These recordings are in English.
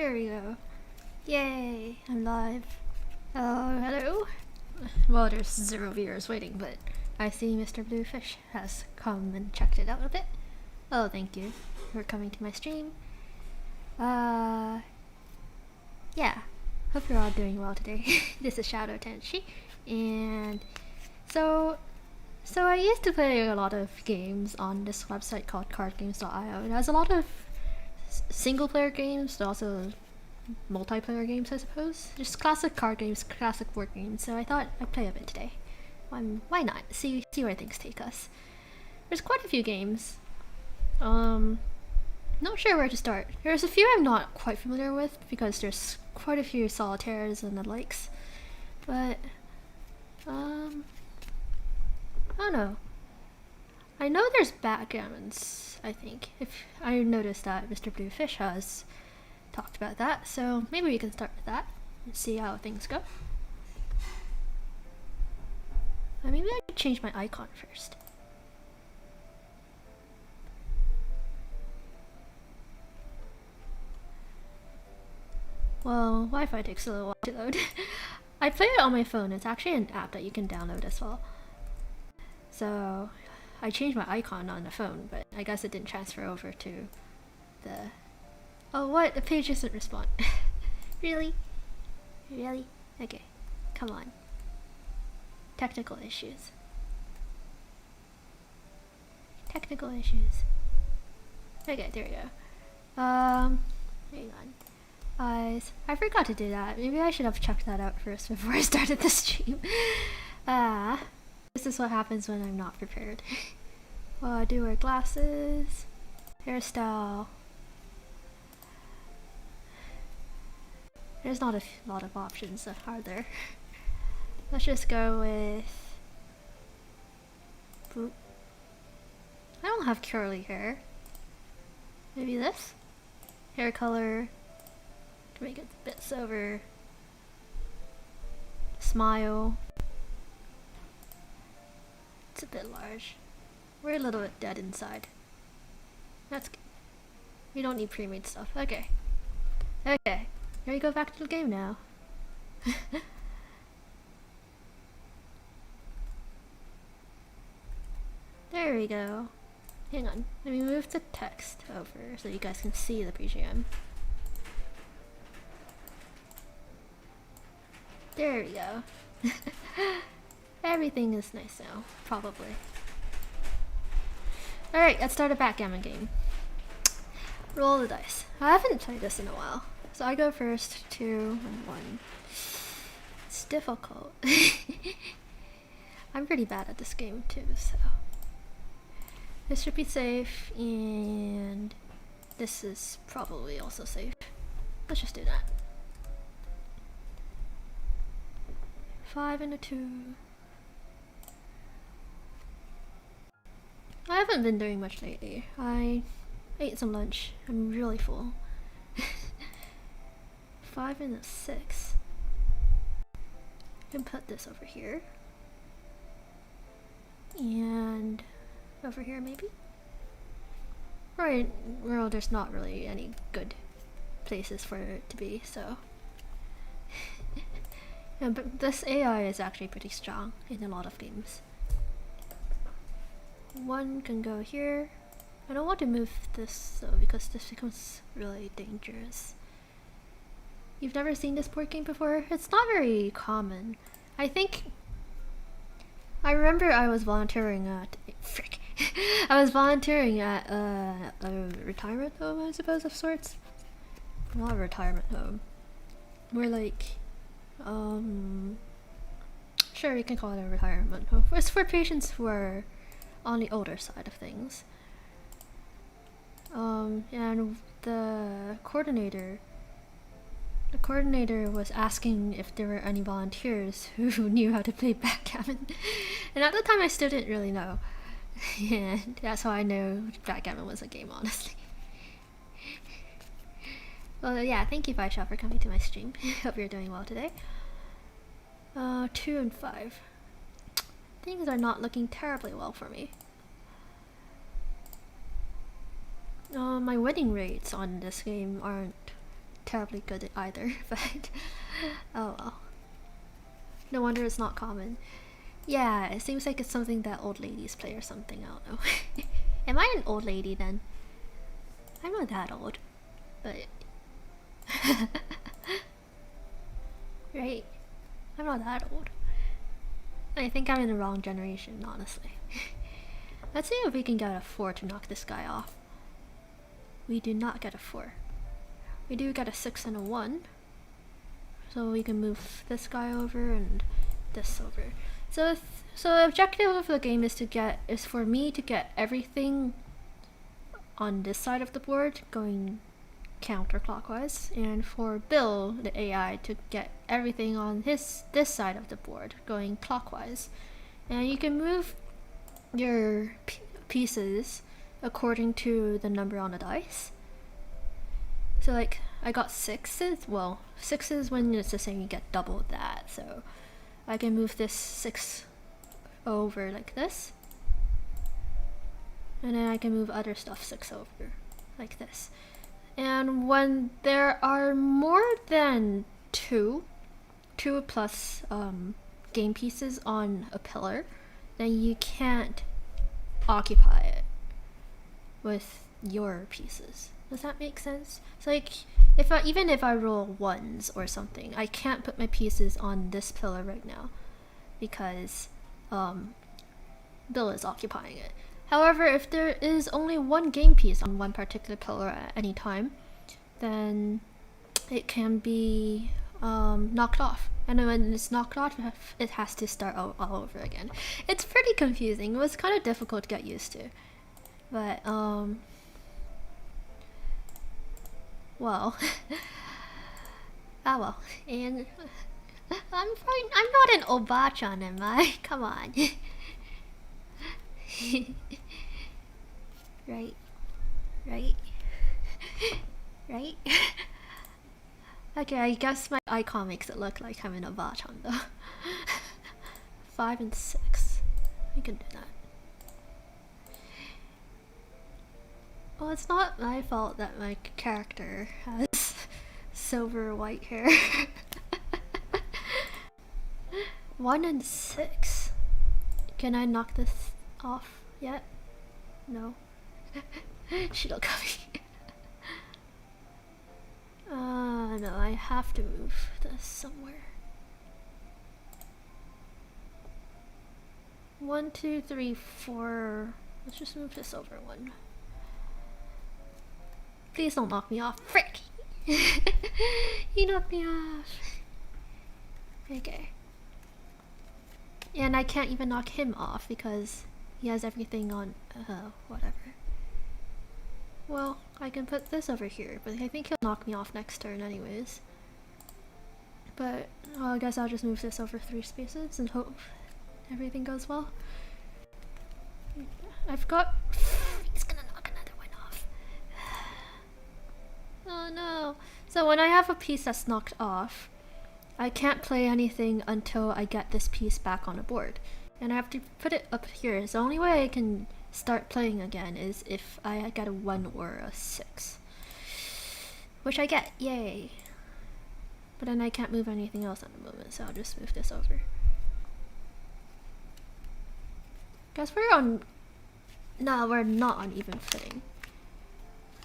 There we go. Yay, I'm live. Hello. Well, there's 0 viewers waiting, but I see Mr. Bluefish has come and checked it out a bit. Oh, thank you for coming to my stream. Yeah. Hope you're all doing well today. This is Shadow Tenshi, and so I used to play a lot of games on this website called cardgames.io. It has a lot of single-player games, but also multiplayer games, I suppose. Just classic card games, classic board games. So I thought I'd play a bit today. Why not? See where things take us. There's quite a few games. Not sure where to start. There's a few I'm not quite familiar with because there's quite a few solitaires and the likes. But I don't know. I know there's backgammons, I think. If I noticed that Mr. Bluefish has talked about that, so maybe we can start with that and see how things go. Maybe I could change my icon first. Well, Wi-Fi takes a little while to load. I play it on my phone. It's actually an app that you can download as well. So I changed my icon on the phone, but I guess it didn't transfer over to the... Oh, what? The page doesn't respond. Really? Really? Okay. Come on. Technical issues. Technical issues. Okay, there we go. Hang on. I forgot to do that. Maybe I should have checked that out first before I started the stream. This is what happens when I'm not prepared. Well, I do wear glasses. Hairstyle. There's not a lot of options, are there? Let's just go with... Boop. I don't have curly hair. Maybe this? Hair color. To make it a bit silver. Smile. It's a bit large. We're a little bit dead inside. That's good. We don't need pre-made stuff. Okay. Okay. Here we go back to the game now. There we go. Hang on. Let me move the text over so you guys can see the BGM. There we go. Everything is nice now, probably. Alright, let's start a backgammon game. Roll the dice. I haven't played this in a while. So I go first, 2, and 1. It's difficult. I'm pretty bad at this game too, so... This should be safe, and... this is probably also safe. Let's just do that. 5 and a 2. I haven't been doing much lately. I ate some lunch. I'm really full. 5 and a 6. I can put this over here. And over here maybe? Right, well, there's not really any good places for it to be, so... Yeah, but this AI is actually pretty strong in a lot of games. 1 can go here. I don't want to move this though because this becomes really dangerous. You've never seen this board game before? It's not very common. I remember I was volunteering at... Frick! I was volunteering at a retirement home, I suppose, of sorts. Not a retirement home. We're like... sure, we can call it a retirement home. It's for patients who are on the older side of things. And the coordinator was asking if there were any volunteers who knew how to play backgammon. And at the time I still didn't really know. And that's how I know backgammon was a game, honestly. Well, yeah, thank you Baisha for coming to my stream. Hope you're doing well today. 2 and 5. Things are not looking terribly well for me. My winning rates on this game aren't terribly good at either, but oh well. No wonder it's not common. Yeah, it seems like it's something that old ladies play or something, I don't know. Am I an old lady then? I'm not that old, but... right? I'm not that old. I think I'm in the wrong generation, honestly. Let's see if we can get a 4 to knock this guy off. We do not get a 4. We do get a 6 and a 1. So we can move this guy over and this over. So the objective of the game is for me to get everything on this side of the board going counterclockwise, and for Bill, the AI, to get everything on this side of the board going clockwise. And you can move your pieces according to the number on the dice. So like I got 6s. Well, 6s when it's the same, you get double that. So I can move this 6 over like this, and then I can move other stuff 6 over like this. And when there are more than two plus game pieces on a pillar, then you can't occupy it with your pieces. Does that make sense? So like, even if I roll 1s or something, I can't put my pieces on this pillar right now because Bill is occupying it. However, if there is only one game piece on one particular pillar at any time, then it can be knocked off. And when it's knocked off, it has to start all over again. It's pretty confusing. It was kind of difficult to get used to. But, well, well. And I'm not an Obachan, am I? Come on. Right? Right? Okay, I guess my icon makes it look like I'm in a Obachan though. 5 and 6. I can do that. Well, it's not my fault that my character has silver white hair. 1 and 6. Can I knock this off yet? No. Shirogami. No, I have to move this somewhere. 1, 2, 3, 4. Let's just move this over 1. Please don't knock me off. Frick! You knocked me off. Okay. And I can't even knock him off because he has everything on, whatever. Well, I can put this over here, but I think he'll knock me off next turn anyways. But, well, I guess I'll just move this over 3 spaces and hope everything goes well. I've got... He's gonna knock another one off. Oh no. So when I have a piece that's knocked off, I can't play anything until I get this piece back on the board. And I have to put it up here. So the only way I can start playing again is if I get a 1 or a 6. Which I get, yay! But then I can't move anything else at the moment, so I'll just move this over. Guess we're on... No, we're not on even footing.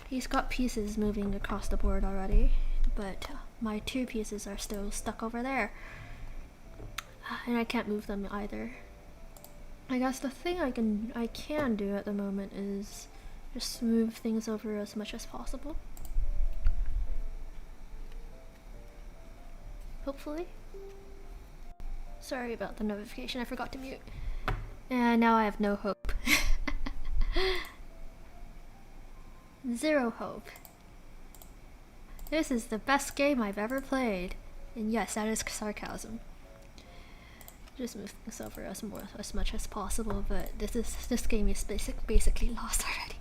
He's got pieces moving across the board already, but my 2 pieces are still stuck over there. And I can't move them either. I guess the thing I can do at the moment is just move things over as much as possible. Hopefully. Sorry about the notification, I forgot to mute. And now I have no hope. 0 hope. This is the best game I've ever played. And yes, that is sarcasm. Just move things over as much as possible, but this game is basically lost already.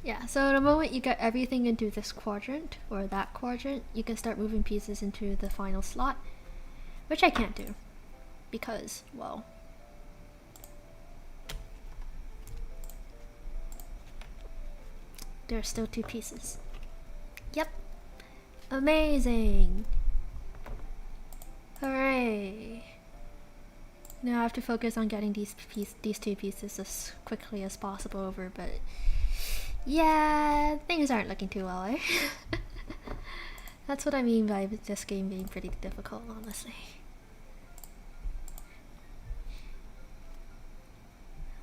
Yeah, so the moment you get everything into this quadrant or that quadrant, you can start moving pieces into the final slot, which I can't do because, well, there are still 2 pieces. Yep. Amazing. Hooray. Now I have to focus on getting these two pieces as quickly as possible over, but yeah, things aren't looking too well, eh? That's what I mean by this game being pretty difficult, honestly.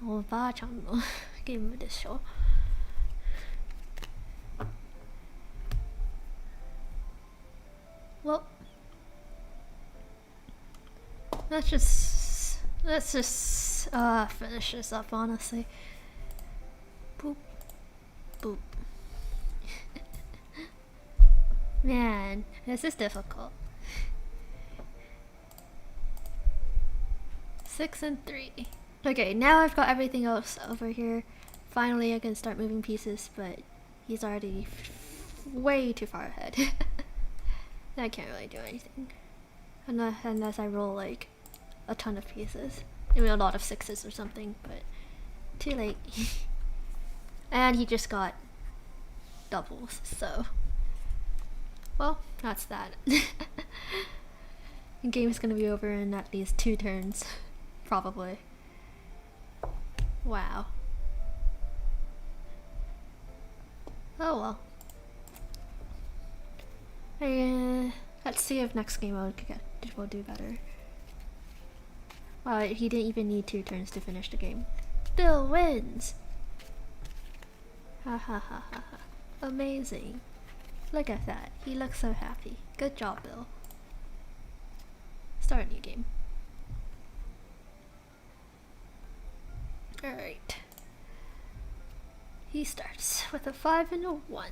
おばあちゃんのゲームでしょ。Well, let's just finish this up, honestly. Boop, boop. Man, this is difficult. 6 and 3. Okay, now I've got everything else over here. Finally, I can start moving pieces, but he's already way too far ahead. I can't really do anything. Unless I roll like a ton of pieces. I mean, a lot of 6s or something, but too late. And he just got doubles, so. Well, that's that. The game's gonna be over in at least 2 turns. Probably. Wow. Oh well. Let's see if next game will do better. Wow, he didn't even need 2 turns to finish the game. Bill wins! Ha ha ha ha ha. Amazing. Look at that. He looks so happy. Good job, Bill. Start a new game. Alright. He starts with a 5 and a 1.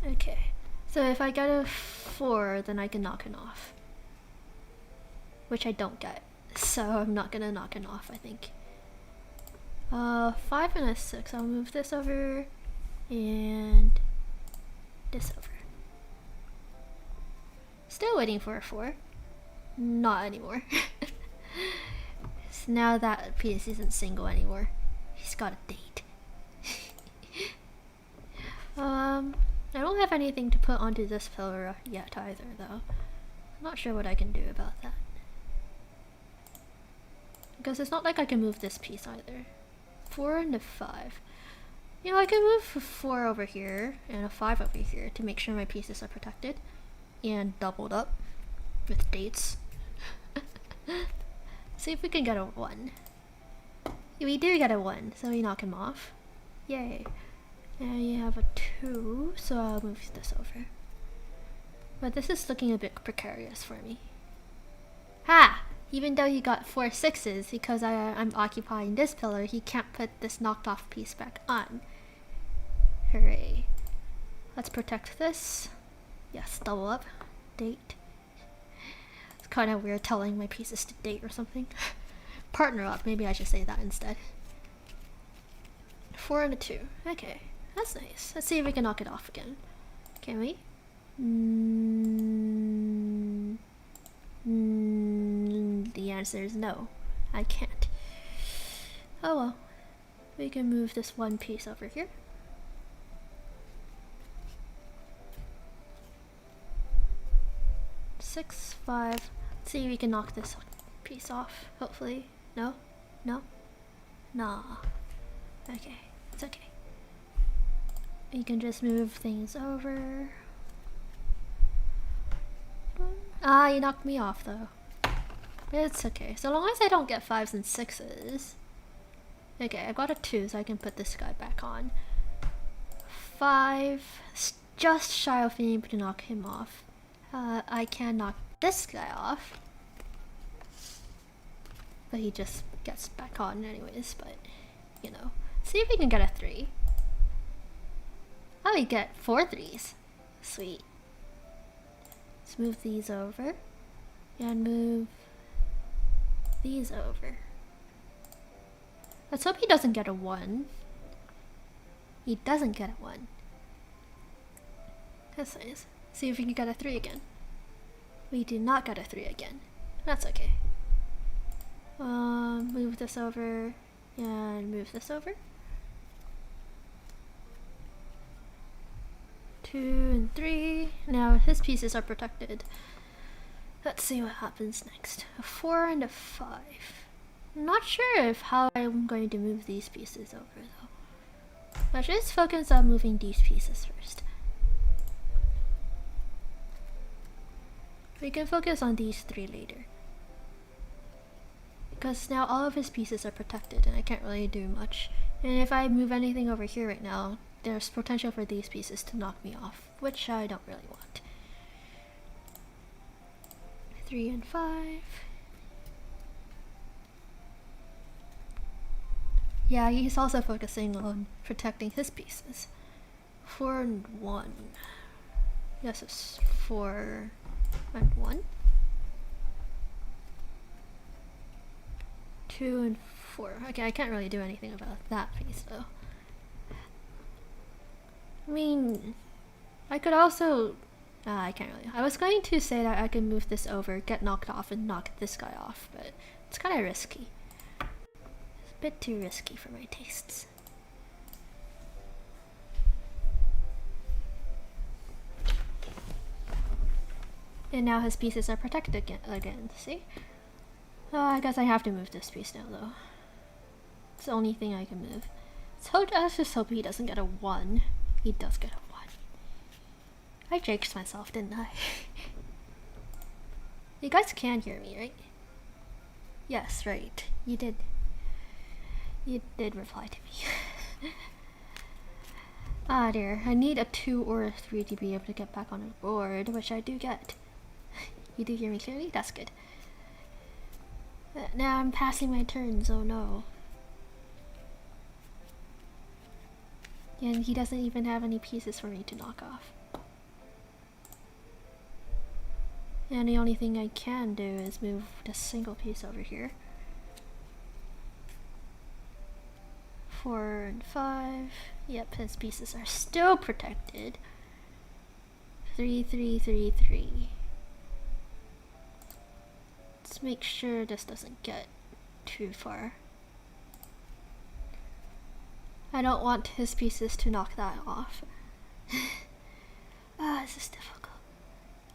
Okay. So if I get a 4, then I can knock it off. Which I don't get. So I'm not gonna knock it off, I think. 5 and a 6. I'll move this over and this over. Still waiting for a 4. Not anymore. So now that piece isn't single anymore. He's got a date. I don't have anything to put onto this pillar yet either, though. I'm not sure what I can do about that. Because it's not like I can move this piece either. 4 and a 5. You know, I can move a 4 over here and a 5 over here to make sure my pieces are protected and doubled up with dates. See if we can get a 1. We do get a 1, so we knock him off. Yay. And you have a 2, so I'll move this over. But this is looking a bit precarious for me. Ha! Even though he got 4 6s, because I'm occupying this pillar, he can't put this knocked off piece back on. Hooray. Let's protect this. Yes, double up. Date. It's kind of weird telling my pieces to date or something. Partner up, maybe I should say that instead. 4 and a 2. Okay, that's nice. Let's see if we can knock it off again. Can we? The answer is no. I can't. Oh well. We can move this one piece over here. Six, 5. Let's see if we can knock this piece off. Hopefully. No? No? Nah. Okay. It's okay. We can just move things over. Ah, you knocked me off though. It's okay. So long as I don't get 5s and 6s. Okay, I got a 2, so I can put this guy back on. 5. Just shy of being able to knock him off. I can knock this guy off. But he just gets back on anyways, but, you know. See if we can get a 3. Oh, we get 4 3s. Sweet. Let's move these over. And move these over. Let's hope he doesn't get a 1. He doesn't get a 1. That's nice. See if we can get a 3 again. We do not get a 3 again. That's okay. Move this over and move this over. 2 and 3. Now his pieces are protected. Let's see what happens next. A 4 and a 5. I'm not sure if how I'm going to move these pieces over though. Let's just focus on moving these pieces first. We can focus on these 3 later. Because now all of his pieces are protected and I can't really do much. And if I move anything over here right now, there's potential for these pieces to knock me off, which I don't really want. 3 and 5. Yeah, he's also focusing on protecting his pieces. 4 and 1. Yes, it's 4 and 1. 2 and 4. Okay, I can't really do anything about that piece though. I mean, I could also... I can't really. I was going to say that I can move this over, get knocked off, and knock this guy off, but it's kind of risky. It's a bit too risky for my tastes. And now his pieces are protected again, see? I guess I have to move this piece now, though. It's the only thing I can move. So let's just hope he doesn't get a 1. He does get a 1. I jinxed myself, didn't I? You guys can hear me, right? Yes, right. You did. You did reply to me. Ah dear, I need a 2 or a 3 to be able to get back on the board, which I do get. You do hear me clearly? That's good. Now I'm passing my turns, oh no. And he doesn't even have any pieces for me to knock off. And the only thing I can do is move this single piece over here. 4 and 5. Yep, his pieces are still protected. 3, 3, 3, 3. Let's make sure this doesn't get too far. I don't want his pieces to knock that off. This is difficult.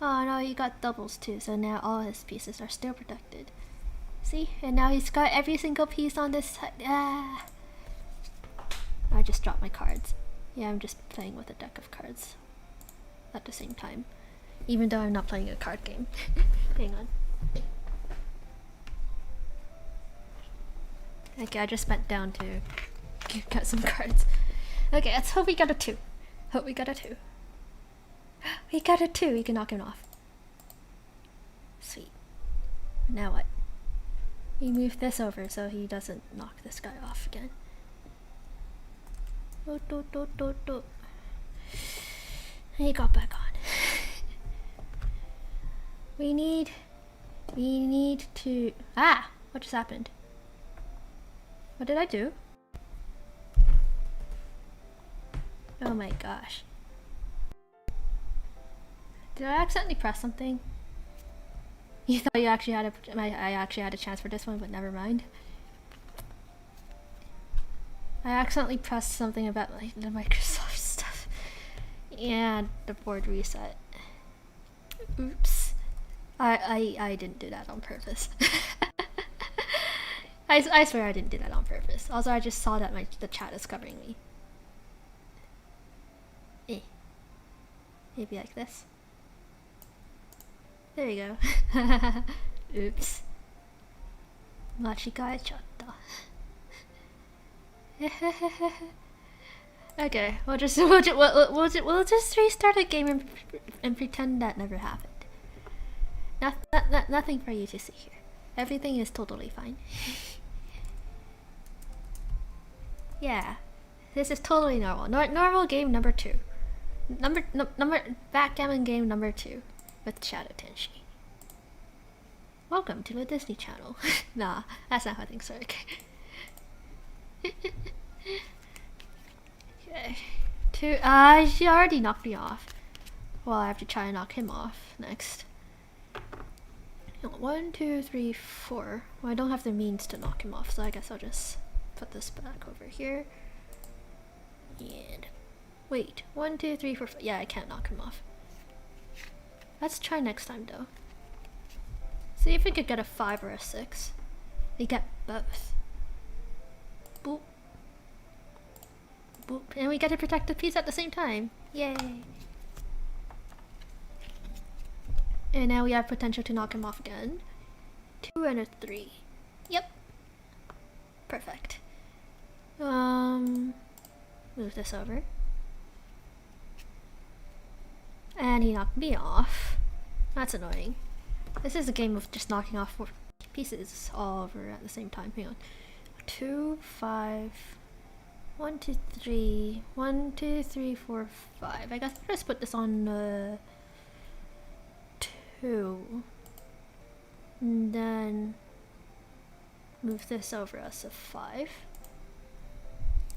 Oh no, he got doubles too, so now all his pieces are still protected. See? And now he's got every single piece on this side. I just dropped my cards. Yeah, I'm just playing with a deck of cards at the same time. Even though I'm not playing a card game. Hang on. Okay, I just bent down to get some cards. Okay, let's hope we got a 2. Hope we got a 2. We got a 2, we can knock him off. Sweet. Now what? We move this over so he doesn't knock this guy off again. He got back on. We need to... What just happened? What did I do? Oh my gosh. Did I accidentally press something? You thought you actually had I actually had a chance for this one, but never mind. I accidentally pressed something about like the Microsoft stuff. And the board reset. Oops. I didn't do that on purpose. I swear I didn't do that on purpose. Also, I just saw that the chat is covering me. Maybe like this. There you go. Oops. Machikaechatta. Okay, we'll just restart the game and pretend that never happened. Nothing for you to see here. Everything is totally fine. Yeah, this is totally normal. Normal game number 2. Backgammon game number 2 with Shadow Tenshi. Welcome to the Disney Channel. Nah, that's not how things work. Okay. 2. She already knocked me off. Well, I have to try and knock him off next. 1, 2, 3, 4. Well, I don't have the means to knock him off, so I guess I'll just put this back over here. And Wait, 1, 2, 3, 4, 5. Yeah, I can't knock him off. Let's try next time though. See if we could get a 5 or a 6. We get both. Boop. Boop. And we get to protect the piece at the same time. Yay. And now we have potential to knock him off again. 2 and a 3. Yep. Perfect. Move this over. And he knocked me off. That's annoying. This is a game of just knocking off 4 pieces all over at the same time. Hang on. 2, 5. 1, 2, 3. 1, 2, 3, 4, 5. I guess let's put this on 2. And then move this over as a 5.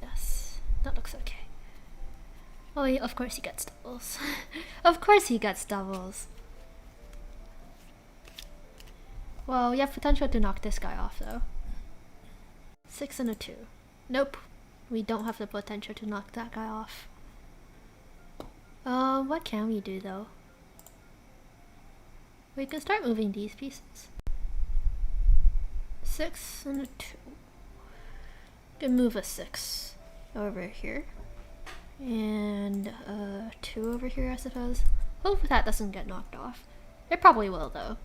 Yes, that looks okay. Oh, yeah, of course he gets doubles. Of course he gets doubles. Well, we have potential to knock this guy off though. 6 and a 2. Nope. We don't have the potential to knock that guy off. What can we do though? We can start moving these pieces. 6 and a 2. We can move a 6 over here. And 2 over here, I suppose. Hopefully that doesn't get knocked off. It probably will though.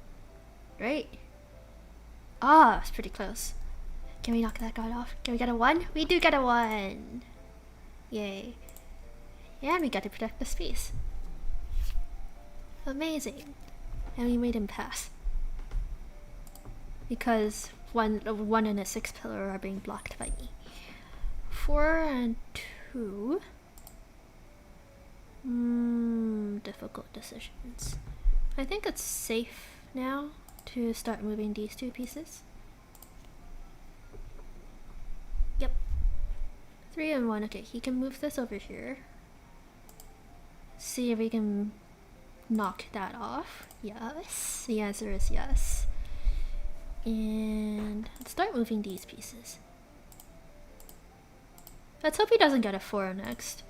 Right? Ah, it's pretty close. Can we knock that guy off? Can we get a 1? We do get a 1! Yay. And we got to protect the space. Amazing. And we made him pass. Because 1 and a 6 pillar are being blocked by me. 4 and 2. Difficult decisions. I think it's safe now to start moving these 2 pieces. Yep. 3 and 1. Okay, he can move this over here. See if we can knock that off. Yes. The answer is yes. And let's start moving these pieces. Let's hope he doesn't get a 4 next.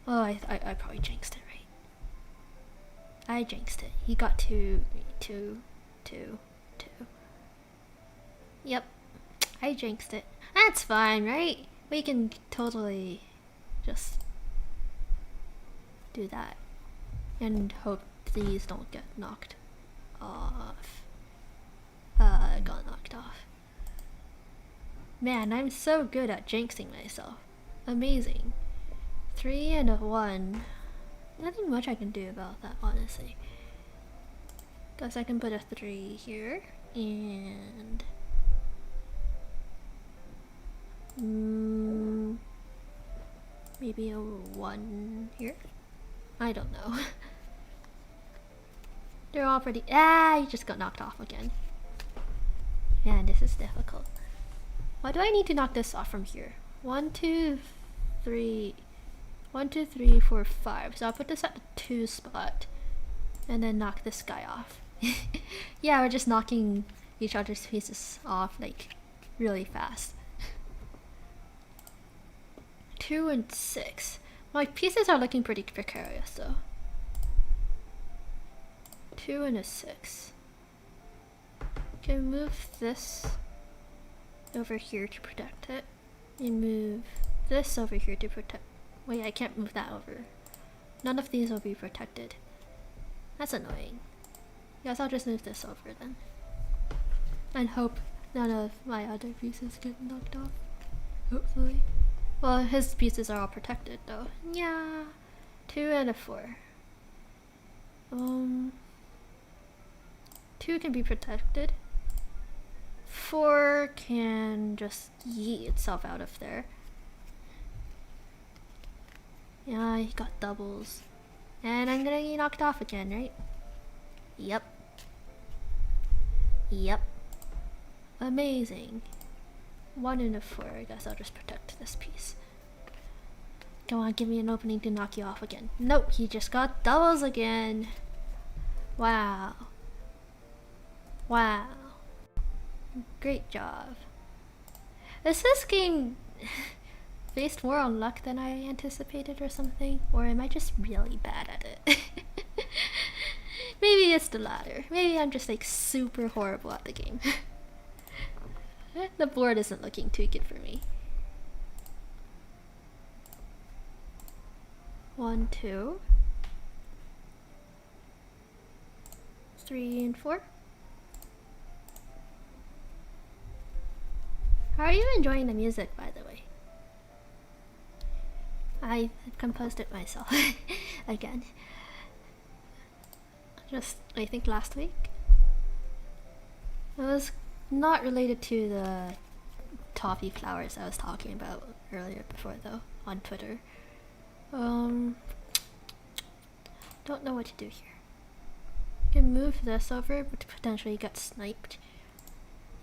Oh, I probably jinxed it, right? I jinxed it. He got 2, 2, 2, 2. Yep. I jinxed it. That's fine, right? We can totally just do that. And hope these don't get knocked off. Got knocked off. Man, I'm so good at jinxing myself. Amazing. 3 and a 1. Nothing much I can do about that, honestly. Guess I can put a 3 here, and maybe a 1 here? I don't know. They're all pretty— you just got knocked off again. Man, this is difficult. Why do I need to knock this off from here? 1, 2, 3. 1, 2, 3, 4, 5. So I'll put this at the 2 spot and then knock this guy off. Yeah, we're just knocking each other's pieces off like really fast. 2 and 6. My pieces are looking pretty precarious though. 2 and a 6. Can move this over here to protect it, and move this over here to protect— wait, I can't move that over. None of these will be protected. That's annoying. Guess I'll just move this over then. And hope none of my other pieces get knocked off. Hopefully. Well, his pieces are all protected though. Yeah. 2 and a 4. 2 can be protected. 4 can just yeet itself out of there. Yeah, he got doubles. And I'm gonna get knocked off again, right? Yep. Yep. Amazing. 1 and a 4. I guess I'll just protect this piece. Come on, give me an opening to knock you off again. Nope, he just got doubles again. Wow. Wow. Great job. Is this game based more on luck than I anticipated or something? Or am I just really bad at it? Maybe it's the latter. Maybe I'm just like super horrible at the game. The board isn't looking too good for me. 1, 2, 3, and 4. How are you enjoying the music, by the way? I composed it myself again. Just, I think last week. It was not related to the toffee flowers I was talking about earlier before though, on Twitter. Don't know what to do here. I can move this over, but potentially get sniped.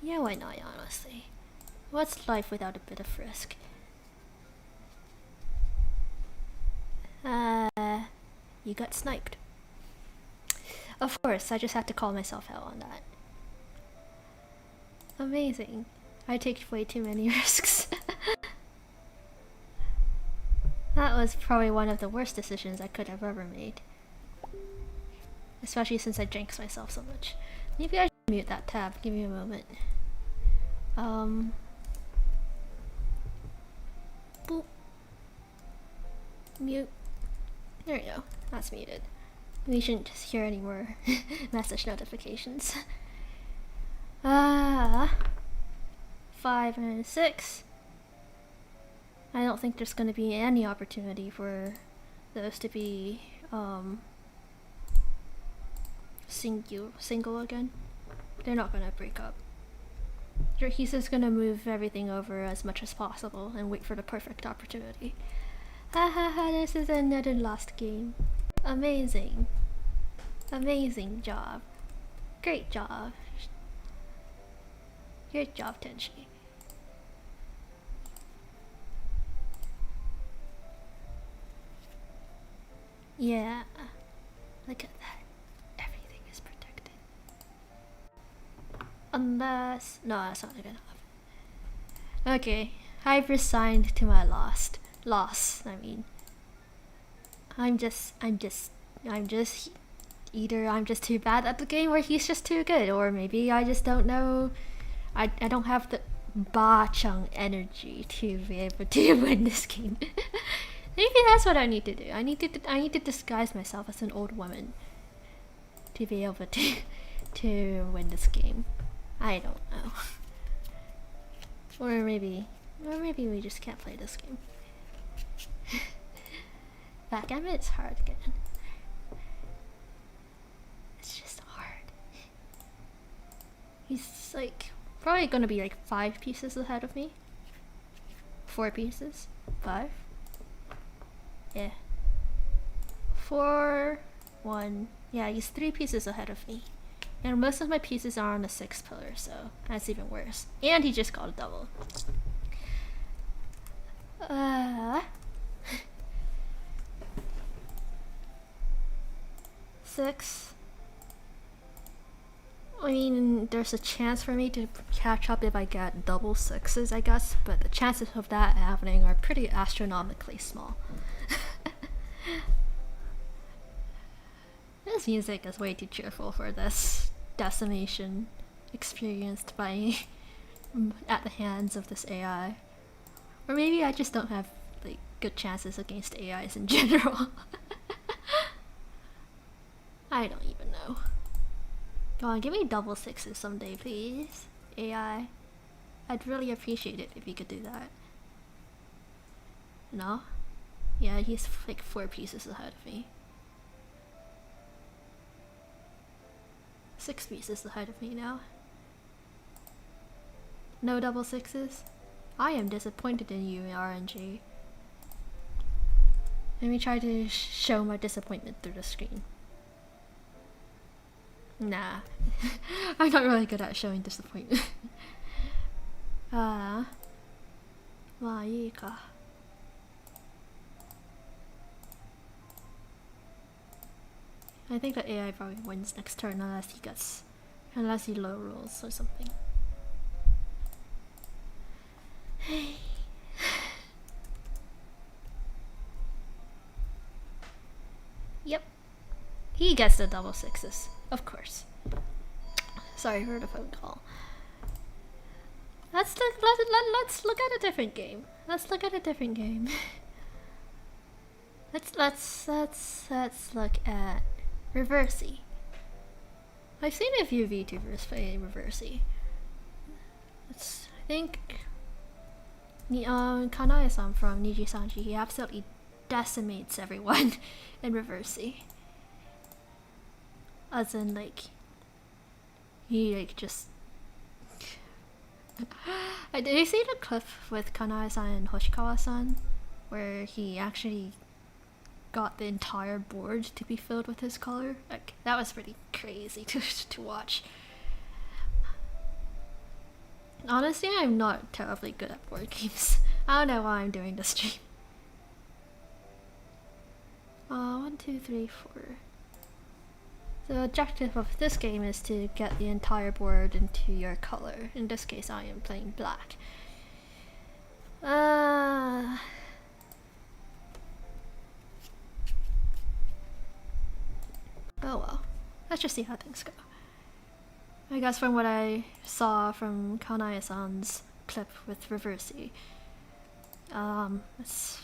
Yeah, why not, honestly? What's life without a bit of risk? You got sniped. Of course, I just had to call myself out on that. Amazing. I take way too many risks. That was probably one of the worst decisions I could have ever made. Especially since I jinxed myself so much. Maybe I should mute that tab. Give me a moment. Boop. Mute. There we go. That's muted. We shouldn't just hear any more message notifications. 5 and 6. I don't think there's going to be any opportunity for those to be single again. They're not going to break up. He's just going to move everything over as much as possible and wait for the perfect opportunity. Hahaha, this is another lost game. Amazing. Amazing job. Great job. Good job, Tenchi. Yeah. Look at that. Everything is protected. Unless... No, that's not good enough. Okay. I've resigned to my loss, I mean. I'm just either I'm just too bad at the game or he's just too good, or maybe I just don't know. I don't have the Ba-chung energy to be able to win this game. Maybe that's what I need to do. I need to disguise myself as an old woman to be able to win this game. I don't know. Or maybe we just can't play this game. Backgammon is hard again. It's just hard. He's like probably gonna be like 5 pieces ahead of me. 4 pieces? 5? Yeah. 4, 1. Yeah, he's 3 pieces ahead of me. And most of my pieces are on the 6th pillar, so that's even worse. And he just got a double. 6. I mean, there's a chance for me to catch up if I get double 6s, I guess, but the chances of that happening are pretty astronomically small. This music is way too cheerful for this decimation experienced by at the hands of this AI. Or maybe I just don't have like good chances against AIs in general. I don't even know. Go on, give me double 6s someday, please. AI. I'd really appreciate it if you could do that. No? Yeah, he's like 4 pieces ahead of me. 6 pieces ahead of me now. No double 6s? I am disappointed in you, RNG. Let me try to show my disappointment through the screen. Nah. I'm not really good at showing disappointment. まあいいか. I think the AI probably wins next turn unless he low rolls or something. He gets the double sixes, of course. Sorry for the phone call. Let's look at a different game. Let's look at a different game. let's look at Reversi. I've seen a few VTubers play Reversi. I think Kanae-san from Niji Sanji, he absolutely decimates everyone in Reversi. As in, like, he like just. Did you see the clip with Kanae-san and Hoshikawa-san, where he actually got the entire board to be filled with his color? Like, that was pretty crazy to watch. Honestly, I'm not terribly good at board games. I don't know why I'm doing this stream. 1, 2, 3, 4. The objective of this game is to get the entire board into your color. In this case, I am playing black. Oh well. Let's just see how things go. I guess from what I saw from Kanae-san's clip with Reversi, it's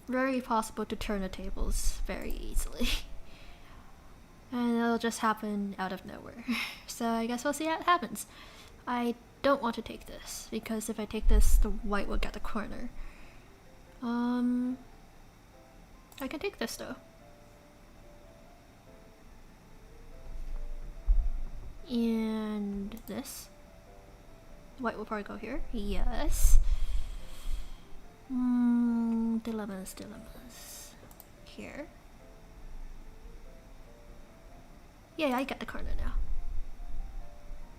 very possible to turn the tables very easily. And it'll just happen out of nowhere. So I guess we'll see how it happens. I don't want to take this, because if I take this, the white will get the corner. I can take this though. And this. White will probably go here. Yes. Dilemmas. Here. Yeah, I get the corner now.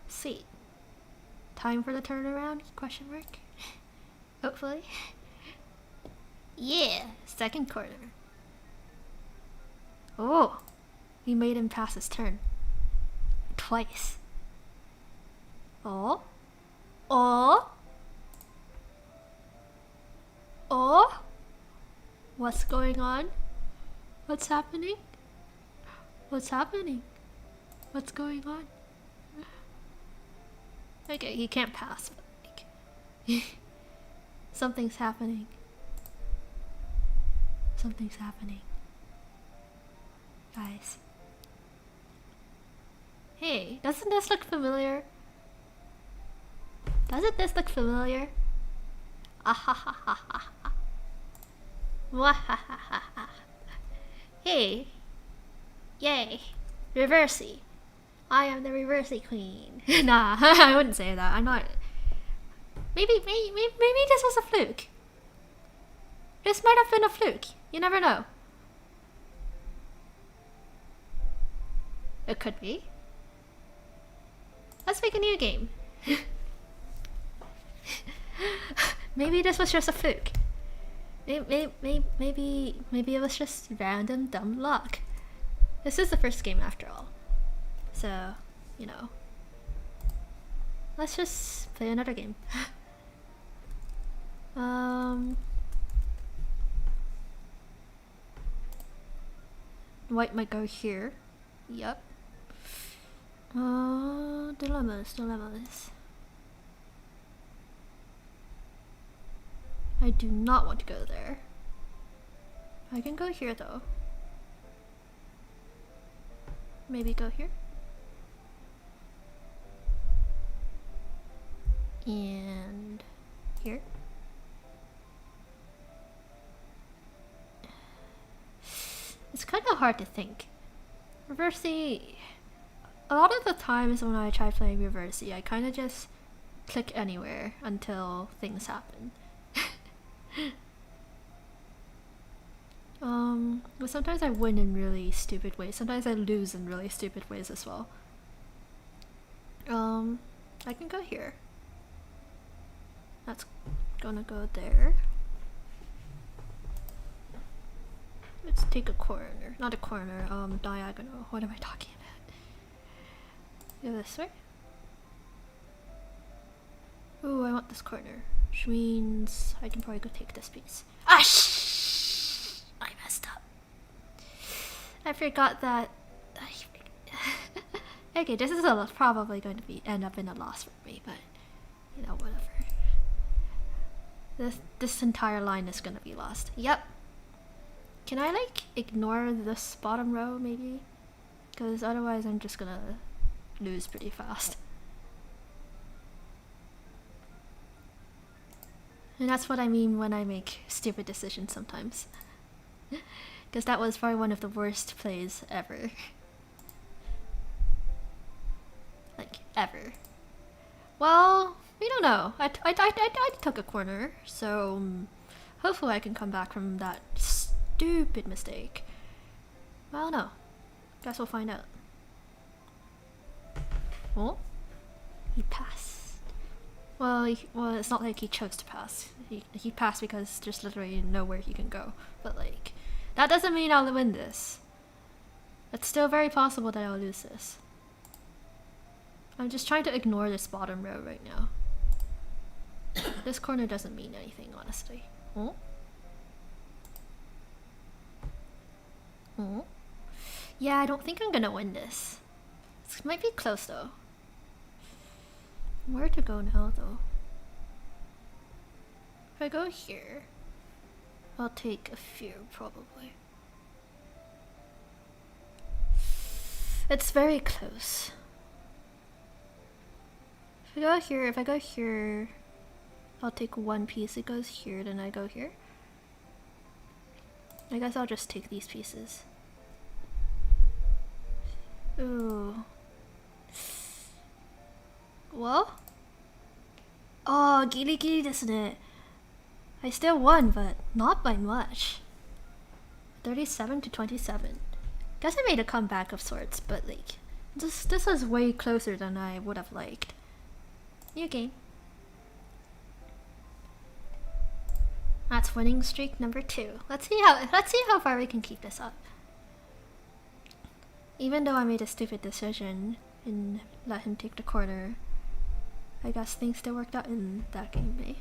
Sweet. Time for the turnaround? Question mark. Hopefully. Yeah, second corner. Oh, he made him pass his turn. Twice. Oh. What's going on? What's happening? What's going on? Okay, he can't pass, but like, something's happening. Guys. Hey, doesn't this look familiar? Doesn't this look familiar? Ahahahaha. Wahahaha. Hey. Yay. Reversi. I am the Reversi queen. Nah, I wouldn't say that. I'm not. Maybe this was a fluke. This might have been a fluke. You never know. It could be. Let's make a new game. Maybe this was just a fluke. Maybe it was just random dumb luck. This is the first game after all. So, you know. Let's just play another game. White might go here. Yep. Dilemmas. I do not want to go there. I can go here though. Maybe go here. And here. It's kind of hard to think. Reversi. A lot of the times when I try playing Reversi, I kind of just click anywhere until things happen. But sometimes I win in really stupid ways. Sometimes I lose in really stupid ways as well. I can go here. That's gonna go there. Let's take a corner. Not a corner, diagonal. What am I talking about? Go this way. Ooh, I want this corner. Which means I can probably go take this piece. Ah, I messed up. I forgot that Okay, this is probably going to end up in a loss for me, but you know, whatever. This entire line is gonna be lost. Yep. Can I like ignore this bottom row maybe? Because otherwise I'm just gonna lose pretty fast. And that's what I mean when I make stupid decisions sometimes. Because that was probably one of the worst plays ever. Like, ever. Well, we don't know. I took a corner, so hopefully I can come back from that stupid mistake. Well, no. Guess we'll find out. Oh? He passed. Well, it's not like he chose to pass. He passed because there's literally nowhere he can go. But like, that doesn't mean I'll win this. It's still very possible that I'll lose this. I'm just trying to ignore this bottom row right now. This corner doesn't mean anything, honestly. Oh? Oh? Yeah, I don't think I'm gonna win this. This might be close though. Where to go now though? If I go here, I'll take a few probably. It's very close. If I go here, I'll take one piece. It goes here, then I go here. I guess I'll just take these pieces. Ooh. Well? Oh, giri giri desu ne. I still won, but not by much. 37 to 27. Guess I made a comeback of sorts, but like, this was way closer than I would have liked. New game. That's winning streak number 2. Let's see how far we can keep this up. Even though I made a stupid decision and let him take the corner, I guess things still worked out in that game, eh?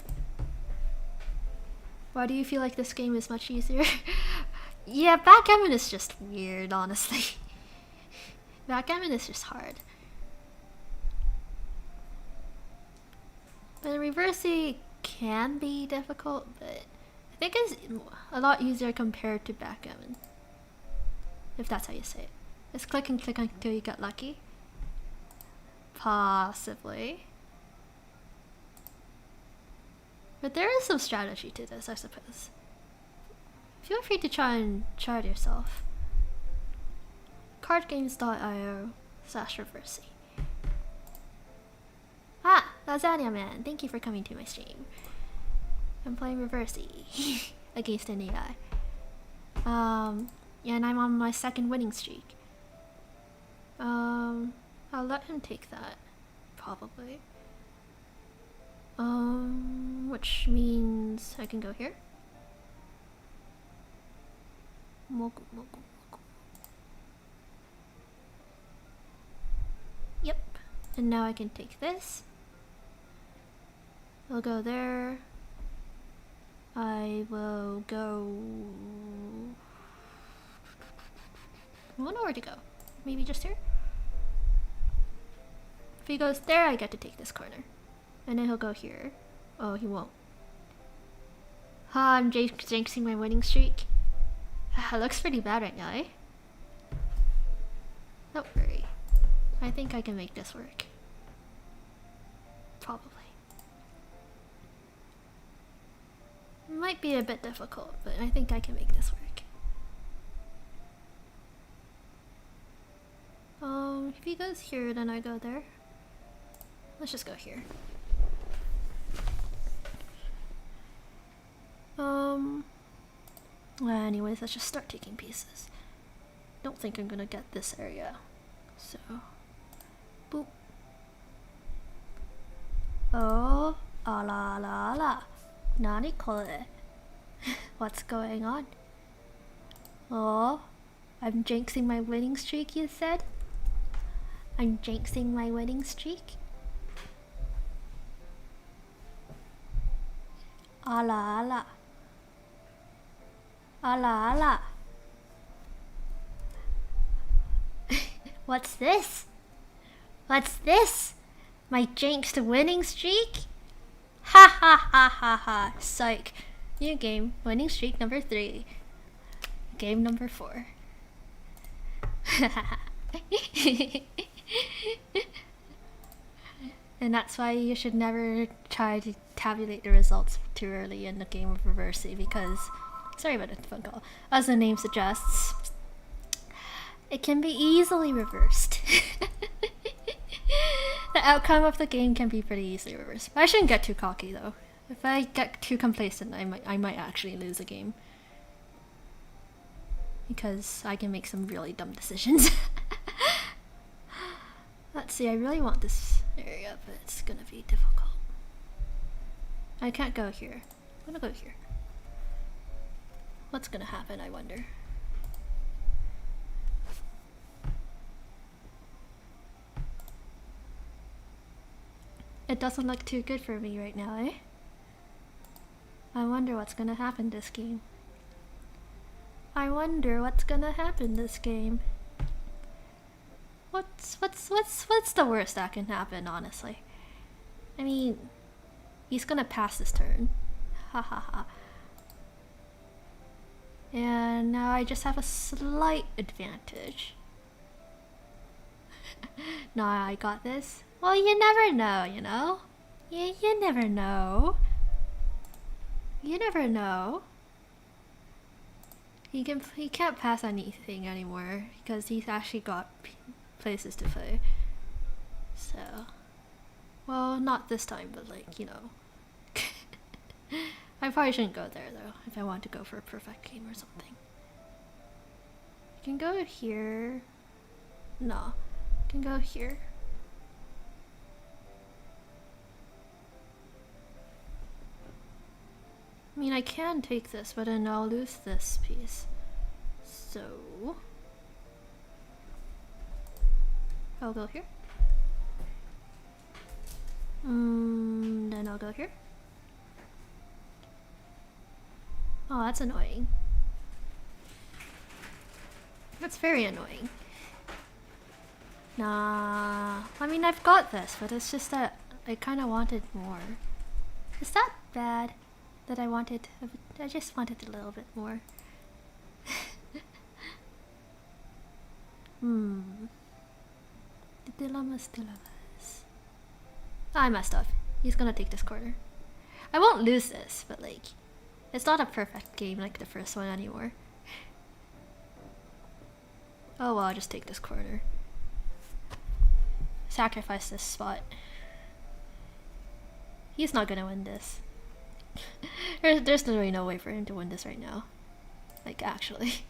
Why do you feel like this game is much easier? Yeah, backgammon is just weird, honestly. Backgammon is just hard. But reversey can be difficult, but I think it's a lot easier compared to backgammon. If that's how you say it. It's click and click until you get lucky. Possibly. But there is some strategy to this, I suppose. Feel free to try it yourself. Cardgames.io/reversey. Ah, Lasagna Man, thank you for coming to my stream. I'm playing Reversey against an AI. Yeah, and I'm on my second winning streak. I'll let him take that, probably. Which means I can go here. Mogu, mogu, mogu. Yep. And now I can take this. I'll go there. I will go... I don't know where to go. Maybe just here? If he goes there, I get to take this corner. And then he'll go here. Oh, he won't. I'm jinxing my winning streak. It looks pretty bad right now, eh? Don't worry. I think I can make this work. Probably. It might be a bit difficult, but I think I can make this work. If he goes here, then I go there. Let's just go here. Anyways, let's just start taking pieces. Don't think I'm gonna get this area. So, boop. Oh, la la la. Nani kore? What's going on? Oh, I'm jinxing my winning streak, you said? I'm jinxing my winning streak? Ala ala. Ala ala. What's this? What's this? My jinxed winning streak? Ha ha ha ha ha. Psych. New game. Winning streak number 3. Game number 4. And that's why you should never try to tabulate the results too early in the game of Reversi, because, sorry about the phone call, as the name suggests, it can be easily reversed. The outcome of the game can be pretty easily reversed. I shouldn't get too cocky though. If I get too complacent, I might actually lose a game. Because I can make some really dumb decisions. Let's see, I really want this area, but it's gonna be difficult. I can't go here. I'm gonna go here. What's gonna happen, I wonder? It doesn't look too good for me right now, eh? I wonder what's gonna happen this game. I wonder what's gonna happen this game. What's the worst that can happen, honestly? I mean, he's gonna pass this turn. Ha ha ha. And now I just have a slight advantage. No, I got this. Well, you never know, you know? You never know. You never know. He can't pass anything anymore because he's actually got places to play. So, well, not this time, but like, you know. I probably shouldn't go there though if I want to go for a perfect game or something. I can go here. No, I can go here. I mean, I can take this, but then I'll lose this piece. So I'll go here. Then I'll go here. Oh, that's annoying. That's very annoying. Nah, I mean, I've got this, but it's just that I kind of wanted more. Is that bad? That I just wanted a little bit more. The dilemma's dilemmas. I messed up. He's gonna take this corner. I won't lose this, but like, it's not a perfect game like the first one anymore. Oh well, I'll just take this corner. Sacrifice this spot. He's not gonna win this. There's literally no way for him to win this right now. Like, actually.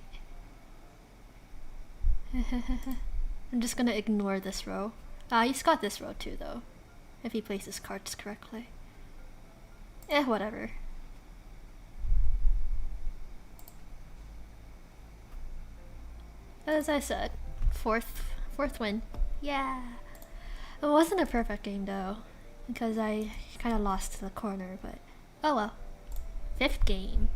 I'm just gonna ignore this row. He's got this row too, though. If he plays his cards correctly. Whatever. As I said, fourth win. Yeah. It wasn't a perfect game, though. Because I kind of lost to the corner, but oh well. 5th game.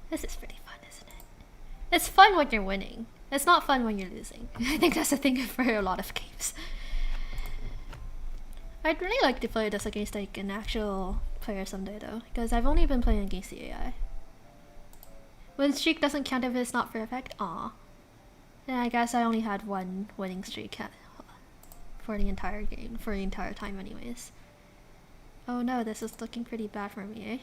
This is pretty fun, isn't it? It's fun when you're winning. It's not fun when you're losing. I think that's the thing for a lot of games. I'd really like to play this against like an actual player someday though, because I've only been playing against the AI. Win streak doesn't count if it's not perfect. Aw. Then I guess I only had one winning streak for the entire game, for the entire time anyways. Oh no, this is looking pretty bad for me, eh?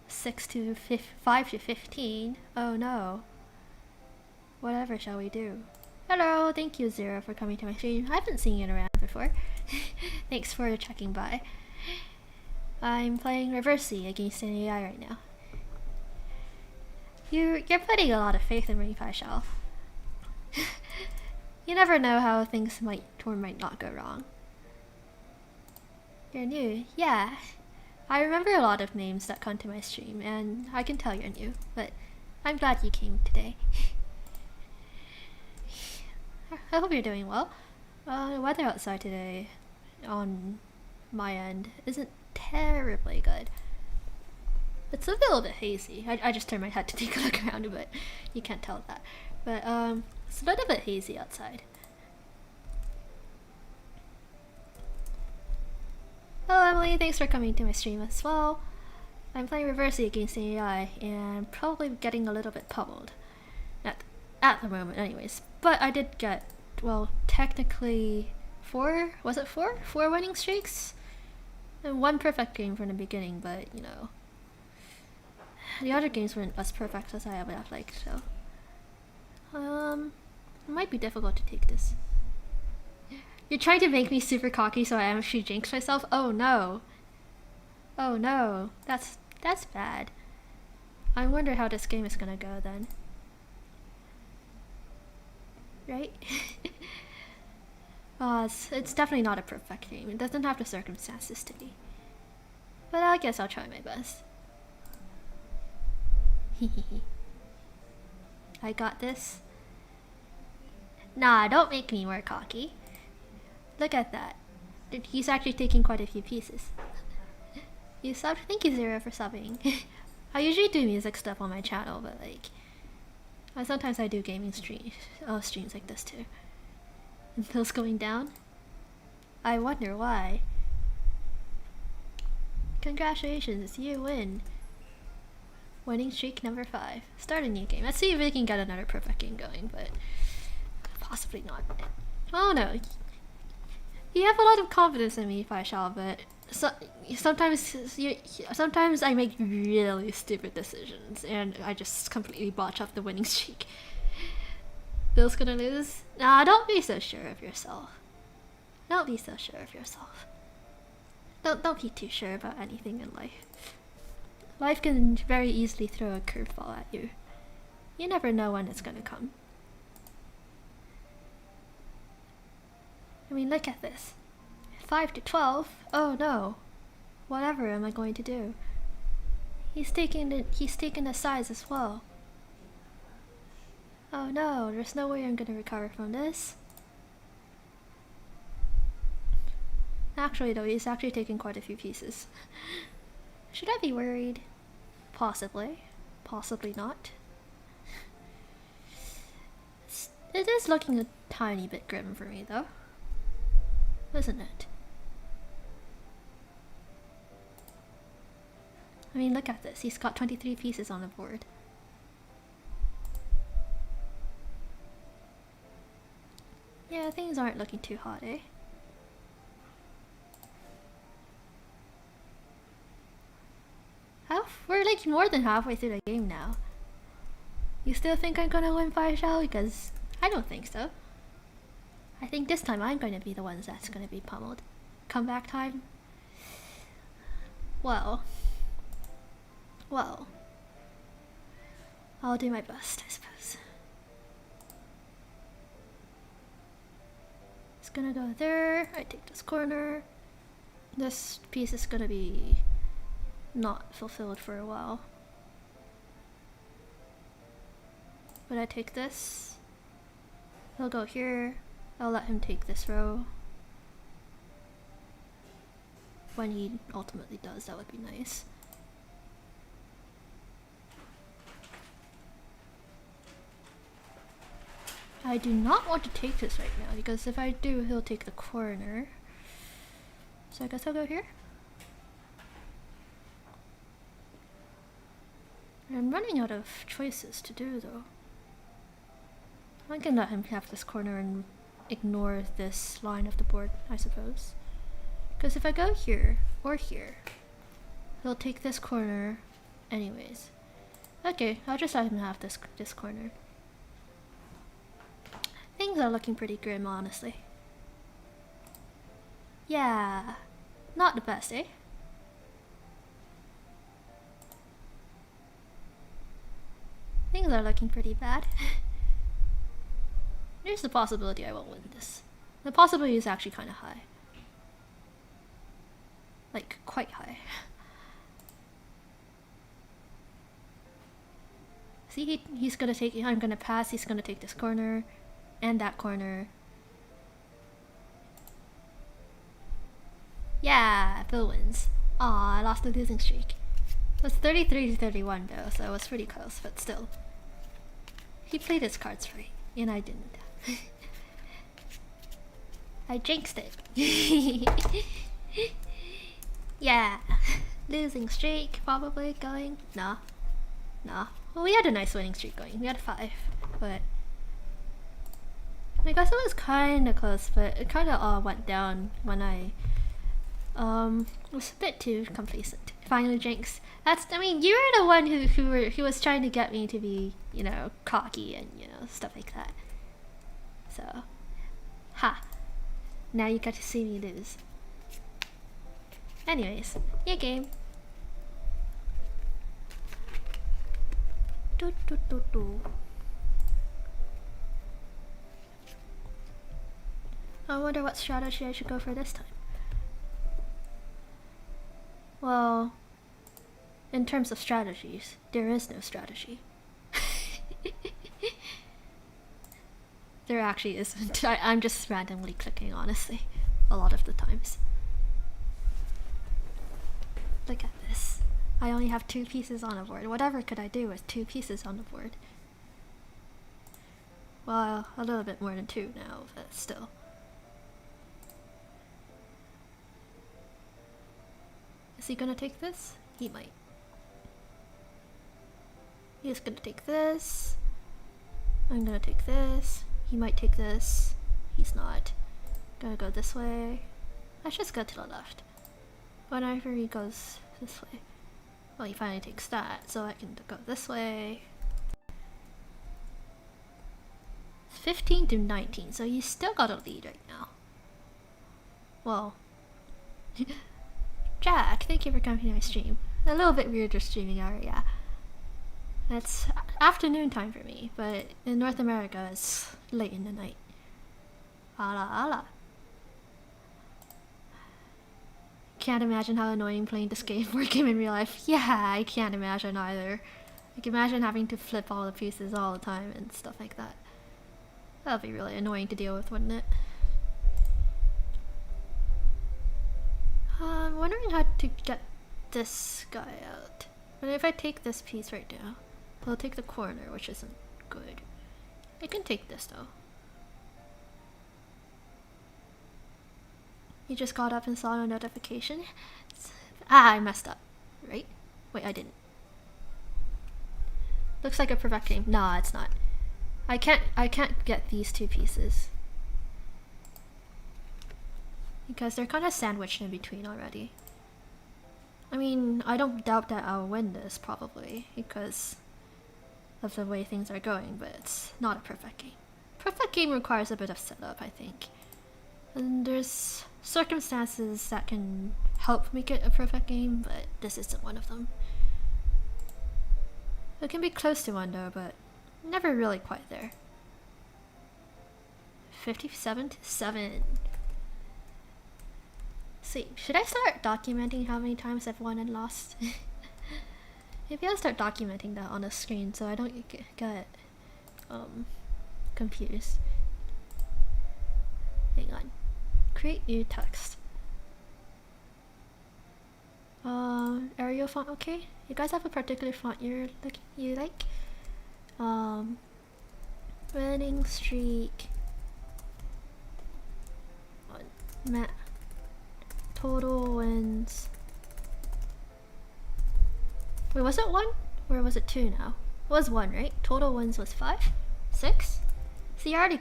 5 to 15. Oh no. Whatever shall we do? Hello, thank you Zero for coming to my stream. I haven't seen you around before. Thanks for checking by. I'm playing Reversi against an AI right now. You're putting a lot of faith in me, Paishal. You never know how things might or might not go wrong. You're new, yeah. I remember a lot of names that come to my stream, and I can tell you're new, but I'm glad you came today. I hope you're doing well. The weather outside today, on my end, isn't terribly good. It's a little bit hazy. I just turned my head to take a look around, but you can't tell that. But it's a little bit hazy outside. Hello Emily, thanks for coming to my stream as well. I'm playing Reversi against the AI and probably getting a little bit pummeled. At the moment anyways. But I did get, well, technically 4? Was it 4? 4 winning streaks? And 1 perfect game from the beginning, but you know. The other games weren't as perfect as I would have liked, so. It might be difficult to take this. You're trying to make me super cocky so I actually jinx myself? Oh no. Oh no. That's bad. I wonder how this game is gonna go then. Right? It's definitely not a perfect game. It doesn't have the circumstances to be. But I guess I'll try my best. I got this. Nah, don't make me more cocky. Look at that. He's actually taking quite a few pieces. You subbed? Thank you, Zero, for subbing. I usually do music stuff on my channel, but like, sometimes I do gaming streams like this too. And Phil's going down? I wonder why. Congratulations, you win. Winning streak number 5. Start a new game. Let's see if we can get another perfect game going, but possibly not. Oh no. You have a lot of confidence in me, Faishal, but sometimes I make really stupid decisions and I just completely botch up the winning streak. Bill's gonna lose? Nah, don't be so sure of yourself. Don't be so sure of yourself. Don't be too sure about anything in life. Life can very easily throw a curveball at you. You never know when it's gonna come. I mean, look at this. 5 to 12? Oh no. Whatever am I going to do? He's taking the size as well. Oh no, there's no way I'm gonna recover from this. Actually though, he's actually taking quite a few pieces. Should I be worried? Possibly. Possibly not. It is looking a tiny bit grim for me though. Isn't it? I mean, look at this. He's got 23 pieces on the board. Yeah, things aren't looking too hot, eh? We're like more than halfway through the game now. You still think I'm gonna win Fireshell? Because I don't think so. I think this time I'm going to be the one that's going to be pummeled. Comeback time? Well. I'll do my best, I suppose. It's gonna go there. I take this corner. This piece is gonna be not fulfilled for a while. But I take this. He'll go here. I'll let him take this row. When he ultimately does, that would be nice. I do not want to take this right now, because if I do, he'll take the corner. So I guess I'll go here. I'm running out of choices to do though. I can let him have this corner and ignore this line of the board, I suppose. Because if I go here or here, he'll take this corner anyways. Okay, I'll just let him have this corner. Things are looking pretty grim, honestly. Yeah, not the best, eh? Things are looking pretty bad. There's the possibility I won't win this. The possibility is actually kind of high. Like, quite high. See, he's gonna take, I'm gonna pass, he's gonna take this corner, and that corner. Yeah, Phil wins. Aw, I lost the losing streak. It was 33-31 though, so it was pretty close, but still. He played his cards right, and I didn't. I jinxed it. Yeah. Losing streak probably going. Nah. Well, we had a nice winning streak going. We had 5, but I guess it was kind of close, but it kind of all went down when I was a bit too complacent. Finally jinx. I mean, you were the one who was trying to get me to be, you know, cocky and, you know, stuff like that. So, ha. Now you got to see me lose. Anyways, your game. I wonder what strategy I should go for this time. Well, in terms of strategies, there is no strategy. There actually isn't. I'm just randomly clicking, honestly, a lot of the times. Look at this. I only have 2 pieces on the board. Whatever could I do with 2 pieces on the board? Well, a little bit more than 2 now, but still. Is he gonna take this? He might. He's gonna take this. I'm gonna take this. He might take this. He's not. Gonna go this way. Let's just go to the left. Whenever he goes this way. Well, he finally takes that, so I can go this way. 15-19, so you still got a lead right now. Well, Jack, thank you for coming to my stream. A little bit weirder streaming hour, yeah. It's afternoon time for me, but in North America it's late in the night. Ala. Can't imagine how annoying playing this game for a game in real life. Yeah, I can't imagine either. I can imagine having to flip all the pieces all the time and stuff like that. That'd be really annoying to deal with, wouldn't it? I'm wondering how to get this guy out. But if I take this piece right now, I'll take the corner, which isn't good. I can take this though. You just got up and saw a notification? I messed up, right? Wait, I didn't. Looks like a perfect game. Nah, it's not. I can't get these 2 pieces. Because they're kind of sandwiched in between already. I mean, I don't doubt that I'll win this, probably, because of the way things are going, but it's not a perfect game. Perfect game requires a bit of setup, I think. And there's circumstances that can help make it a perfect game, but this isn't one of them. It can be close to one though, but never really quite there. 57-7. See, should I start documenting how many times I've won and lost? Maybe I'll start documenting that on the screen so I don't get confused. Hang on. Create new text. Arial font okay? You guys have a particular font you like? Winning streak. Total wins. Wait, was it 1? Or was it 2 now? It was 1, right? Total wins was 5? 6? See, I'm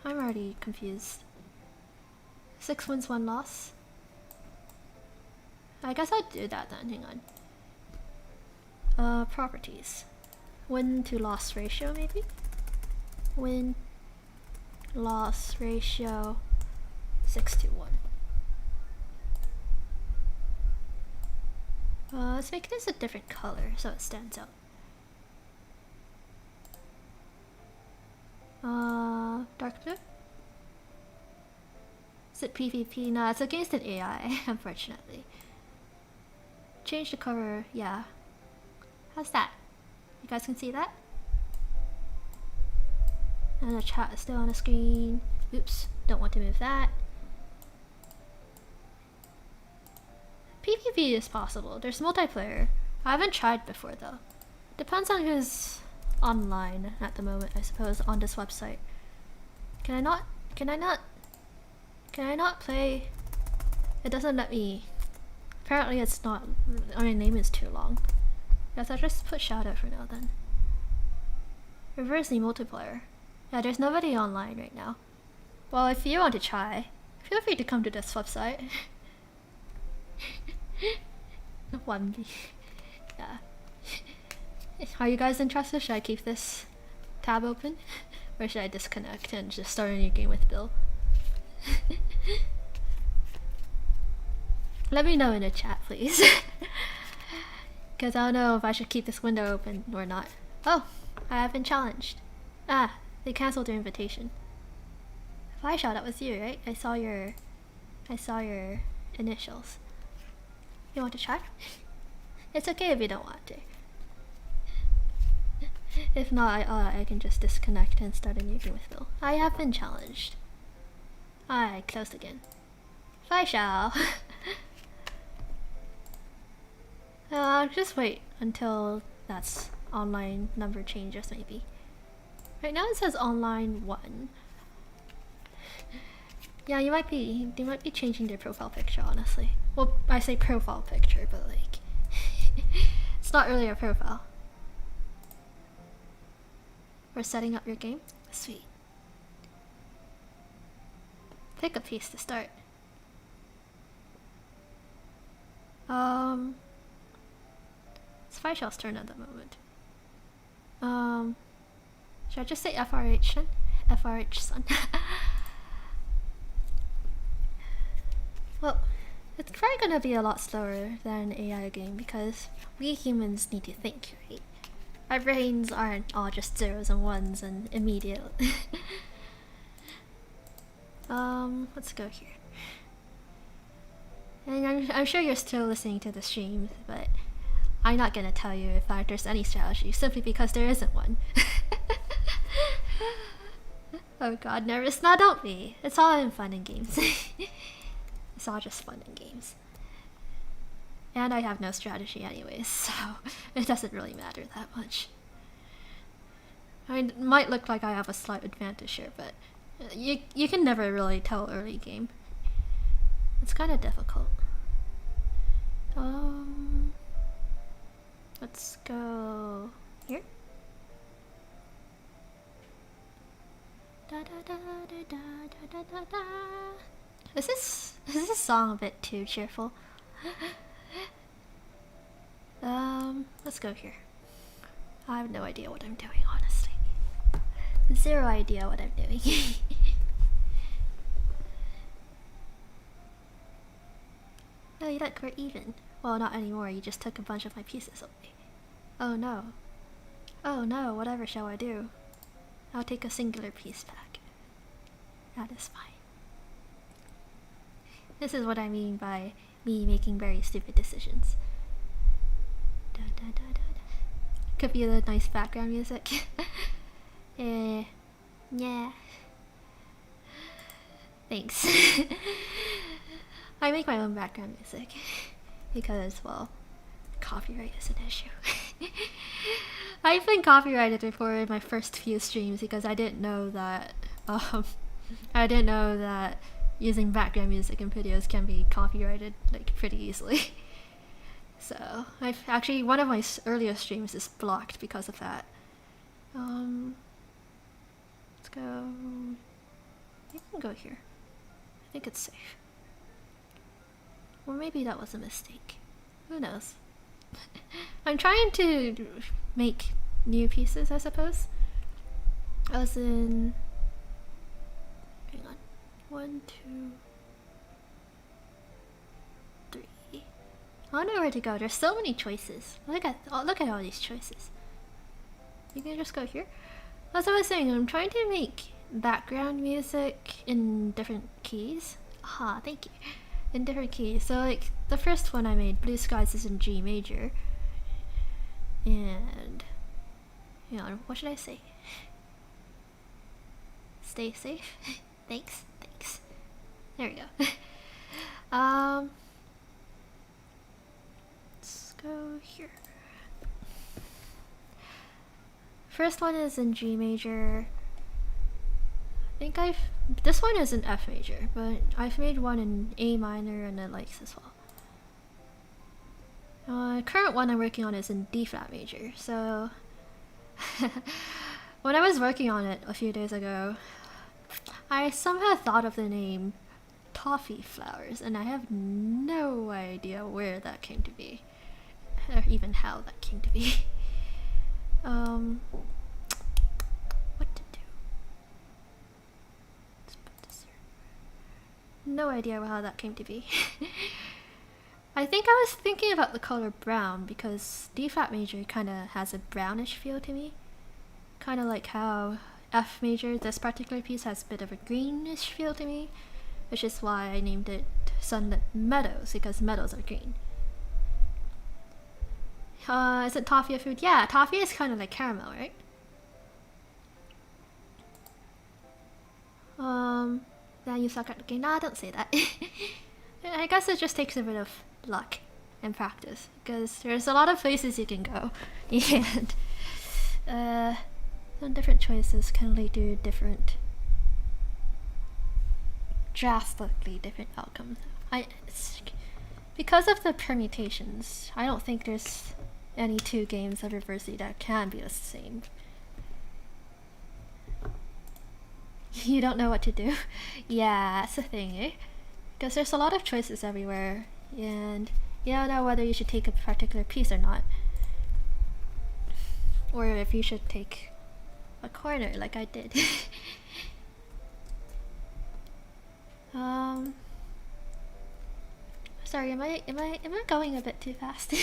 already confused. 6 wins, 1 loss. I guess I'd do that then, hang on. Properties. Win to loss ratio, maybe? Win loss ratio 6-1. Let's make this a different color so it stands out. Dark blue? Is it PvP? No, it's against an AI, unfortunately. Change the cover, yeah. How's that? You guys can see that? And the chat is still on the screen. Oops, don't want to move that. PvP is possible. There's multiplayer. I haven't tried before though. Depends on who's online at the moment, I suppose, on this website. Can I not? Can I not? Can I not play? It doesn't let me. Apparently it's not. My name is too long. Guess I'll just put Shadow for now then. Reverse the multiplayer. Yeah, there's nobody online right now. Well, if you want to try, feel free to come to this website. 1B. Yeah. Are you guys interested? Should I keep this tab open? Or should I disconnect and just start a new game with Bill? Let me know in the chat, please. Because I don't know if I should keep this window open or not. Oh, I have been challenged. Ah, they cancelled their invitation. Flyshaw, that was you, right? I saw your initials. You want to try? It's okay if you don't want to. If not, I can just disconnect and start a new game with Bill. I have been challenged. I closed again. Flyshaw. I'll just wait until that's online number changes maybe. Right now it says online 1. Yeah, they might be changing their profile picture, honestly. Well, I say profile picture, but like it's not really a profile. We're setting up your game? Sweet. Pick a piece to start. It's Fireshell's turn at the moment. Should I just say FRH then? FRH son. Well, it's probably gonna be a lot slower than an AI game because we humans need to think, right? Our brains aren't all just zeros and ones and immediate. Let's go here. And I'm sure you're still listening to the stream, but I'm not gonna tell you if there's any strategy, simply because there isn't one. Oh god, nervous? No, don't be. It's all in fun and games. It's all just fun and games. And I have no strategy anyways, so it doesn't really matter that much. I mean, it might look like I have a slight advantage here, but you can never really tell early game. It's kind of difficult. Let's go here. Da da da da da da da da. Is this song a bit too cheerful? Let's go here. I have no idea what I'm doing, honestly. Zero idea what I'm doing. Oh, you look, we're even. Well, not anymore, you just took a bunch of my pieces away. Oh no. Oh no, whatever shall I do? I'll take a singular piece back. That is fine. This is what I mean by me making very stupid decisions. Da, da, da, da, da. Could be the nice background music. Yeah. Thanks. I make my own background music because, well, copyright is an issue. I've been copyrighted before in my first few streams because I didn't know that using background music in videos can be copyrighted like pretty easily. So I've actually, one of my earlier streams is blocked because of that. Let's go. You can go here. I think it's safe. Or maybe that was a mistake. Who knows? I'm trying to make new pieces, I suppose. As in, hang on. 1, 2, 3. I don't know where to go. There's so many choices. Look at all these choices. You can just go here. As I was saying, I'm trying to make background music in different keys. Aha, thank you. In different keys. So like the first one I made, Blue Skies, is in G major. And you know, what should I say? Stay safe. Thanks. There we go. Let's go here. first one is in G major. This one is in F major, but I've made one in A minor and it likes as well. Current one I'm working on is in D flat major, so when I was working on it a few days ago, I somehow thought of the name Toffee Flowers, and I have no idea where that came to be, or even how that came to be. What to do? Let's put this here. No idea how that came to be. I think I was thinking about the color brown because D flat major kind of has a brownish feel to me. Kind of like how F major, this particular piece, has a bit of a greenish feel to me, which is why I named it Sunlit Meadows, because meadows are green. Isn't toffee a food? Yeah, toffee is kind of like caramel, right? Yeah, you suck at the game. Nah, don't say that. I guess it just takes a bit of luck and practice, because there's a lot of places you can go, and some different choices can lead to drastically different outcomes. Because of the permutations, I don't think there's any two games of Reversity that can be the same. You don't know what to do? Yeah, that's the thing, eh? Because there's a lot of choices everywhere, and you don't know whether you should take a particular piece or not. Or if you should take a corner like I did. Sorry, am I going a bit too fast?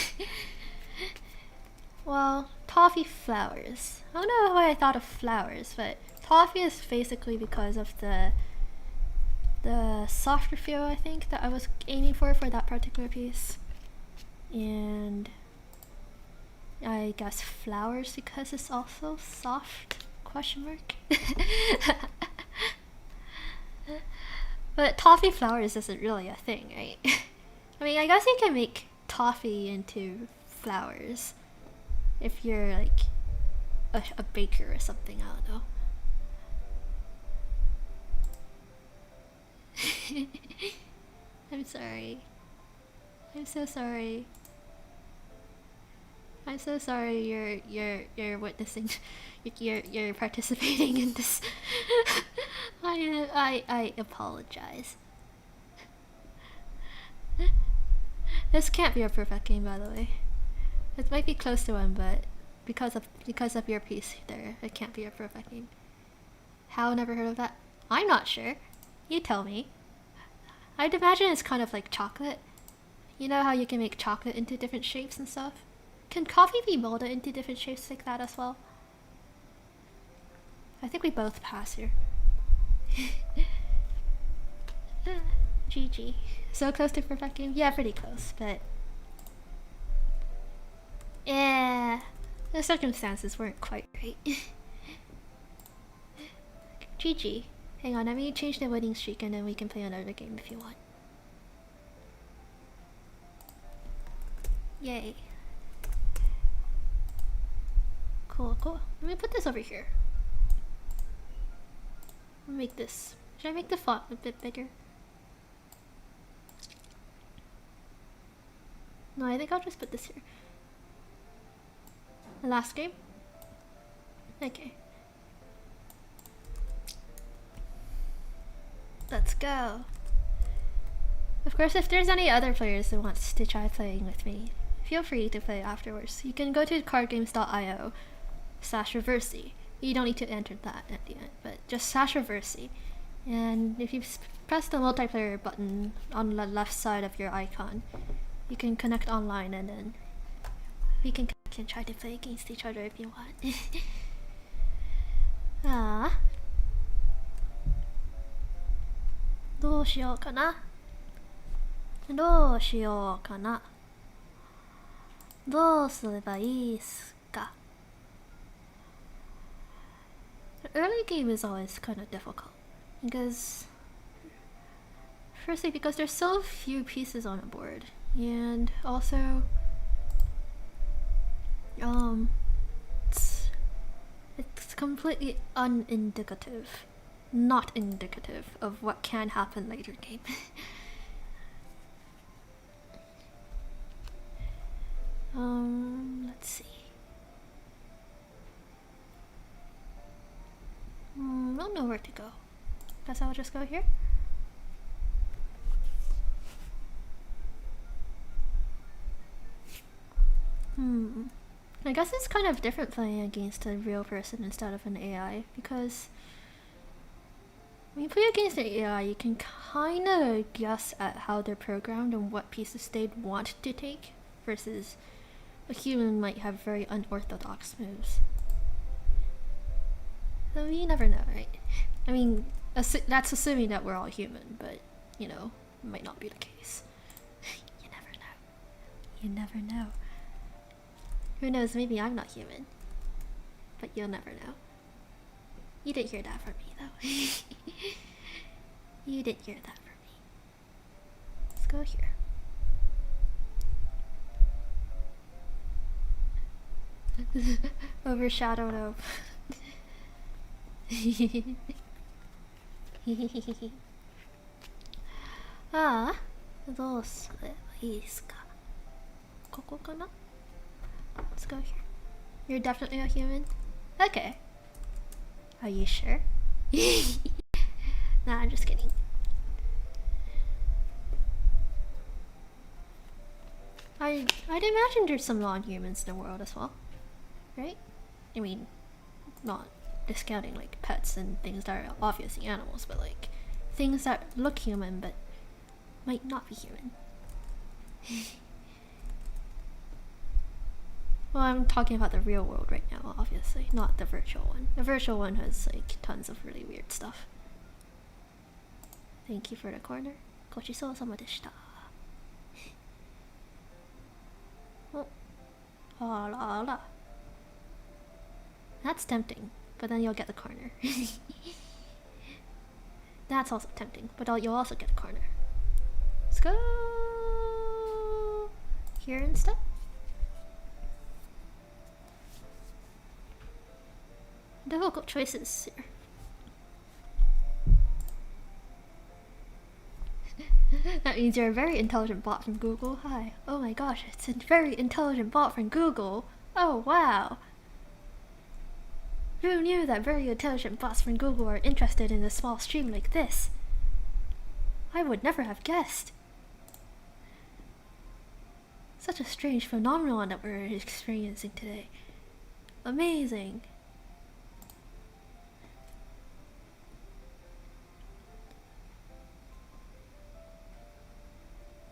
Well, toffee flowers. I don't know why I thought of flowers, but toffee is basically because of the softer feel, I think, that I was aiming for that particular piece. And I guess flowers because it's also soft, question mark. But toffee flowers isn't really a thing, right? I mean, I guess you can make toffee into flowers if you're like a baker or something, I don't know. I'm sorry. I'm so sorry. I'm so sorry you're witnessing, you're participating in this. I apologize. This can't be a perfect game, by the way. It might be close to one, but because of your piece there, it can't be a perfect game. How? Never heard of that? I'm not sure. You tell me. I'd imagine it's kind of like chocolate. You know how you can make chocolate into different shapes and stuff? Can coffee be molded into different shapes like that as well? I think we both pass here. GG. So close to perfect game? Yeah, pretty close, but yeah, the circumstances weren't quite right. GG. Hang on, let me change the winning streak and then we can play another game if you want. Yay. Cool, cool. Let me put this over here. I'll make this. Should I make the font a bit bigger? No, I think I'll just put this here. The last game? Okay. Let's go. Of course, if there's any other players who wants to try playing with me, feel free to play afterwards. You can go to cardgames.io/Reversity. You don't need to enter that at the end, but just /Reversity. And if you press the multiplayer button on the left side of your icon, you can connect online and then we can try to play against each other if you want. Ah. どうしようかな。どうしようかな。どうすればいいっすか。The early game is always kind of difficult because, firstly, because there's so few pieces on a board, and also, completely unindicative, not indicative of what can happen later game. Let's see. I don't know where to go. Guess I'll just go here. I guess it's kind of different playing against a real person instead of an AI, because when you play against an AI, you can kind of guess at how they're programmed and what pieces they'd want to take, versus a human might have very unorthodox moves. So you never know, right? I mean, that's assuming that we're all human, but, you know, it might not be the case. You never know. You never know. Who knows, maybe I'm not human. But you'll never know. You didn't hear that from me, though. You didn't hear that from me. Let's go here. Overshadowed of. Ah, どうすればいいですか? ここかな? Let's go here. You're definitely a human? Okay. Are you sure? Nah, I'm just kidding. I'd imagine there's some non-humans in the world as well. Right? I mean, not discounting like pets and things that are obviously animals, but like things that look human but might not be human. Well, I'm talking about the real world right now, obviously, not the virtual one. The virtual one has like tons of really weird stuff. Thank you for the corner. ごちそうさまでした。Oh. Ah la. That's tempting, but then you'll get the corner. That's also tempting, but you'll also get the corner. Let's go here instead. Difficult choices here. That means you're a very intelligent bot from Google. Hi. Oh my gosh, it's a very intelligent bot from Google. Oh wow. Who knew that very intelligent bots from Google are interested in a small stream like this? I would never have guessed. Such a strange phenomenon that we're experiencing today. Amazing.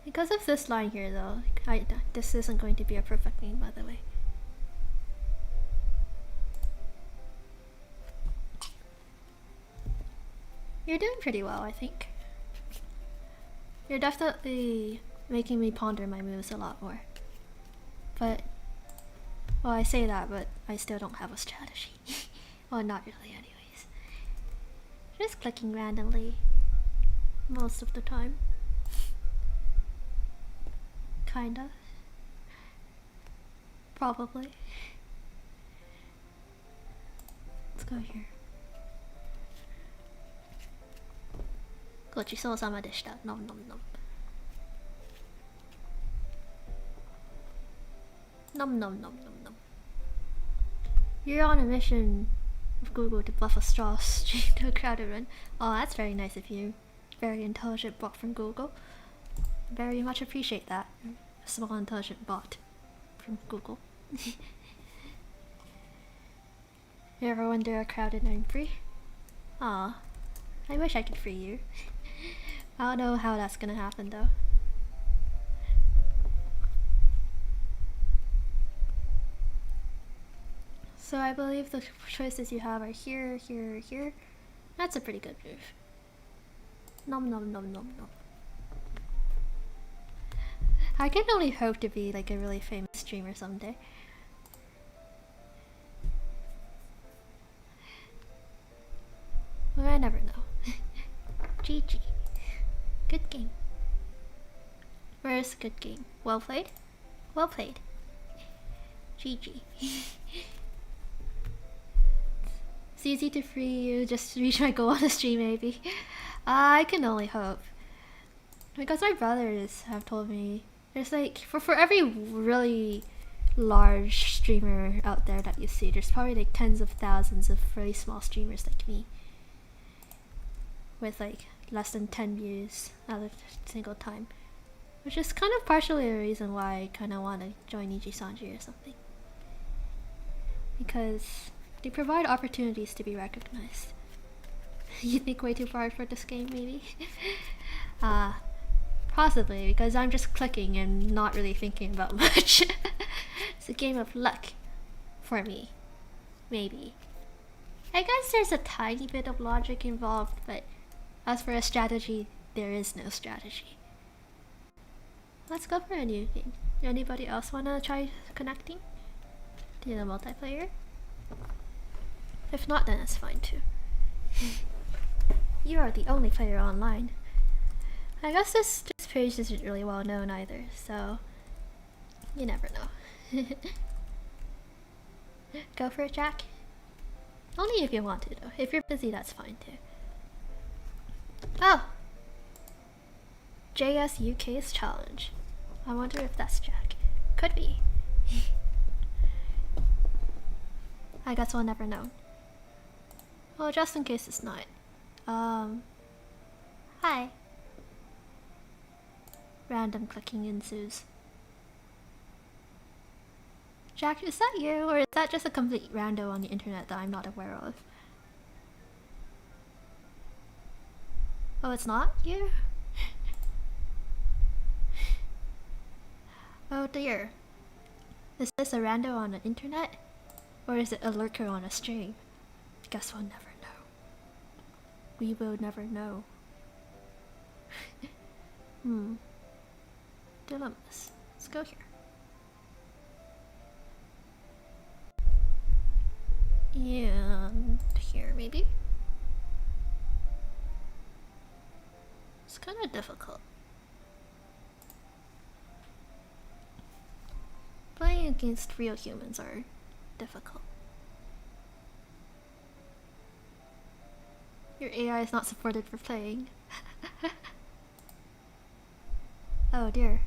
Because of this line here though, this isn't going to be a perfect game, by the way. You're doing pretty well, I think. You're definitely making me ponder my moves a lot more. But, well, I say that, but I still don't have a strategy. Well, not really anyways. Just clicking randomly most of the time. Kinda. Probably. Let's go here. ごちそうさまでした。Nom nom nom. Nom nom nom nom nom. You're on a mission of Google to buff a straw stream to a crowded run. Oh, that's very nice of you. Very intelligent bot from Google. Very much appreciate that. A small intelligent bot from Google. You ever wonder a crowded run free? Aw, I wish I could free you. I don't know how that's gonna happen though. So I believe the choices you have are here, here, here. That's a pretty good move. Nom nom nom nom nom. I can only hope to be like a really famous streamer someday. Well, I never know. GG. Good game. Where's good game? Well played? Well played. GG. it's easy to free you. Just reach my goal on the stream, maybe. I can only hope. Because my brothers have told me there's like for every really large streamer out there that you see, there's probably like tens of thousands of really small streamers like me with like less than 10 views at a single time, which is kind of partially the reason why I kind of want to join Nijisanji or something, because they provide opportunities to be recognized. You think way too hard for this game, maybe? Possibly, because I'm just clicking and not really thinking about much. It's a game of luck for me. Maybe. I guess there's a tiny bit of logic involved, but as for a strategy, there is no strategy. Let's go for a new game. Anybody else wanna try connecting to the multiplayer? If not, then it's fine too. You are the only player online. I guess this page isn't really well known either, so you never know. Go for it, Jack. Only if you want to, though. If you're busy, that's fine too. Oh! JS UK's challenge. I wonder if that's Jack. Could be. I guess we'll never know. Well, just in case it's not. Hi. Random clicking ensues. Jack, is that you, or is that just a complete rando on the internet that I'm not aware of? Oh, it's not you? Oh dear. Is this a rando on the internet? Or is it a lurker on a stream? Guess we'll never know. We will never know. Dilemmas. Let's go here. And here, maybe? It's kind of difficult. Playing against real humans are difficult. Your AI is not supported for playing. Oh dear.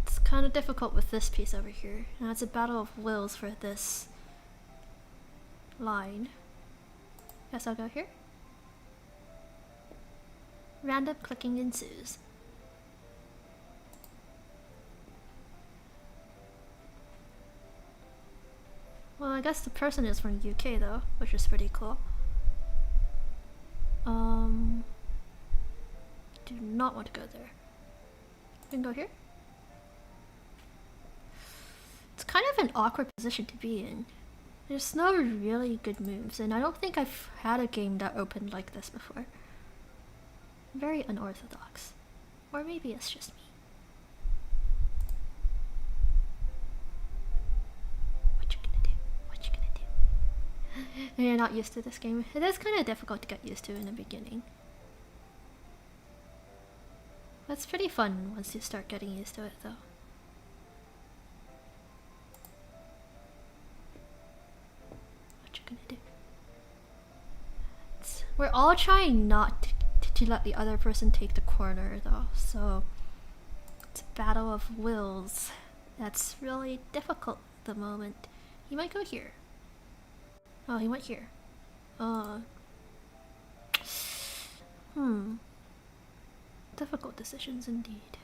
It's kind of difficult with this piece over here. Now it's a battle of wills for this line. Guess I'll go here. Random clicking ensues. Well, I guess the person is from UK though, which is pretty cool. Do not want to go there. We can go here. It's kind of an awkward position to be in. There's no really good moves, and I don't think I've had a game that opened like this before. Very unorthodox. Or maybe it's just me. What you gonna do? What you gonna do? You're not used to this game. It is kind of difficult to get used to in the beginning. It's pretty fun once you start getting used to it though. What you gonna do? We're all trying not to let the other person take the corner though, so it's a battle of wills. That's really difficult at the moment. He might go here. Oh, he went here. Difficult decisions indeed.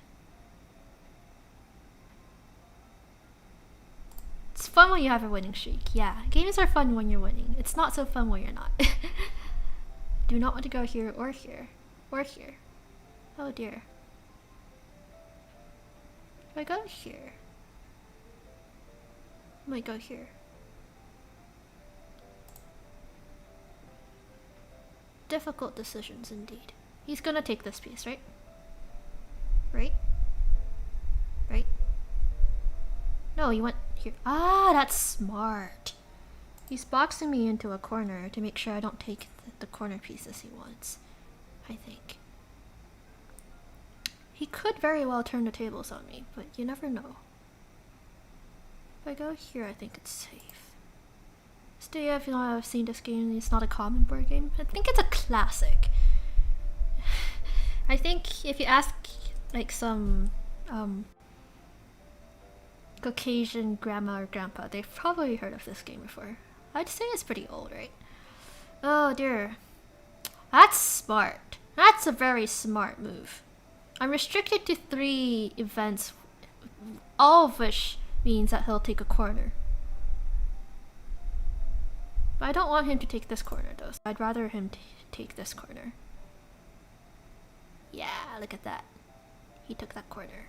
It's fun when you have a winning streak. Yeah, games are fun when you're winning. It's not so fun when you're not. Do not want to go here or here. Or here. Oh dear. If I go here, I might go here. Difficult decisions indeed. He's gonna take this piece, right? Right? Right? No, he went here. Ah, that's smart. He's boxing me into a corner to make sure I don't take the corner pieces he wants, I think. He could very well turn the tables on me, but you never know. If I go here, I think it's safe. honest, if you know, I've seen this game, it's not a common board game. I think it's a classic. I think if you ask like some Caucasian grandma or grandpa, they've probably heard of this game before. I'd say it's pretty old, right? Oh dear. That's smart. That's a very smart move. I'm restricted to 3 events, all of which means that he'll take a corner. But I don't want him to take this corner though, so I'd rather him take this corner. Yeah, look at that. He took that corner.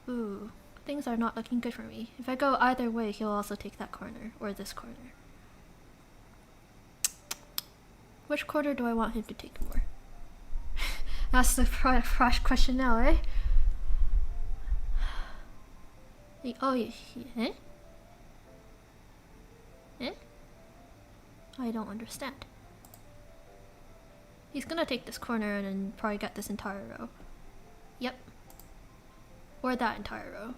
Ooh, things are not looking good for me. If I go either way, he'll also take that corner, or this corner. Which corner do I want him to take more? That's the fresh question now, eh? Oh, eh? Eh? I don't understand. He's gonna take this corner and then probably get this entire row. Yep. Or that entire row.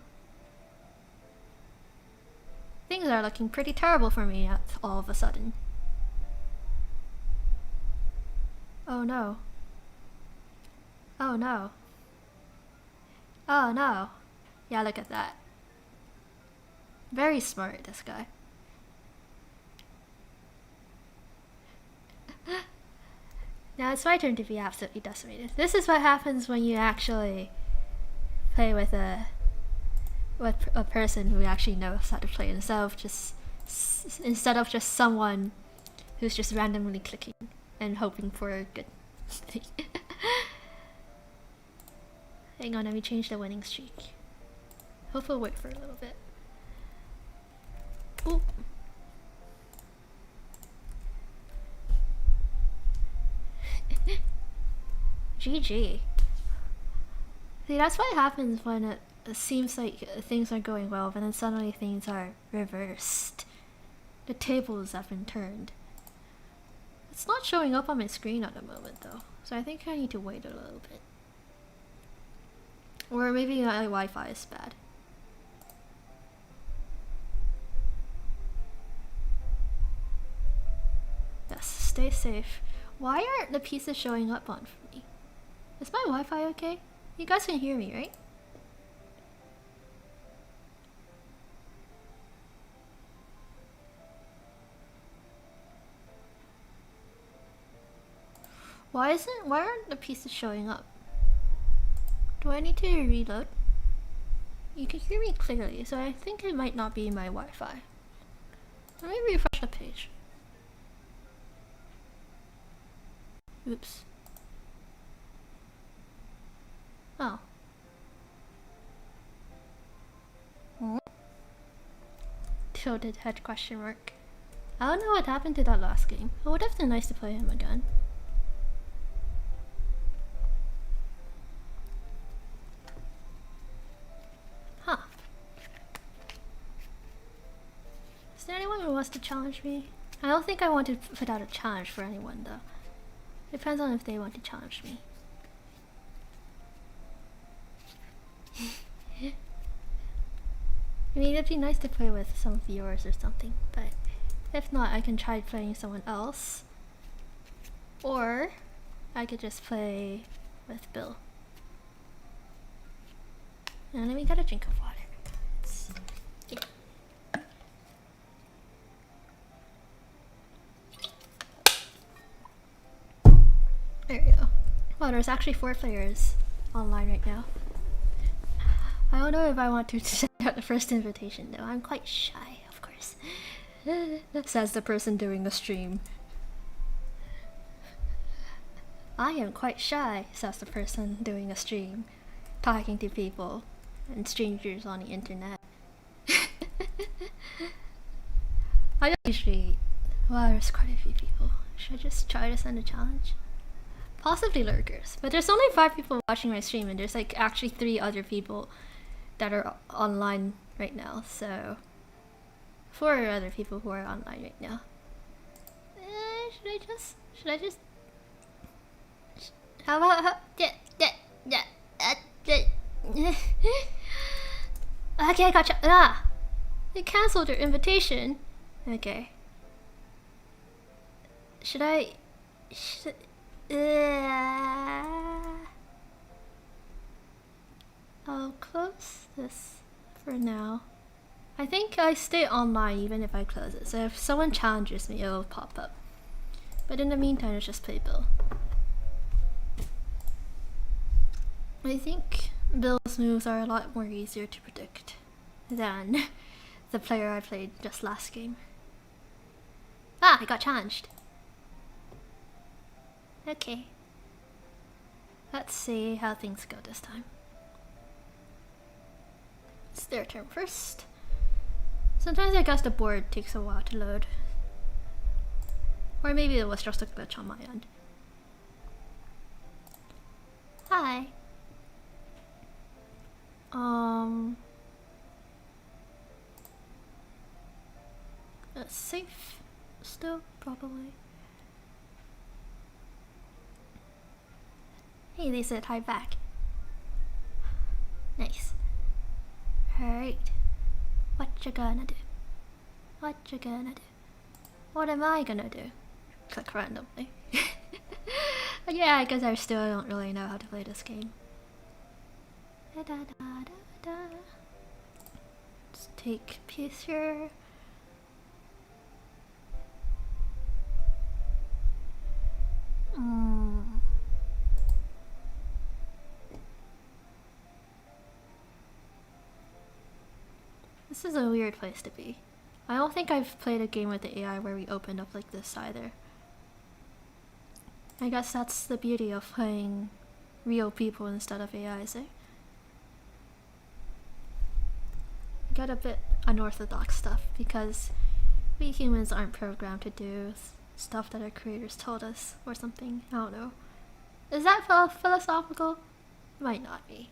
Things are looking pretty terrible for me all of a sudden. Oh no. Oh no. Oh no. Yeah, look at that. Very smart, this guy. Now it's my turn to be absolutely decimated. This is what happens when you actually play with a person who actually knows how to play instead of just someone who's just randomly clicking and hoping for a good thing. Hang on, let me change the winning streak. Hopefully wait for a little bit. Ooh. GG. See, that's what happens when it seems like things are going well, but then suddenly things are reversed. The tables have been turned. It's not showing up on my screen at the moment though, so I think I need to wait a little bit. Or maybe my Wi-Fi is bad. Yes, stay safe. Why aren't the pieces showing up on for me? Is my Wi-Fi okay? You guys can hear me, right? Why aren't the pieces showing up? Do I need to reload? You can hear me clearly, so I think it might not be my Wi-Fi. Let me refresh the page. Oops. Oh. Tilted head question mark. I don't know what happened to that last game. It would have been nice to play him again. Huh. Is there anyone who wants to challenge me? I don't think I want to put out a challenge for anyone though. Depends on if they want to challenge me. I mean, it'd be nice to play with some viewers or something, but if not, I can try playing someone else. Or I could just play with Bill. And let me get a drink of water. Yeah. There we go. Well, there's actually 4 players online right now. I don't know if I want to send out the first invitation though. I'm quite shy, of course. Says the person doing the stream. I am quite shy, says the person doing a stream. Talking to people and strangers on the internet. I don't usually... Wow, there's quite a few people. Should I just try to send a challenge? Possibly lurkers. But there's only 5 people watching my stream and there's like actually 3 other people that are online right now, so 4 other people who are online right now. Should I just how about okay, gotcha. They cancelled your invitation. Okay. Should I... I'll close this for now. I think I stay online even if I close it, so if someone challenges me, it'll pop up. But in the meantime, it's just play Bill. I think Bill's moves are a lot more easier to predict than the player I played just last game. Ah, I got challenged. Okay. Let's see how things go this time. It's their turn first. Sometimes I guess the board takes a while to load. Or maybe it was just a glitch on my end. Hi. That's safe still, probably. Hey, they said hi back. Nice. Alright. What you gonna do? What you gonna do? What am I gonna do? Click randomly. Yeah, I guess I still don't really know how to play this game. Let's take a piece here. This is a weird place to be. I don't think I've played a game with the AI where we opened up like this either. I guess that's the beauty of playing real people instead of AIs, eh? I got a bit unorthodox stuff because we humans aren't programmed to do stuff that our creators told us or something. I don't know. Is that philosophical? Might not be.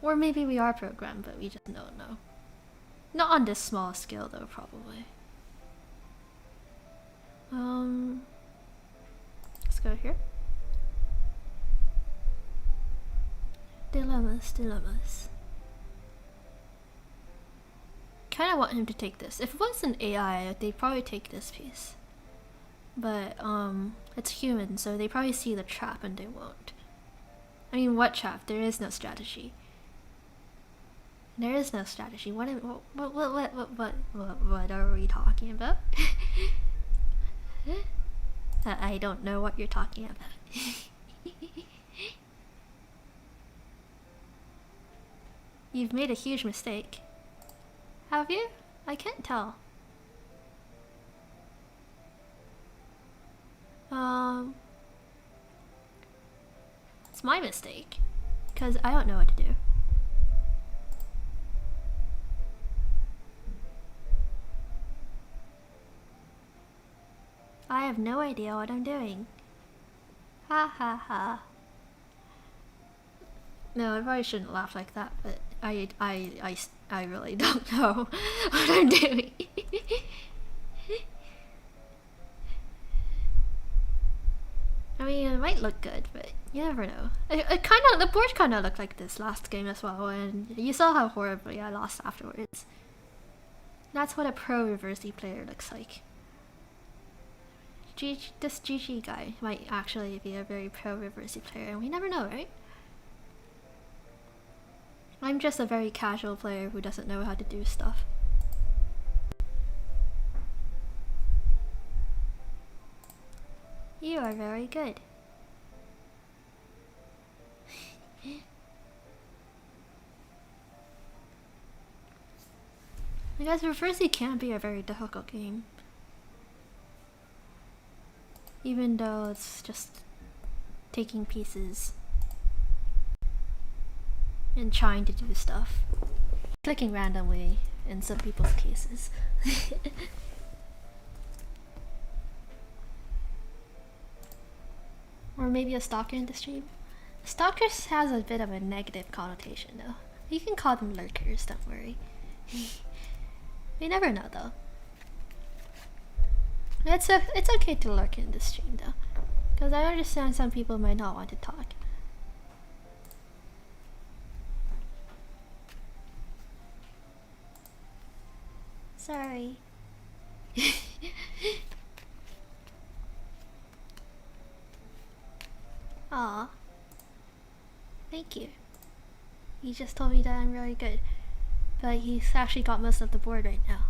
Or maybe we are programmed, but we just don't know. Not on this small scale though, probably. Let's go here. Dilemmas. Kinda want him to take this. If it was an AI, they'd probably take this piece. But, it's human, so they probably see the trap and they won't. I mean, what trap? There is no strategy. There is no strategy. What are we talking about? I don't know what you're talking about. You've made a huge mistake. Have you? I can't tell. It's my mistake. Because I don't know what to do. I have no idea what I'm doing. Ha ha ha. No, I probably shouldn't laugh like that, but I really don't know what I'm doing. I mean, it might look good, but you never know. The board kind of looked like this last game as well, and you saw how horribly I lost afterwards. That's what a pro reversey player looks like. This GG guy might actually be a very pro reversey player, and we never know, right? I'm just a very casual player who doesn't know how to do stuff. You are very good. I guess reversey can be a very difficult game. Even though it's just taking pieces and trying to do stuff. Clicking randomly in some people's cases. Or maybe a stalker in the stream. Stalkers has a bit of a negative connotation though. You can call them lurkers, don't worry. You never know though. It's okay to lurk in the stream though, because I understand some people might not want to talk. Sorry. Aw. Thank you. He just told me that I'm really good. But he's actually got most of the board right now.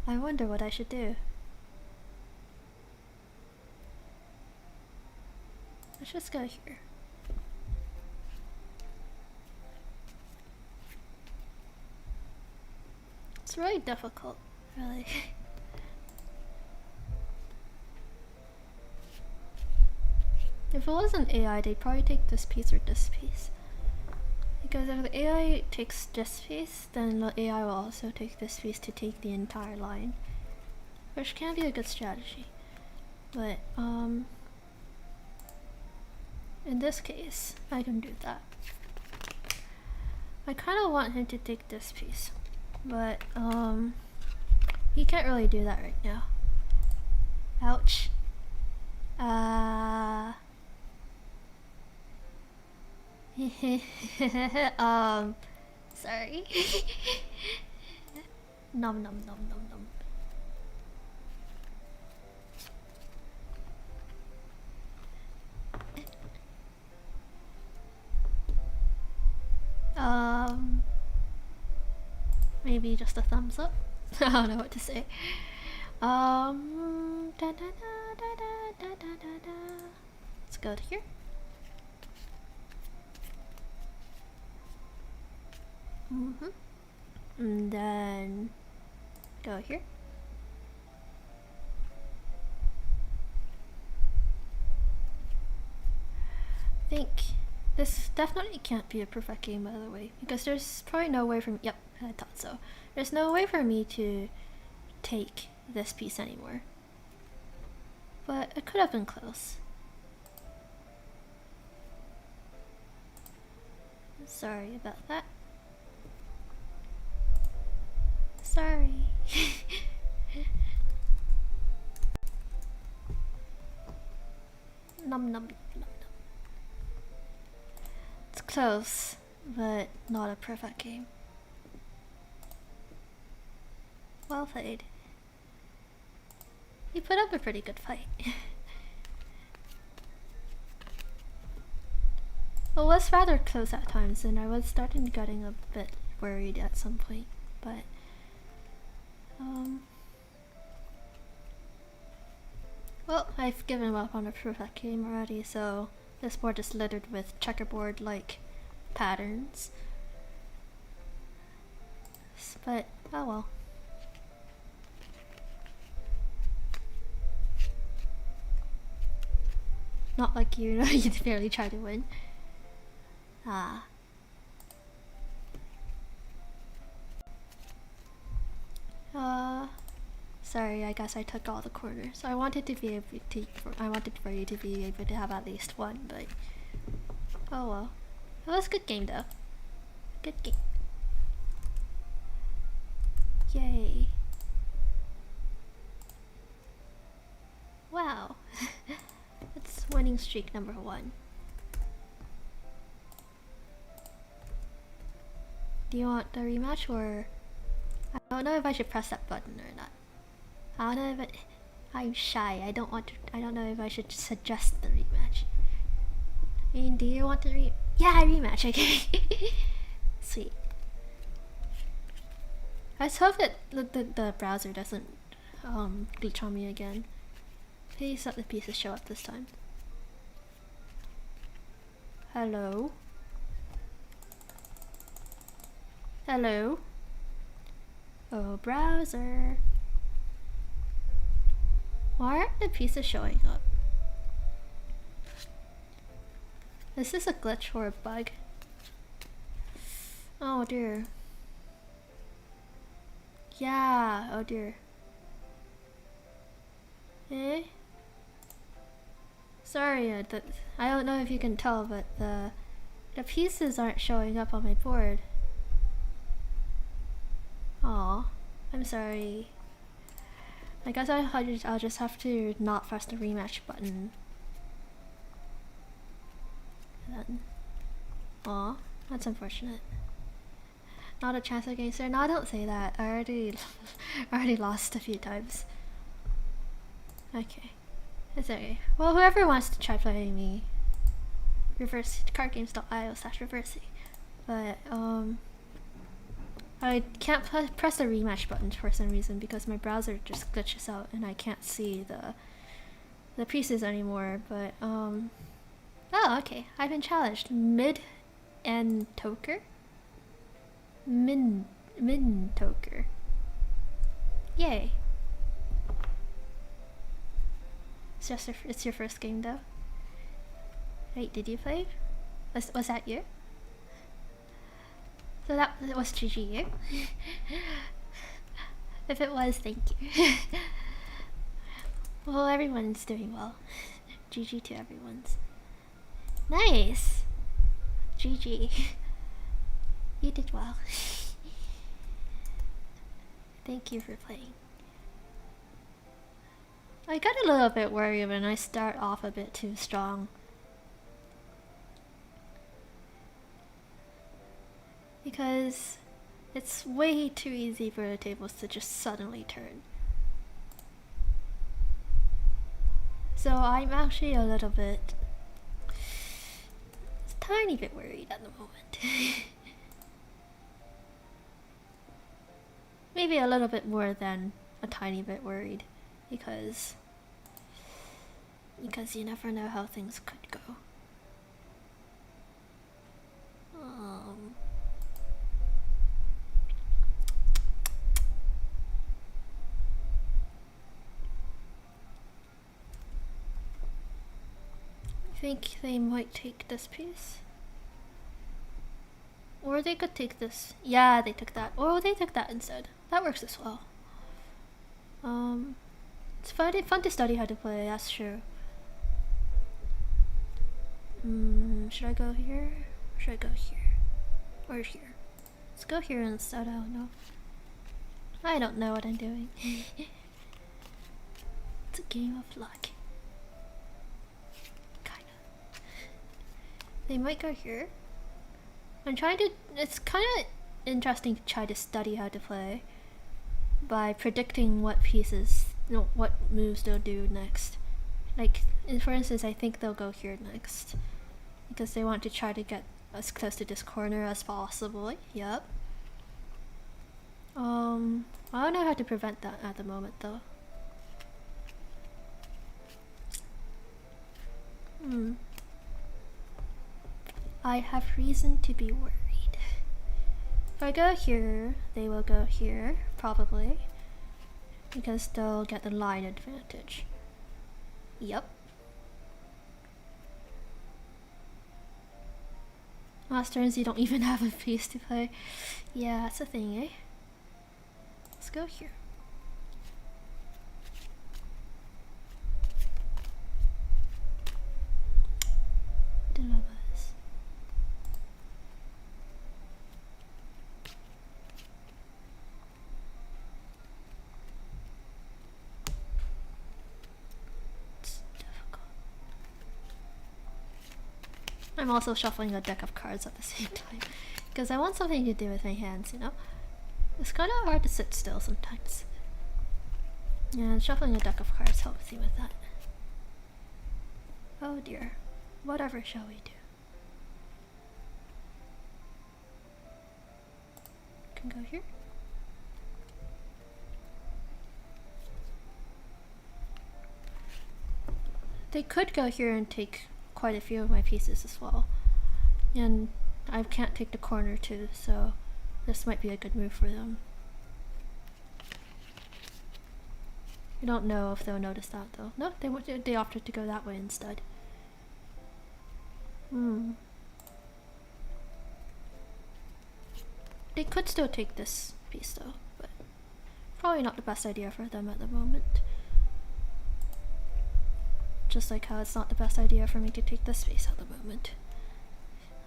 I wonder what I should do. Let's just go here. It's really difficult, really. If it wasn't AI, they'd probably take this piece or this piece. Because if the AI takes this piece, then the AI will also take this piece to take the entire line. Which can be a good strategy. But, in this case, I can do that. I kinda want him to take this piece. But, he can't really do that right now. Ouch. Sorry. Nom nom nom nom nom. Maybe just a thumbs up. I don't know what to say. Da, da, da, da, da, da, da, da. Let's go to here. And then go here. I think this definitely can't be a perfect game, by the way, because there's probably no way for me. Yep, I thought so. There's no way for me to take this piece anymore. But it could have been close. Sorry about that. Sorry. Num num num num. It's close, but not a perfect game. Well played. You put up a pretty good fight. It was rather close at times, and I was starting getting a bit worried at some point, but well, I've given up on a perfect game already, so this board is littered with checkerboard-like patterns. But, oh well. Not like you know, you barely try to win. Ah. Sorry, I guess I took all the corners. I wanted to be able to, I wanted for you to be able to have at least one, but oh well. It was a good game though. Good game. Yay. Wow. That's winning streak number 1. Do you want the rematch, or I don't know if I should press that button or not. I don't know if I'm shy. I don't know if I should suggest the rematch. I mean, do you want the yeah, rematch, okay. Sweet. Let's hope that the browser doesn't glitch on me again. Please let the pieces show up this time. Hello? Hello? Oh, browser. Why aren't the pieces showing up? Is this a glitch or a bug? Oh dear. Yeah, oh dear. Eh? Sorry, I don't know if you can tell, but the pieces aren't showing up on my board. Aw, I'm sorry. I guess I'll just have to not press the rematch button. And then, aw, that's unfortunate. Not a chance against her. No, don't say that. I already, I already lost a few times. Okay, it's okay. Well, whoever wants to try playing me, reverse cardgames.io/reversey. But I can't press the rematch button for some reason because my browser just glitches out and I can't see the pieces anymore. But oh, okay. I've been challenged. Mid and Toker. Min Toker. Yay. It's your first game though. Wait, did you play? Was that you? So that was GG you. If it was, thank you. Well, everyone's doing well. GG to everyone's. Nice. GG. You did well. Thank you for playing. I got a little bit worried when I start off a bit too strong. Because it's way too easy for the tables to just suddenly turn. So I'm actually a little bit, a tiny bit worried at the moment. Maybe a little bit more than a tiny bit worried, because you never know how things could go. I think they might take this piece. Or they could take this. Yeah, they took that. Oh, they took that instead. That works as well. It's fun to study how to play, that's true. Should I go here? Or should I go here? Or here? Let's go here instead, I don't know. I don't know what I'm doing. It's a game of luck. Kinda. They might go here. I'm trying to, it's kinda interesting to try to study how to play by predicting what pieces, what moves they'll do next. Like, for instance, I think they'll go here next because they want to try to get as close to this corner as possible. Yep. I don't know how to prevent that at the moment though. I have reason to be worried. If I go here, they will go here, probably. Because they'll get the line advantage. Yep. Last turns you don't even have a piece to play. Yeah, that's a thing, eh? Let's go here. Dilemmas. It's difficult. I'm also shuffling a deck of cards at the same time because I want something to do with my hands, you know? It's kind of hard to sit still sometimes. Yeah, shuffling a deck of cards helps you with that. Oh dear. Whatever shall we do? Can go here. They could go here and take quite a few of my pieces as well. And I can't take the corner too, so this might be a good move for them. I don't know if they'll notice that though. No, they opted to go that way instead. They could still take this piece though, but probably not the best idea for them at the moment. Just like how it's not the best idea for me to take this piece at the moment.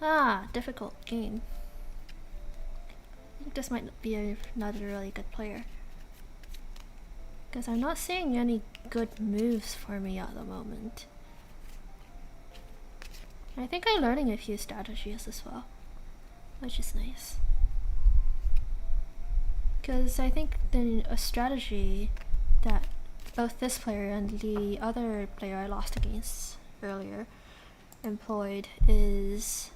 Ah, difficult game. I think this might be another really good player. Because I'm not seeing any good moves for me at the moment. I think I'm learning a few strategies as well, which is nice. Because I think then a strategy that both this player and the other player I lost against earlier employed is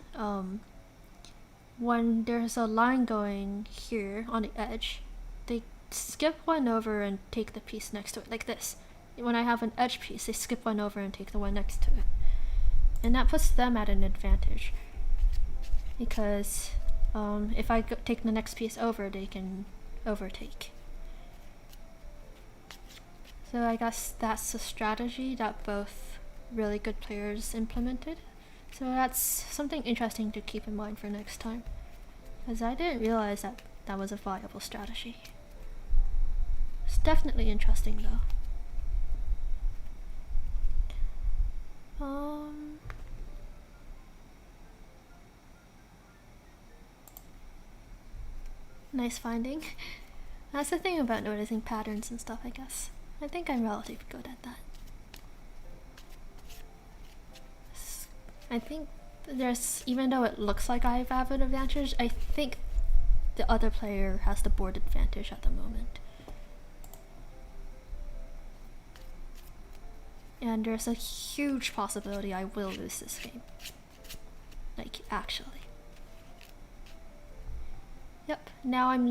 when there's a line going here on the edge, they skip one over and take the piece next to it, like this. When I have an edge piece, they skip one over and take the one next to it. And that puts them at an advantage. Because if I take the next piece over, they can overtake. So I guess that's a strategy that both really good players implemented. So that's something interesting to keep in mind for next time. Because I didn't realize that that was a viable strategy. It's definitely interesting though. Nice finding. That's the thing about noticing patterns and stuff, I guess. I think I'm relatively good at that. I think there's, even though it looks like I have an advantage, I think the other player has the board advantage at the moment. And there's a huge possibility I will lose this game. Like, actually. Yep, now I'm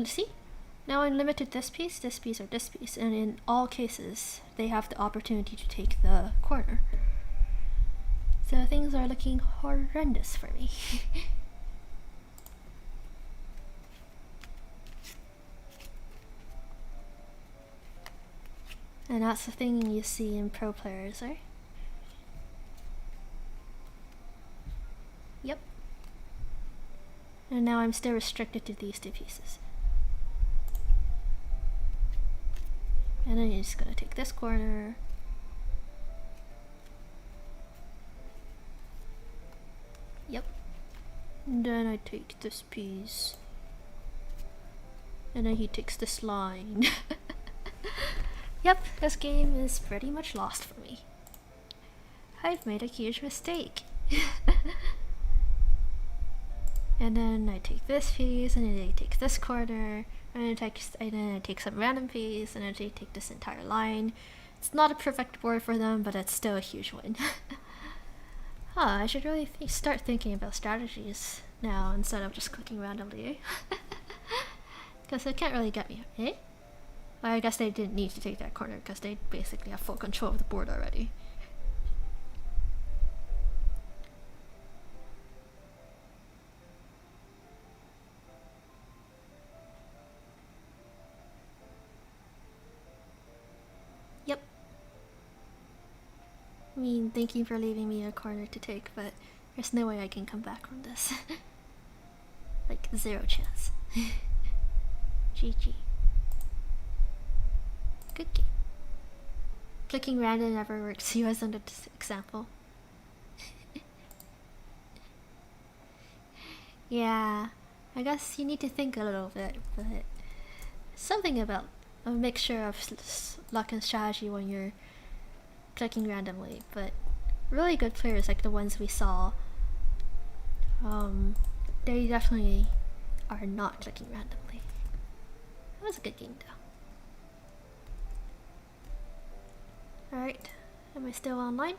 limited this piece, or this piece, and in all cases, they have the opportunity to take the corner. So things are looking horrendous for me. And that's the thing you see in pro players, right? Yep. And now I'm still restricted to these two pieces. And then you're just gonna take this corner. Yep. And then I take this piece. And then he takes this line. Yep, this game is pretty much lost for me. I've made a huge mistake. And then I take this piece, and then I take this corner, and then I take some random piece, and then I take this entire line. It's not a perfect board for them, but it's still a huge win. I should really start thinking about strategies now instead of just clicking randomly. Because they can't really get me, eh? Well, I guess they didn't need to take that corner because they basically have full control of the board already. Yep. I mean, thank you for leaving me a corner to take, but there's no way I can come back from this. Like, zero chance. GG. Good game. Clicking random never works. You as an example. Yeah, I guess you need to think a little bit, but something about a mixture of luck and strategy when you're clicking randomly. But really good players like the ones we saw, they definitely are not clicking randomly. That was a good game though. Alright, am I still online?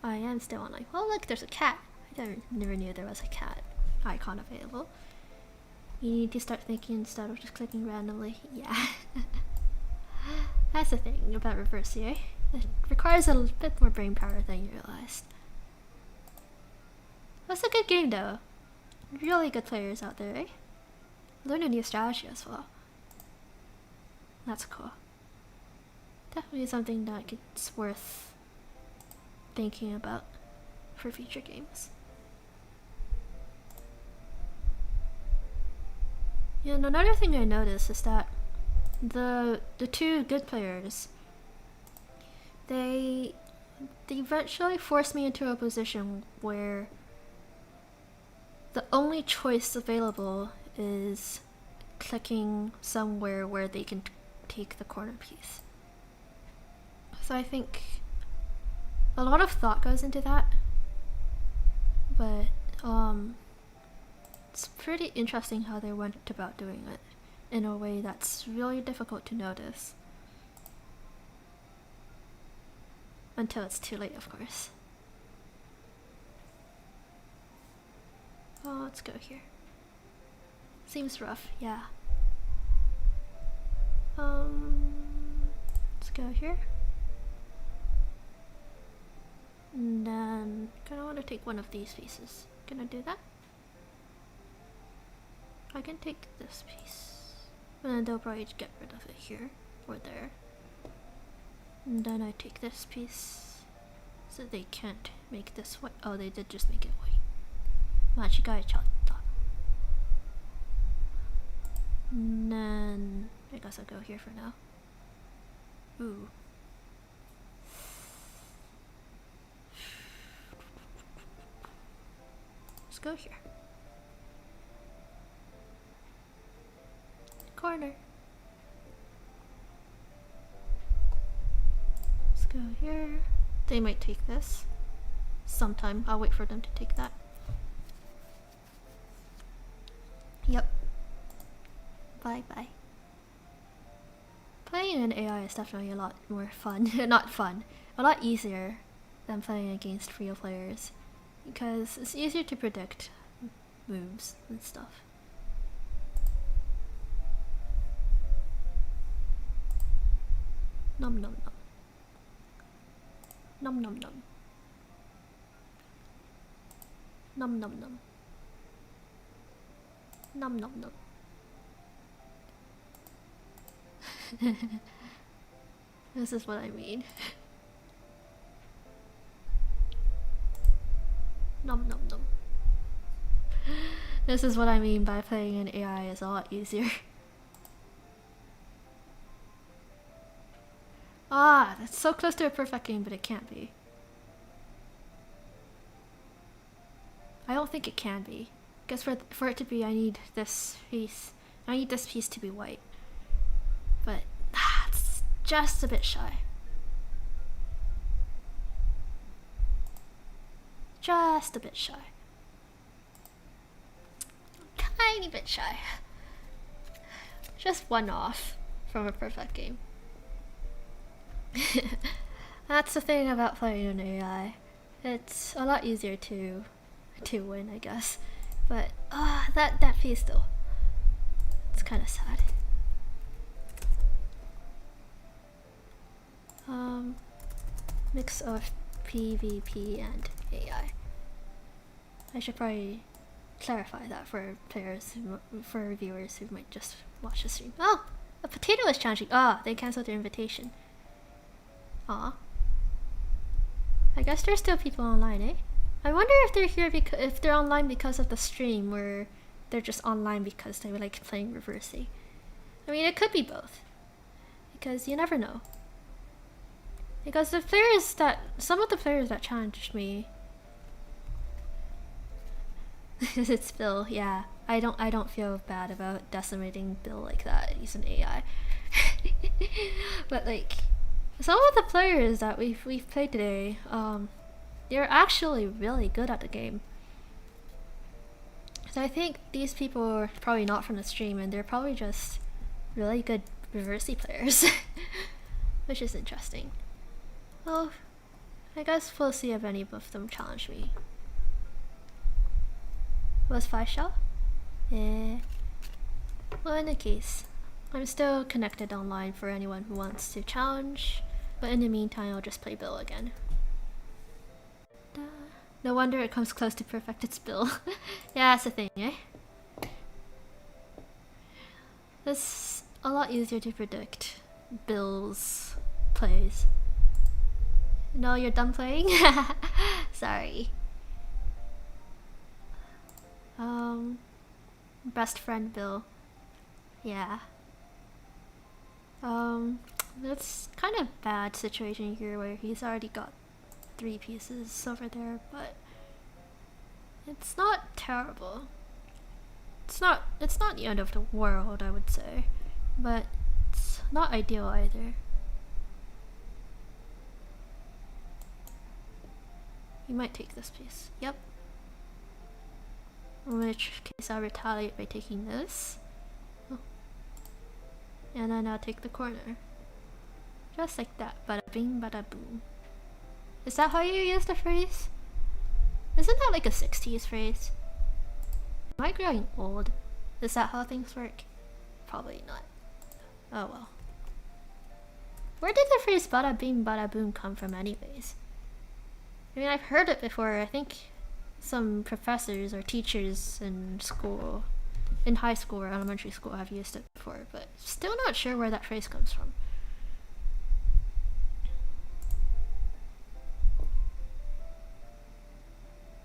I am still online. Well, look, there's a cat. I never knew there was a cat icon available. You need to start thinking instead of just clicking randomly. Yeah. That's the thing about reverse, eh? It requires a bit more brain power than you realized. That's a good game though. Really good players out there, eh? Learn a new strategy as well. That's cool. Definitely something that it's worth thinking about for future games. Yeah, and another thing I noticed is that the two good players, they eventually forced me into a position where the only choice available is clicking somewhere where they can take the corner piece. So I think a lot of thought goes into that, but it's pretty interesting how they went about doing it. in a way that's really difficult to notice. Until it's too late, of course. Oh, let's go here. Seems rough, yeah. Let's go here. And then, kinda wanna take one of these pieces. Gonna do that? I can take this piece. And then they'll probably get rid of it here, or there. And then I take this piece. So they can't make this white. Oh, they did just make it white. Machigai-cha. And then I guess I'll go here for now. Ooh. Let's go here. Corner. Let's go here. They might take this sometime. I'll wait for them to take that. Yep. Bye bye. Playing an AI is definitely a lot more fun. Not fun. A lot easier than playing against real players. Because it's easier to predict moves and stuff. Nom nom nom. Nom nom nom. Nom nom nom. Nom nom nom. This is what I mean. Nom nom nom. This is what I mean by playing an AI is a lot easier. Ah, that's so close to a perfect game, but it can't be. I don't think it can be. Because for it to be, I need this piece. I need this piece to be white. But it's just a bit shy. Just a bit shy. Tiny bit shy. Just one off from a perfect game. That's the thing about playing an AI. It's a lot easier to win, I guess. But that piece though, it's kind of sad. Mix of PvP and AI. I should probably clarify that for players, for viewers who might just watch the stream. Oh, a potato is challenging. Ah, they cancelled their invitation. Aw. I guess there's still people online, eh? I wonder if they're here if they're online because of the stream, or they're just online because they like playing Reversi. I mean, it could be both, because you never know. Because some of the players that challenged me, it's Bill. Yeah, I don't feel bad about decimating Bill like that. He's an AI. But like, some of the players that we've played today, they're actually really good at the game. So I think these people are probably not from the stream, and they're probably just really good Reversi players, which is interesting. Well, I guess we'll see if any of them challenge me. Was 5 shell? Yeah. Well, in any case, I'm still connected online for anyone who wants to challenge, but in the meantime, I'll just play Bill again. No wonder it comes close to perfect, it's Bill. Yeah, that's the thing, eh? It's a lot easier to predict Bill's plays. No, you're done playing? Sorry. Best friend Bill. Yeah. That's kind of bad situation here where he's already got 3 pieces over there, but it's not terrible. It's not the end of the world, I would say, but it's not ideal either. You might take this piece. Yep. In which case I'll retaliate by taking this. Oh. And then I'll take the corner. Just like that. Bada bing, bada boom. Is that how you use the phrase? Isn't that like a 60s phrase? Am I growing old? Is that how things work? Probably not. Oh well. Where did the phrase bada bing, bada boom come from anyways? I mean, I've heard it before. I think some professors or teachers in school, in high school or elementary school, have used it before, but still not sure where that phrase comes from.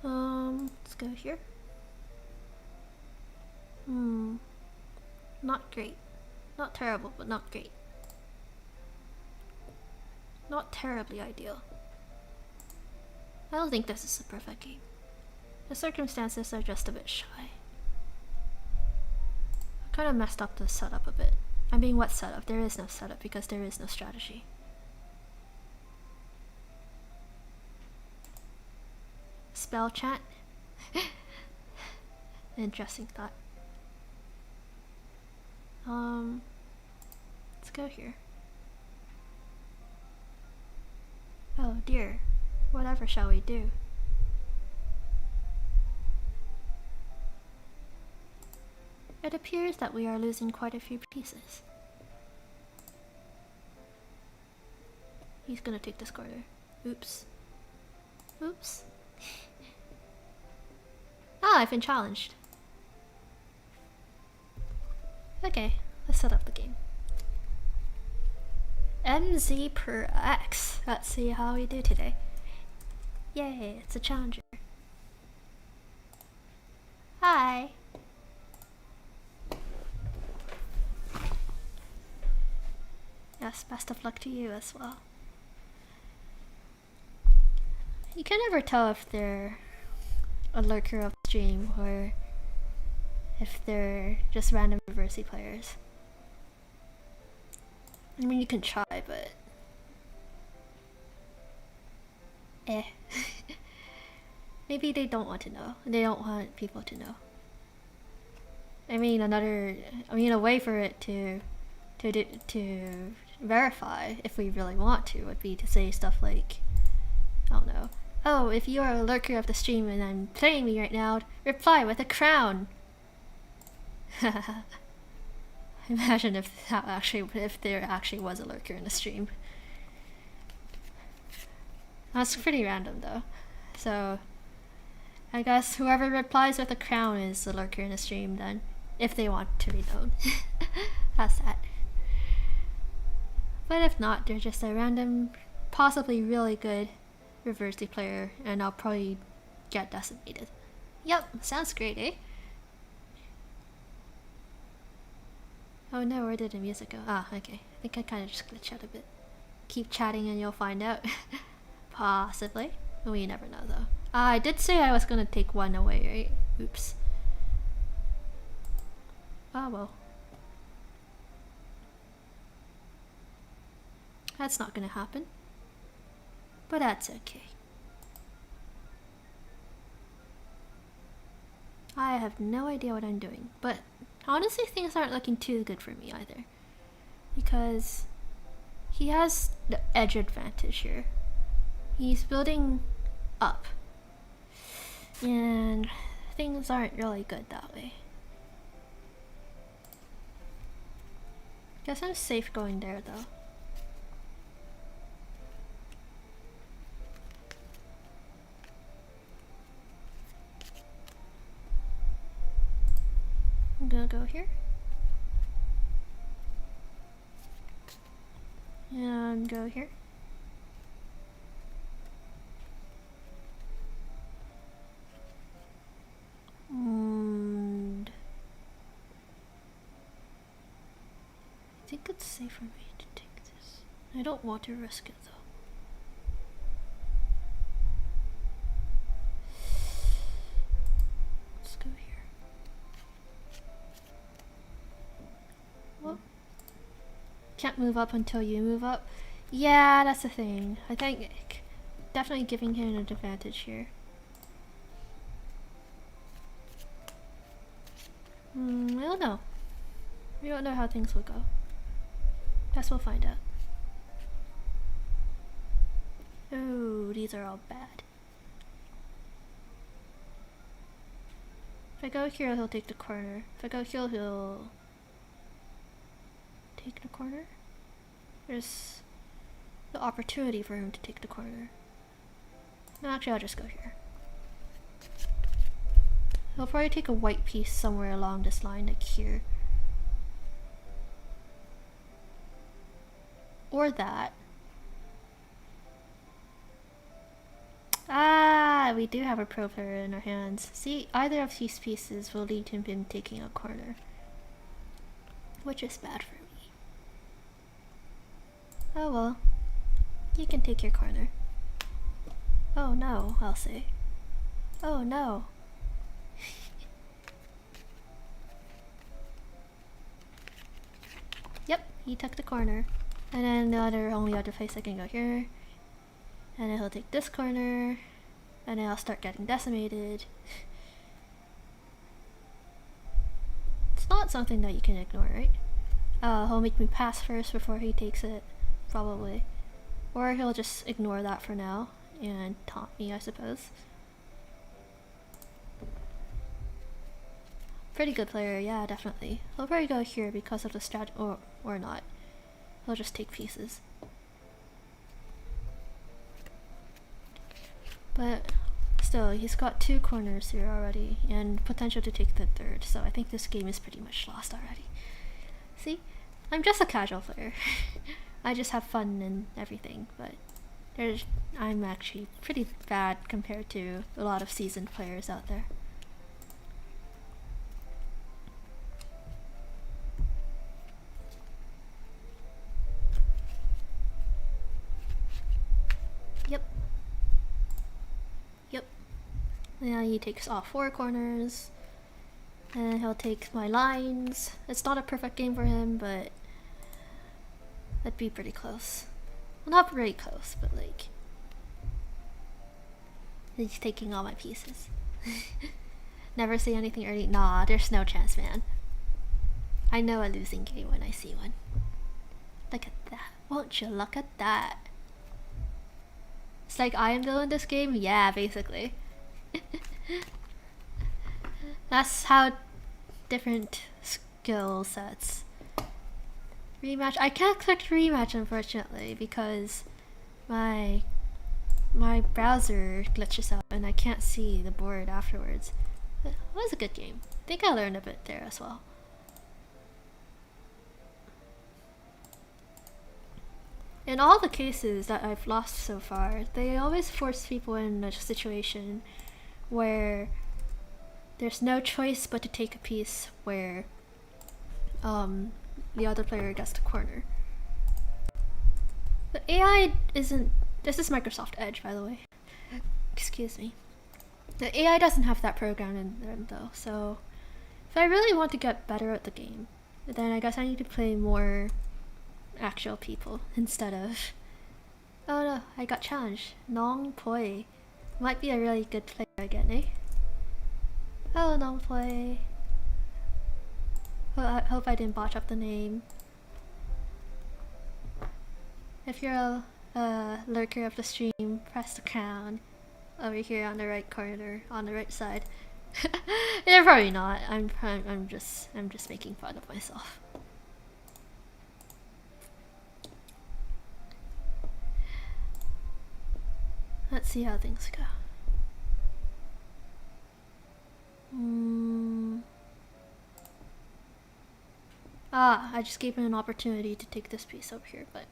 Let's go here. Not great. Not terrible, but not great. Not terribly ideal. I don't think this is a perfect game. The circumstances are just a bit shy. I kind of messed up the setup a bit. I mean, what setup? There is no setup because there is no strategy. Spell chant? Interesting thought. Let's go here. Oh dear. Whatever shall we do? It appears that we are losing quite a few pieces. He's gonna take this corner. Oops. Oops. Ah, I've been challenged. Okay, let's set up the game. MZ per X. Let's see how we do today. Yay, it's a challenger. Hi. Yes, best of luck to you as well. You can never tell if they're a lurker of the stream or if they're just random Reversi players. I mean, you can try, but maybe they don't want to know. They don't want people to know. I mean, a way for it to verify, if we really want to, would be to say stuff like, I don't know. Oh, if you are a lurker of the stream and I'm playing me right now, reply with a crown. Imagine if there actually was a lurker in the stream. That's pretty random though. So I guess whoever replies with a crown is the lurker in the stream then, if they want to be known. That's that. But if not, they're just a random, possibly really good Reversi player, and I'll probably get decimated. Yep, sounds great, eh? Oh no, where did the music go? Ah, okay. I think I kind of just glitched out a bit. Keep chatting and you'll find out. Possibly. We never know though. I did say I was gonna take one away, right? Oops. Oh well. That's not gonna happen. But that's okay. I have no idea what I'm doing, but honestly things aren't looking too good for me either. Because he has the edge advantage here. He's building up. And things aren't really good that way. Guess I'm safe going there though. I'm gonna go here. And go here. And I think it's safe for me to take this. I don't want to risk it though. Let's go here. Well, can't move up until you move up. Yeah, that's the thing. I think definitely giving him an advantage here. I don't know. We don't know how things will go. Guess we'll find out. Oh, these are all bad. If I go here, he'll take the corner. If I go here, he'll take the corner. There's the opportunity for him to take the corner. No, actually, I'll just go here. He'll probably take a white piece somewhere along this line, like here. Or that. Ah, we do have a pro player in our hands. See, either of these pieces will lead to him taking a corner. Which is bad for me. Oh well. You can take your corner. Oh no, I'll say. Oh no. Yep, he took the corner. And then the only other place I can go here. And then he'll take this corner. And then I'll start getting decimated. It's not something that you can ignore, right? He'll make me pass first before he takes it. Probably. Or he'll just ignore that for now and taunt me, I suppose. Pretty good player, yeah, definitely. He'll probably go here because of the strat, or not. He'll just take pieces. But still, he's got 2 corners here already and potential to take the 3rd, so I think this game is pretty much lost already. See? I'm just a casual player. I just have fun and everything, but I'm actually pretty bad compared to a lot of seasoned players out there. Yep. Yep. Now he takes all 4 corners. And he'll take my lines. It's not a perfect game for him, but that'd be pretty close. Well, not very close, but like... He's taking all my pieces. Never say anything early. Nah, there's no chance, man. I know a losing game when I see one. Look at that. Won't you look at that? It's like I am doing this game? Yeah, basically. That's how different skill sets. Rematch. I can't click rematch, unfortunately, because my browser glitches out and I can't see the board afterwards. But it was a good game. I think I learned a bit there as well. In all the cases that I've lost so far, they always force people in a situation where there's no choice but to take a piece where the other player gets the corner. The AI isn't... This is Microsoft Edge, by the way. Excuse me. The AI doesn't have that program in them though, so if I really want to get better at the game, then I guess I need to play more actual people instead of... Oh no, I got challenged. Nong Poi. Might be a really good player again, eh? Oh, Nong Poi. Well, I hope I didn't botch up the name. If you're a lurker of the stream, press the crown over here on the right corner, on the right side. You're probably not. I'm just making fun of myself. Let's see how things go. Ah, I just gave him an opportunity to take this piece over here, but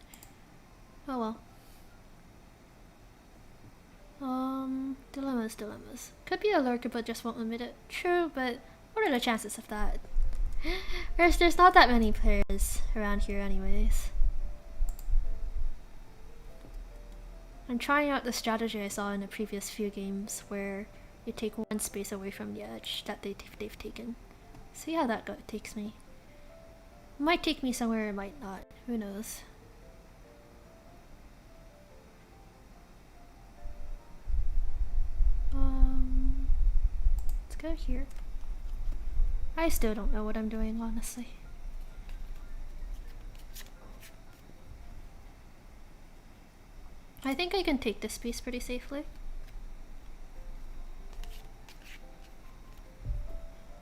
oh well. Dilemmas. Could be a lurker, but just won't admit it. True, but what are the chances of that? There's not that many players around here anyways. I'm trying out the strategy I saw in the previous few games where you take one space away from the edge that they've taken. See how that takes me. It might take me somewhere, it might not. Who knows? Let's go here. I still don't know what I'm doing, honestly. I think I can take this piece pretty safely.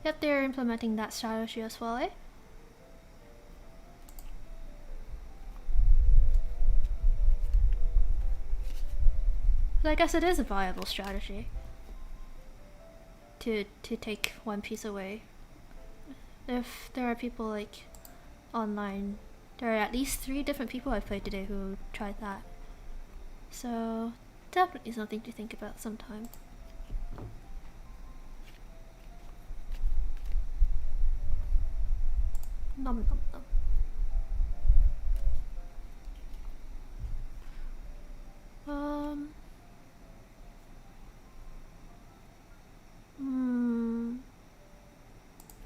Yep, they're implementing that strategy as well, eh? But I guess it is a viable strategy to take one piece away. If there are people like online, there are at least 3 different people I've played today who tried that. So definitely something to think about sometime. Nom nom nom.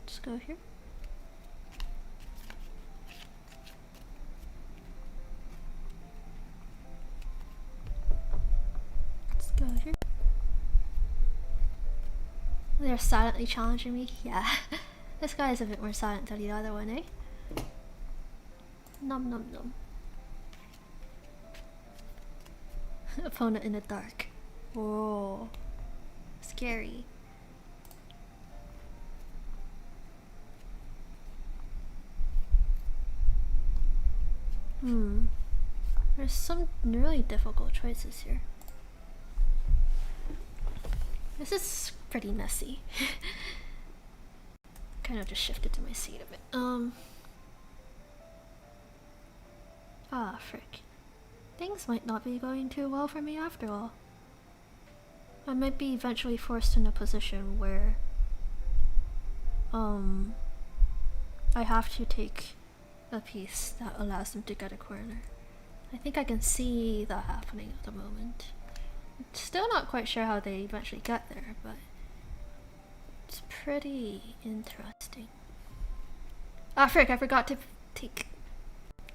Just go here. Let's go here. They're silently challenging me. Yeah. This guy is a bit more silent than the other one, eh? Nom nom nom. Opponent in the dark. Whoa. Scary. There's some really difficult choices here. This is pretty messy. Kind of just shifted to my seat a bit. Ah, frick. Things might not be going too well for me after all. I might be eventually forced in a position where I have to take a piece that allows them to get a corner. I think I can see that happening at the moment. Still not quite sure how they eventually get there, but it's pretty interesting. Ah, frick, I forgot to take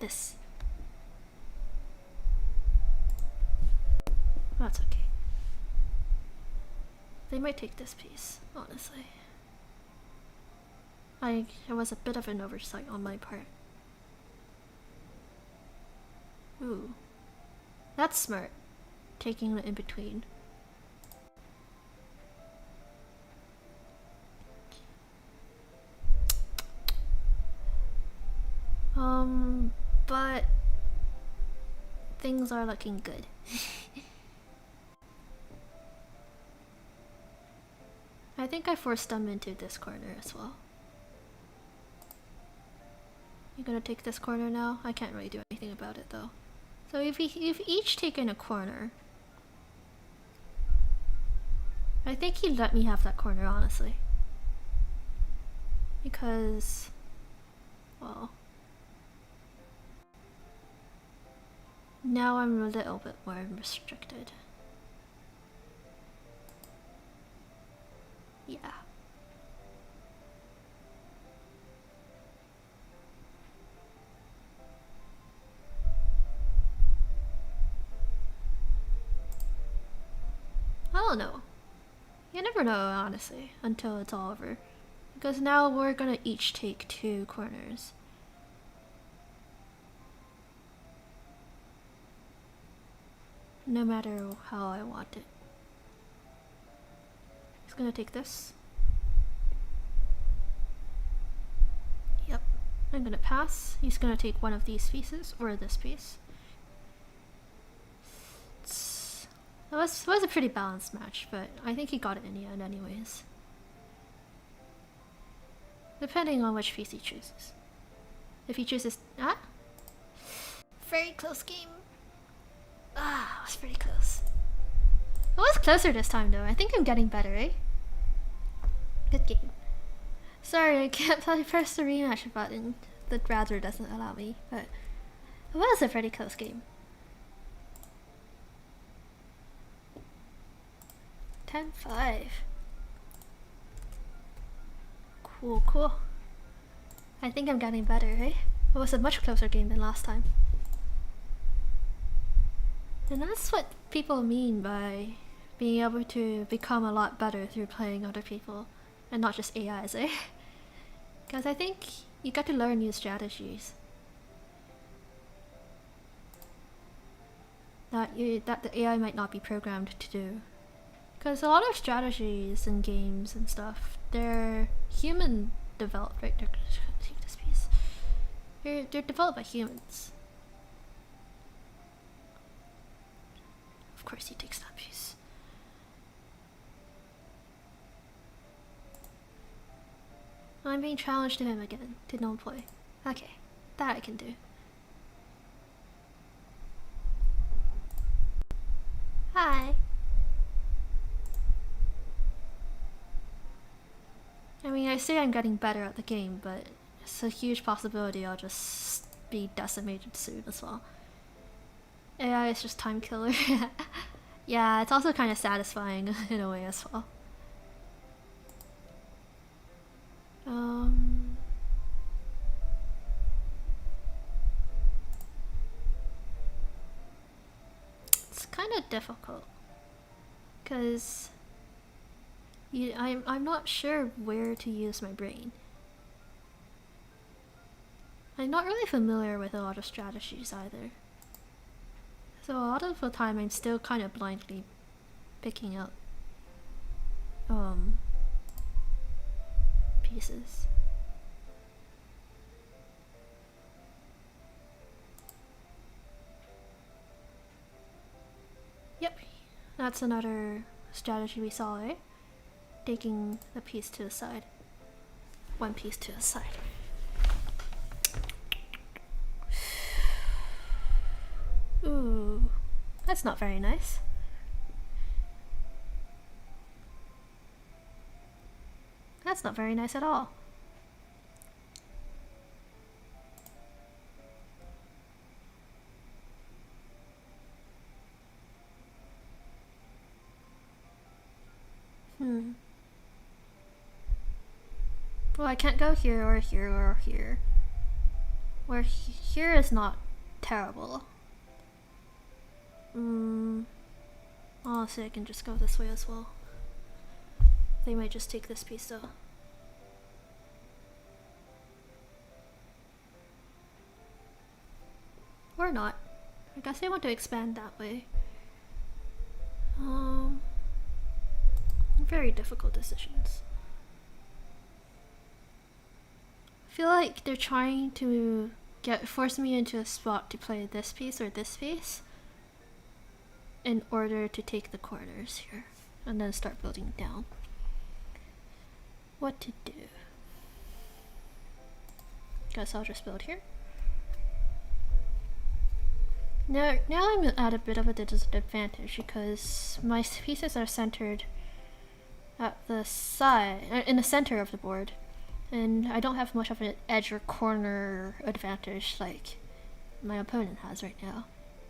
this. That's okay. They might take this piece, honestly. It was a bit of an oversight on my part. Ooh. That's smart. Taking the in-between. But things are looking good. I think I forced them into this corner as well. You're gonna take this corner now? I can't really do anything about it though. So if you've each taken a corner, I think he let me have that corner, honestly. Because, well, now I'm a little bit more restricted. Yeah. I don't know. You never know, honestly, until it's all over. Because now we're gonna each take 2 corners. No matter how I want it. He's gonna take this. Yep. I'm gonna pass. He's gonna take one of these pieces, or this piece. It was a pretty balanced match, but I think he got it in the end anyways. Depending on which piece he chooses. If he chooses... Ah? Very close game. Ah, it was pretty close. It was closer this time though. I think I'm getting better, eh? Good game. Sorry, I can't press the rematch button. The browser doesn't allow me, but it was a pretty close game. 10-5. Cool, cool. I think I'm getting better, eh? It was a much closer game than last time. And that's what people mean by being able to become a lot better through playing other people and not just AIs, eh? Because I think you got to learn new strategies. that the AI might not be programmed to do. Because a lot of strategies and games and stuff, they're human developed, right? They're gonna take this piece. They're developed by humans. Of course he takes that piece. I'm being challenged to him again. Did not play. Okay, that I can do. Hi. I mean, I say I'm getting better at the game, but it's a huge possibility I'll just be decimated soon as well. AI is just time killer. Yeah, it's also kind of satisfying in a way as well. It's kind of difficult because I'm not sure where to use my brain. I'm not really familiar with a lot of strategies either. So a lot of the time I'm still kind of blindly picking up pieces. Yep, that's another strategy we saw, eh? Taking the piece to the side. One piece to the side. Ooh, that's not very nice. That's not very nice at all. Well, I can't go here or here or here. Where here is not terrible. Honestly, I can just go this way as well. They might just take this piece though. Or not. I guess they want to expand that way. Very difficult decisions. I feel like they're trying to force me into a spot to play this piece or this piece in order to take the corners here and then start building down. What to do? Guess I'll just build here. Now I'm at a bit of a disadvantage because my pieces are centered at the side, in the center of the board, and I don't have much of an edge or corner advantage like my opponent has right now.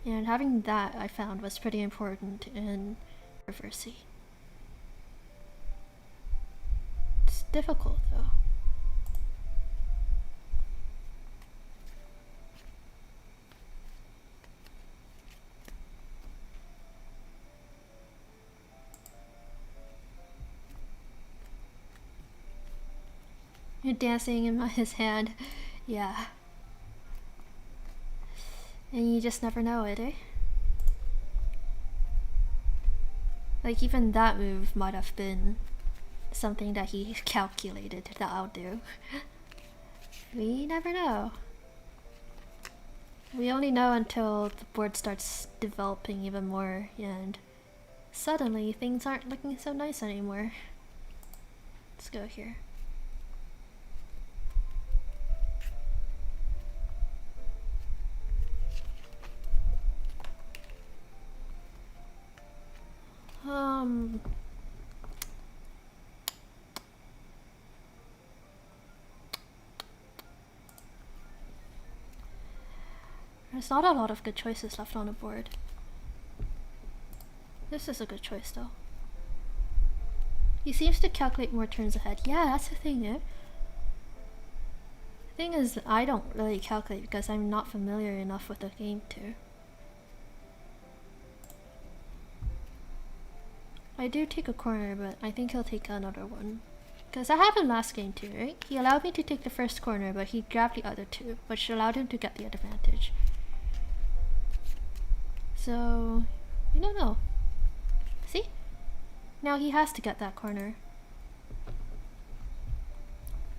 And having that, I found, was pretty important in Reversi. It's difficult though. You're dancing in his hand. Yeah. And you just never know it, eh? Like, even that move might have been something that he calculated that I'll do. We never know. We only know until the board starts developing even more, and suddenly things aren't looking so nice anymore. Let's go here. There's not a lot of good choices left on the board. This is a good choice though. He seems to calculate more turns ahead. Yeah, that's the thing, eh? The thing is, I don't really calculate because I'm not familiar enough with the game to. I do take a corner, but I think he'll take another one. Because that happened last game too, right? He allowed me to take the first corner, but he grabbed the other two, which allowed him to get the advantage. So, I don't know. See? Now he has to get that corner.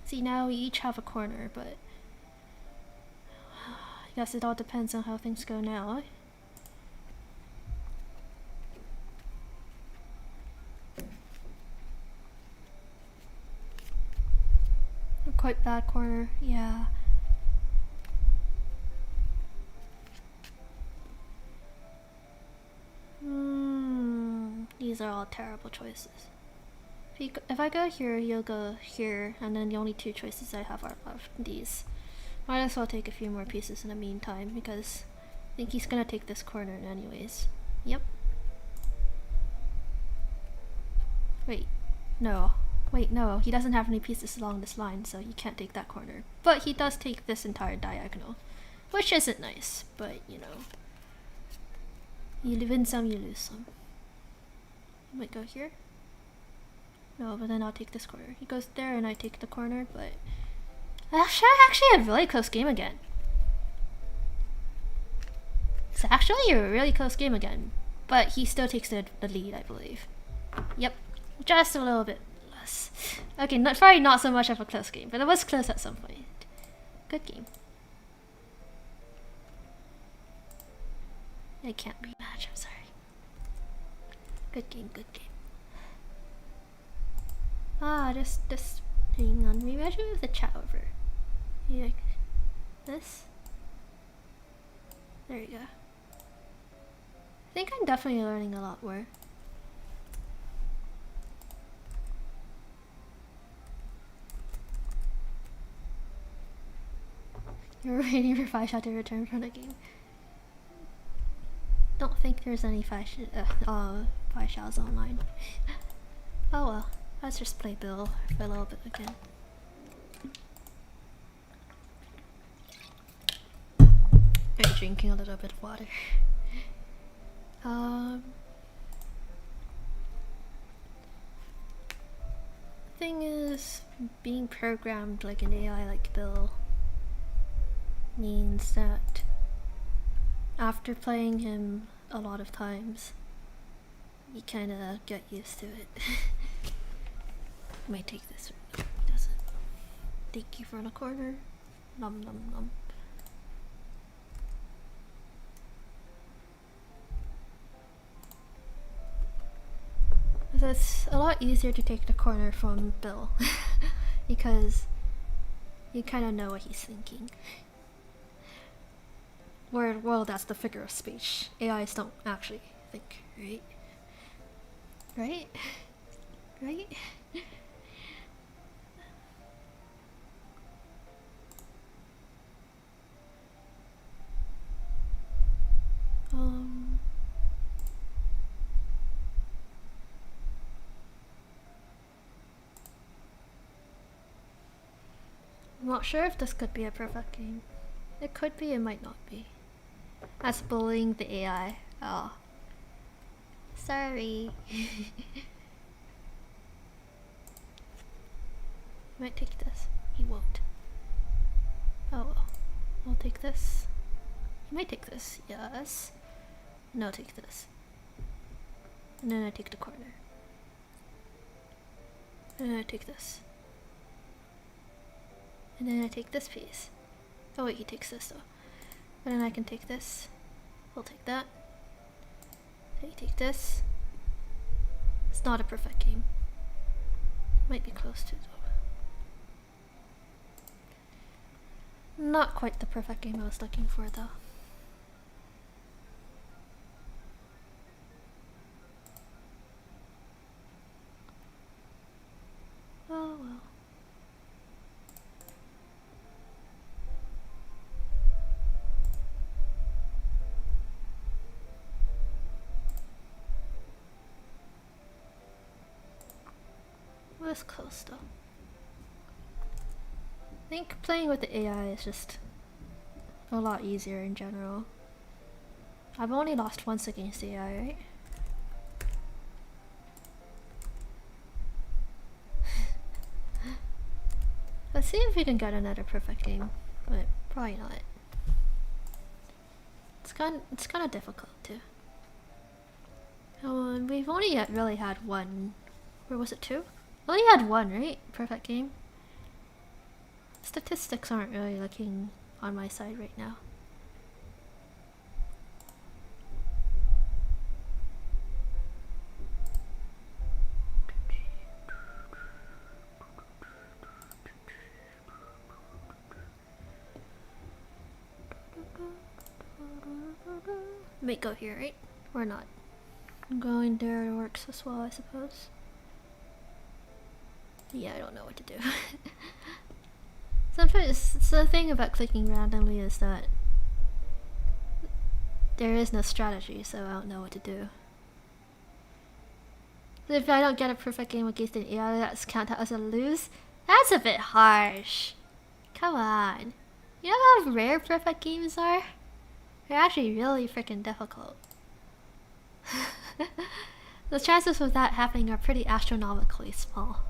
See, now we each have a corner, but I guess it all depends on how things go now. A quite bad corner, yeah. These are all terrible choices. If I go here, you'll go here, and then the only two choices I have are left. These. Might as well take a few more pieces in the meantime, because I think he's gonna take this corner anyways. Yep. Wait. No. Wait, no. He doesn't have any pieces along this line, so he can't take that corner. But he does take this entire diagonal. Which isn't nice, but, you know. You win some, you lose some. I might go here. No, but then I'll take this corner. He goes there and I take the corner, but... Actually a really close game again. It's actually a really close game again. But he still takes the lead, I believe. Yep. Just a little bit less. Okay, probably not so much of a close game, but it was close at some point. Good game. I can't rematch, I'm sorry. Good game, good game. Just hang on. Maybe I should move the chat over. Maybe like this. There you go. I think I'm definitely learning a lot more. You're waiting for Five Shot to return from the game. Don't think there's any Five Shots online. Oh well. Let's just play Bill for a little bit again. Right, drinking a little bit of water. Thing is, being programmed like an AI like Bill means that after playing him a lot of times, you kinda get used to it. Might take this. No, it doesn't. Thank you for in a corner. Nom nom nom. So it's a lot easier to take the corner from Bill because you kind of know what he's thinking. Well, that's the figure of speech. AIs don't actually think, right? Right? Right? I'm not sure if this could be a perfect game. It could be, it might not be. That's bullying the AI. Oh. Sorry. Might take this. He won't. Oh well. I'll take this. He might take this, yes. No, take this. And then I take the corner. And then I take this. And then I take this piece. Oh wait, he takes this though. And then I can take this. I'll take that. Then you take this. It's not a perfect game. Might be close to though. Not quite the perfect game I was looking for though. Oh well. It was close though. I think playing with the AI is just a lot easier in general. I've only lost once against the AI, right? Let's see if we can get another perfect game, but probably not. It's kind of difficult too. Oh, and we've only really had one. Or was it two? We only had one, right? Perfect game. Statistics aren't really looking on my side right now. Might go here, right? Or not? Going there works as well, I suppose. Yeah, I don't know what to do. Sometimes, so the thing about clicking randomly is that there is no strategy, so I don't know what to do. If I don't get a perfect game against an AI, that's count as a lose? That's a bit harsh. Come on. You know how rare perfect games are? They're actually really freaking difficult. The chances of that happening are pretty astronomically small.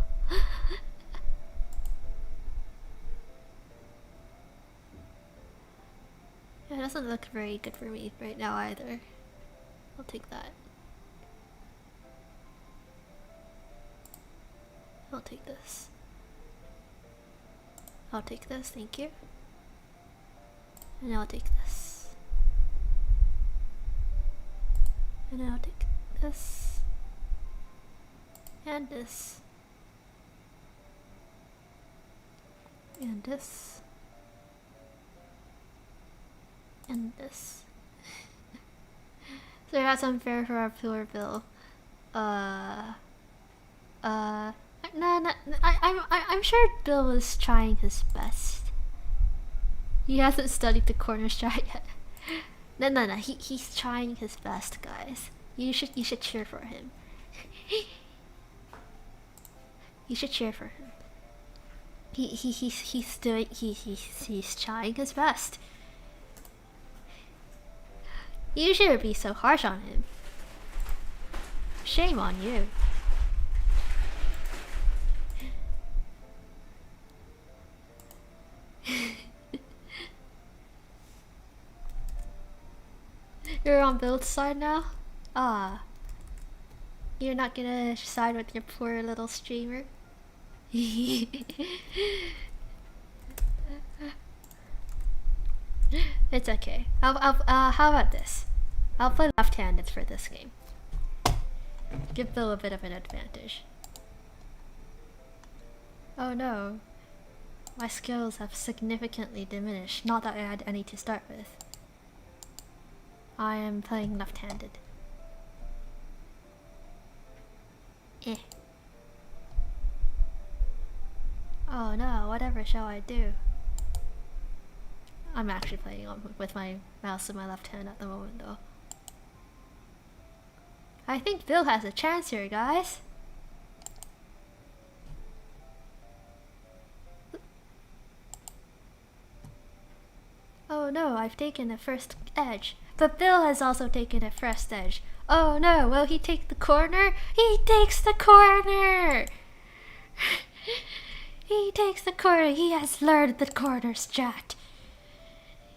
Yeah, it doesn't look very good for me right now either. I'll take that. I'll take this. I'll take this, thank you. And I'll take this. And I'll take this. And this. And this. And this. So that's unfair for our poor Bill. No, I'm sure Bill was trying his best. He hasn't studied the corner strat yet. No, he's trying his best, guys. You should cheer for him. You should cheer for him. He's trying his best. You shouldn't be so harsh on him. Shame on you. You're on Bill's side now? Ah. You're not gonna side with your poor little streamer? It's okay. How about this? I'll play left-handed for this game. Give Bill a bit of an advantage. Oh no. My skills have significantly diminished. Not that I had any to start with. I am playing left-handed. Oh no, whatever shall I do? I'm actually playing with my mouse in my left hand at the moment though. I think Bill has a chance here, guys. Oh no, I've taken the first edge. But Bill has also taken a first edge. Oh no, will he take the corner? He takes the corner! He takes the corner. He has learned the corner strat.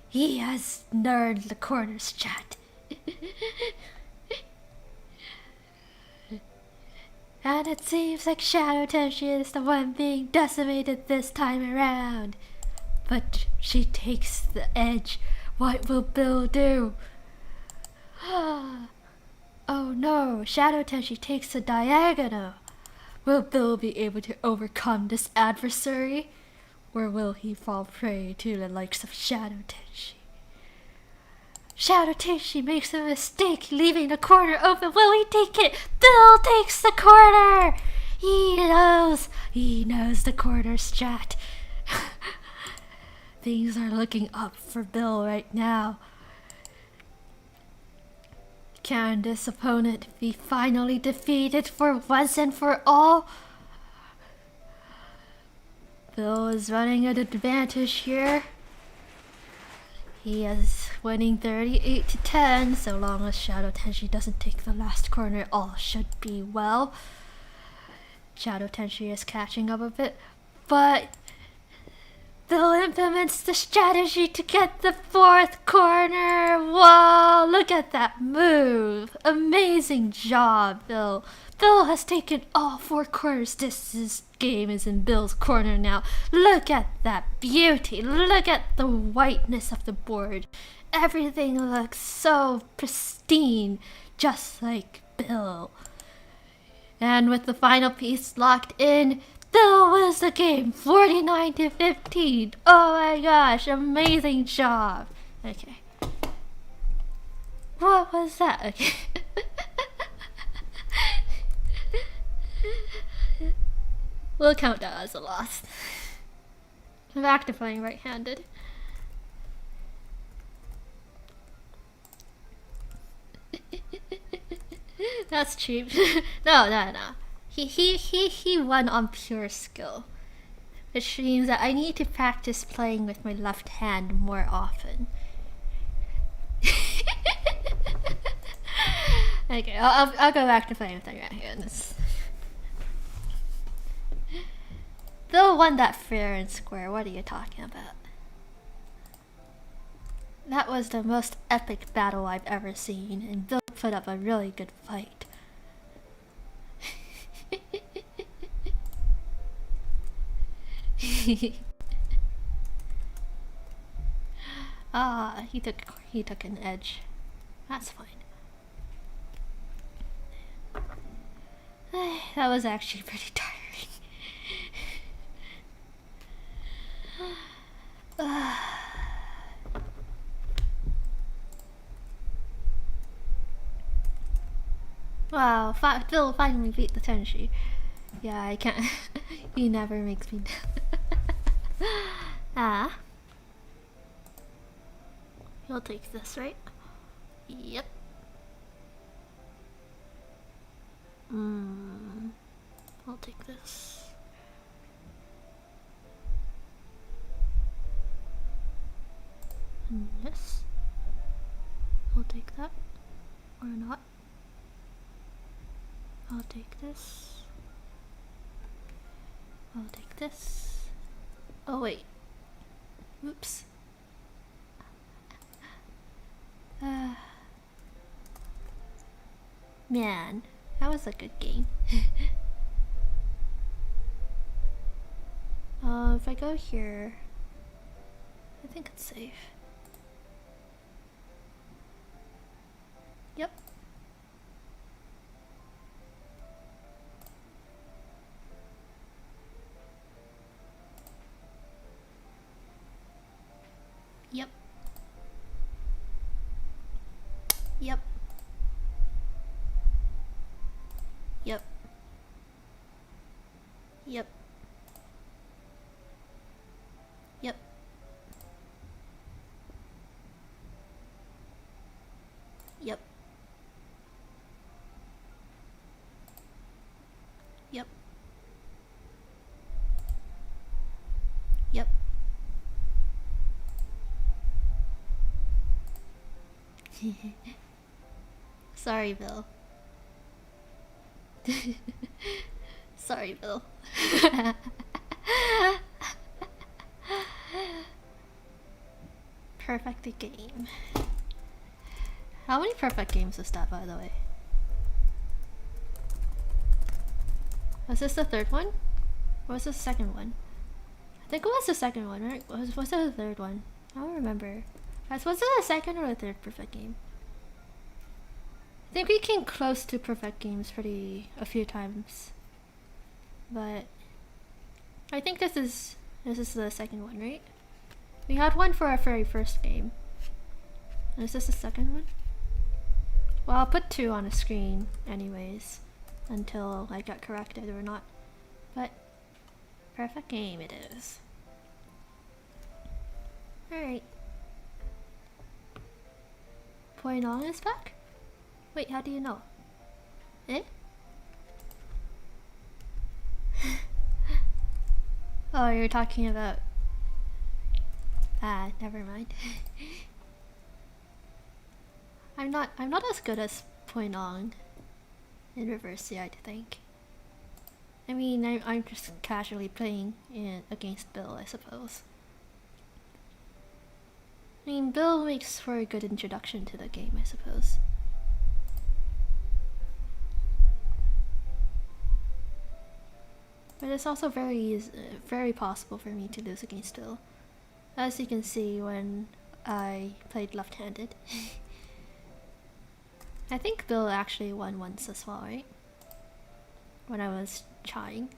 He has learned the corner strat. And it seems like Shadow Tenshi is the one being decimated this time around. But she takes the edge. What will Bill do? Oh no, Shadow Tenshi takes the diagonal. Will Bill be able to overcome this adversary? Or will he fall prey to the likes of Shadow Tenshi? Shadow Tenshi makes a mistake leaving the corner open. Will he take it? Bill takes the corner! He knows the corner strat. Things are looking up for Bill right now. Can this opponent be finally defeated for once and for all? Bill is running an advantage here. He is winning 38-10. So long as Shadow Tenshi doesn't take the last corner, all should be well. Shadow Tenshi is catching up a bit, but Bill implements the strategy to get the fourth corner. Whoa, look at that move. Amazing job, Bill. Bill has taken all four corners. This game is in Bill's corner now. Look at that beauty. Look at the whiteness of the board. Everything looks so pristine, just like Bill. And with the final piece locked in, Bill wins the game 49-15. Oh my gosh, amazing job. Okay. What was that? Okay. We'll count that as a loss. I'm back to playing right-handed. That's cheap. No. He won on pure skill. Which means that I need to practice playing with my left hand more often. Okay, I'll go back to playing with my right hand. Bill won that fair and square. What are you talking about? That was the most epic battle I've ever seen, and Bill put up a really good fight. He took an edge. That's fine. That was actually pretty tiring. Wow, Bill finally beat the Tenshi. Yeah, I can't. He never makes me. You'll take this, right? Yep. I'll take this. And this. I'll take that. Or not. I'll take this. I'll take this. Oh wait. Oops. Man, that was a good game. If I go here, I think it's safe. Yep. Yep. Yep. Yep. Yep. Yep. Yep. Yep. Yep. Sorry, Bill. Sorry, Bill. Perfect game. How many perfect games is that, by the way? Was this the third one? Or was this the second one? I think it was the second one, right? Was it the third one? I don't remember. Was it the second or the third perfect game? I think we came close to perfect games a few times. But I think this is the second one, right? We had one for our very first game. Is this the second one? Well, I'll put 2 on the screen anyways, until I get corrected or not. But perfect game it is. Alright. Poinong is back? Wait, how do you know? Eh? Oh, you're talking about... never mind. I'm not as good as Poinong in Reverse, I think. I mean, I'm just casually playing against Bill, I suppose. mean, Bill makes for a good introduction to the game, I suppose. But it's also very possible for me to lose against Bill, as you can see when I played left-handed. I think Bill actually won once as well, right? When I was trying.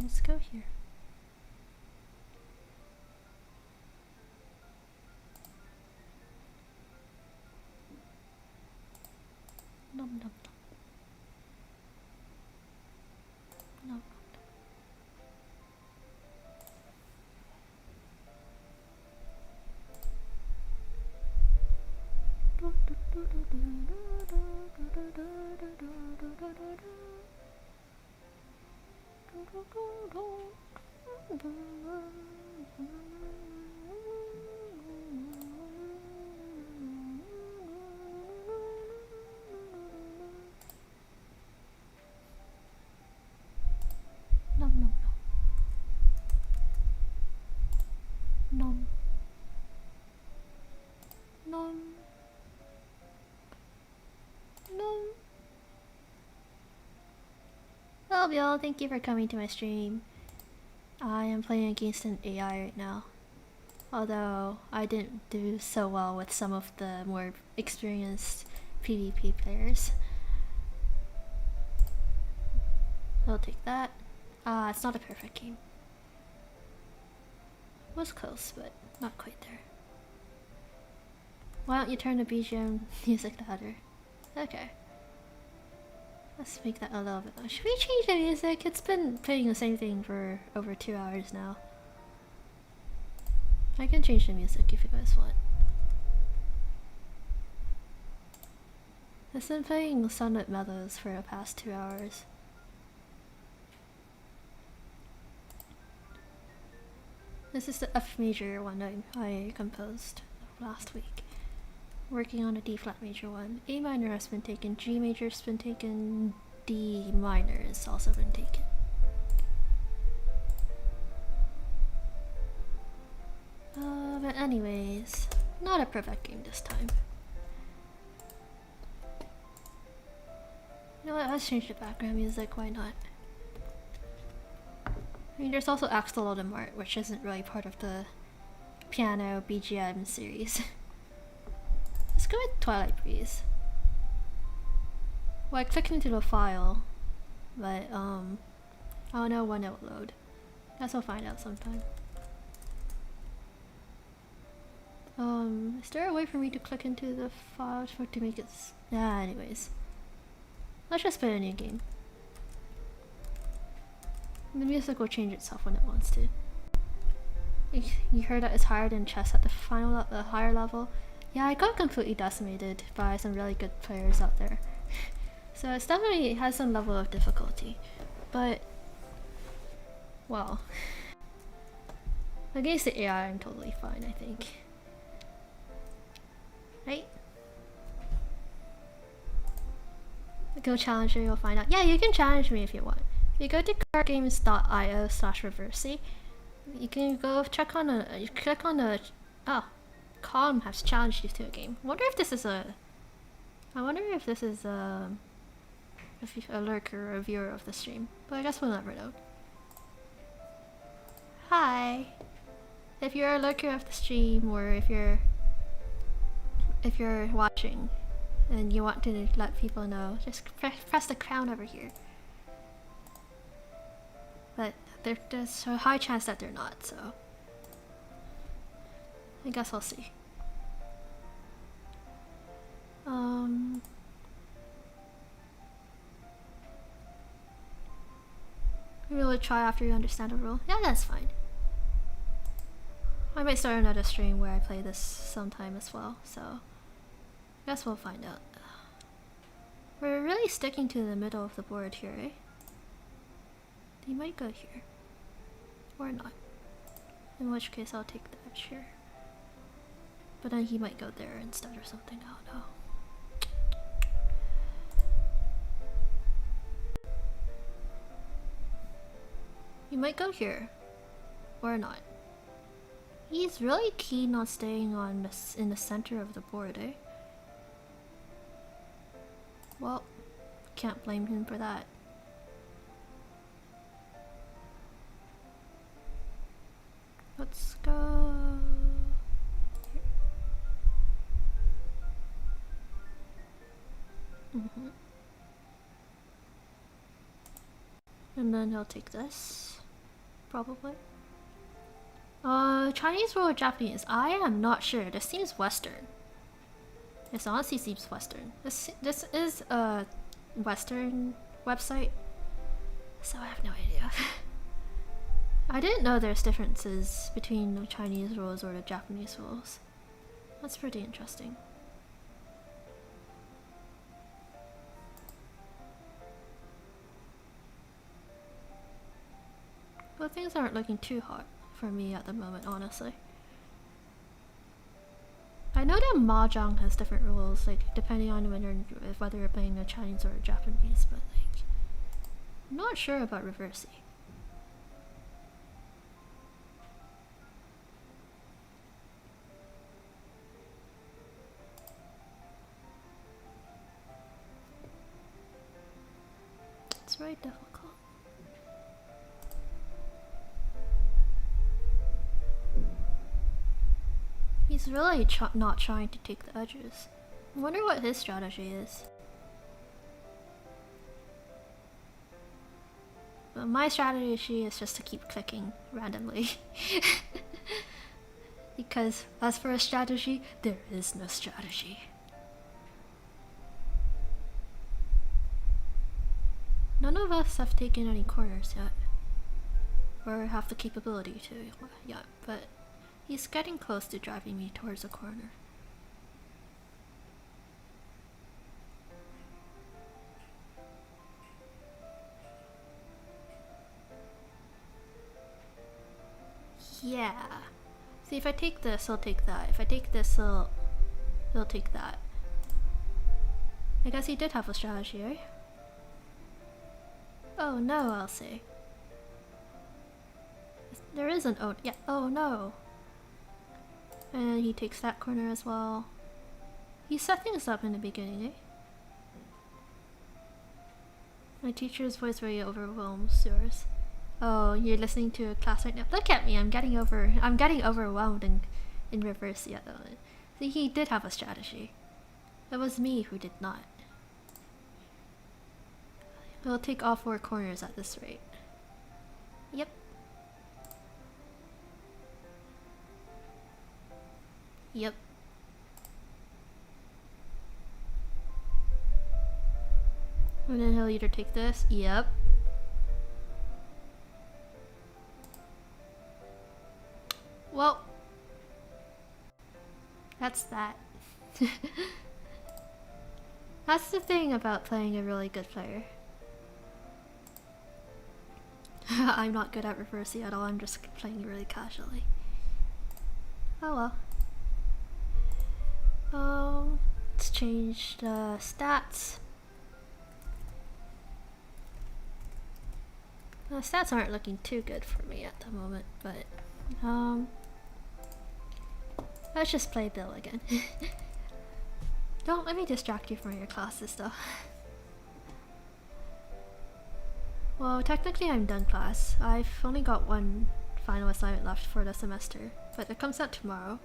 Let's go here. Nom nom nom. Nom nom nom nom nom nom. Hello y'all, thank you for coming to my stream. I am playing against an AI right now. Although I didn't do so well with some of the more experienced PvP players. I'll take that. It's not a perfect game. Was close, but not quite there. Why don't you turn the BGM music louder? Okay. Let's make that a little bit louder. Should we change the music? It's been playing the same thing for over 2 hours now. I can change the music if you guys want. I've been playing Sunlit Meadows for the past 2 hours. This is the F major one I composed last week. Working on a D flat major one. A minor has been taken, G major has been taken, D minor has also been taken. But anyways, not a perfect game this time. You know what, let's change the background music, why not? I mean, there's also Axolotl Mart, which isn't really part of the piano BGM series. Let's go with Twilight Breeze. Well, I clicked into the file, but I don't know when it will load. Guess I'll find out sometime. Is there a way for me to click into the file to make it anyways. Let's just play a new game. The music will change itself when it wants to. You heard that it's higher than chess at the higher level? Yeah, I got completely decimated by some really good players out there. So it definitely has some level of difficulty. But, well, against the AI I'm totally fine, I think. Right? Go challenge me, you'll find out. Yeah, you can challenge me if you want. If you go to cardgames.io/reversey, you can go check on you click on the Calm has challenged you to a game. I wonder if this is a lurker or a viewer of the stream. But I guess we'll never know. Hi. If you're a lurker of the stream, or if you're watching and you want to let people know, just press the crown over here. But there's a high chance that they're not, so I guess we'll see. Maybe we'll try after you understand the rule. Yeah, that's fine. I might start another stream where I play this sometime as well, so I guess we'll find out. We're really sticking to the middle of the board here, eh? He might go here. Or not. In which case I'll take that, sure. But then he might go there instead or something, I don't know. You might go here. Or not. He's really keen on staying on in the center of the board, eh? Well, can't blame him for that. Let's go. And then he'll take this, probably. Chinese or Japanese? I am not sure. This seems Western. This honestly seems Western. This is a Western website, so I have no idea. I didn't know there's differences between the Chinese rules or the Japanese rules. That's pretty interesting. Well, things aren't looking too hot for me at the moment, honestly. I know that Mahjong has different rules, like depending on whether you're playing a Chinese or a Japanese, but like, I'm not sure about Reversi. It's very difficult. He's really not trying to take the edges. I wonder what his strategy is. But my strategy is just to keep clicking randomly. Because as for a strategy, there is no strategy. None of us have taken any corners yet. Or have the capability to yet, but he's getting close to driving me towards a corner. Yeah. See, if I take this, he'll take that. If I take this, he'll take that. I guess he did have a strategy, eh? Oh no, I'll say. There is an oh yeah. Oh no. And he takes that corner as well. He set things up in the beginning, eh? My teacher's voice really overwhelms yours. Oh, you're listening to a class right now. Look at me, I'm getting overwhelmed in reverse yet though. See, he did have a strategy. It was me who did not. We'll take all 4 corners at this rate. Yep. Yep. And then he'll either take this. Yep. Well, that's that. That's the thing about playing a really good player. I'm not good at reversing at all, I'm just playing really casually. Oh well. Let's change the stats. The stats aren't looking too good for me at the moment, but let's just play Bill again. Don't let me distract you from your classes though. Well, technically I'm done class. I've only got one final assignment left for the semester, but it comes out tomorrow.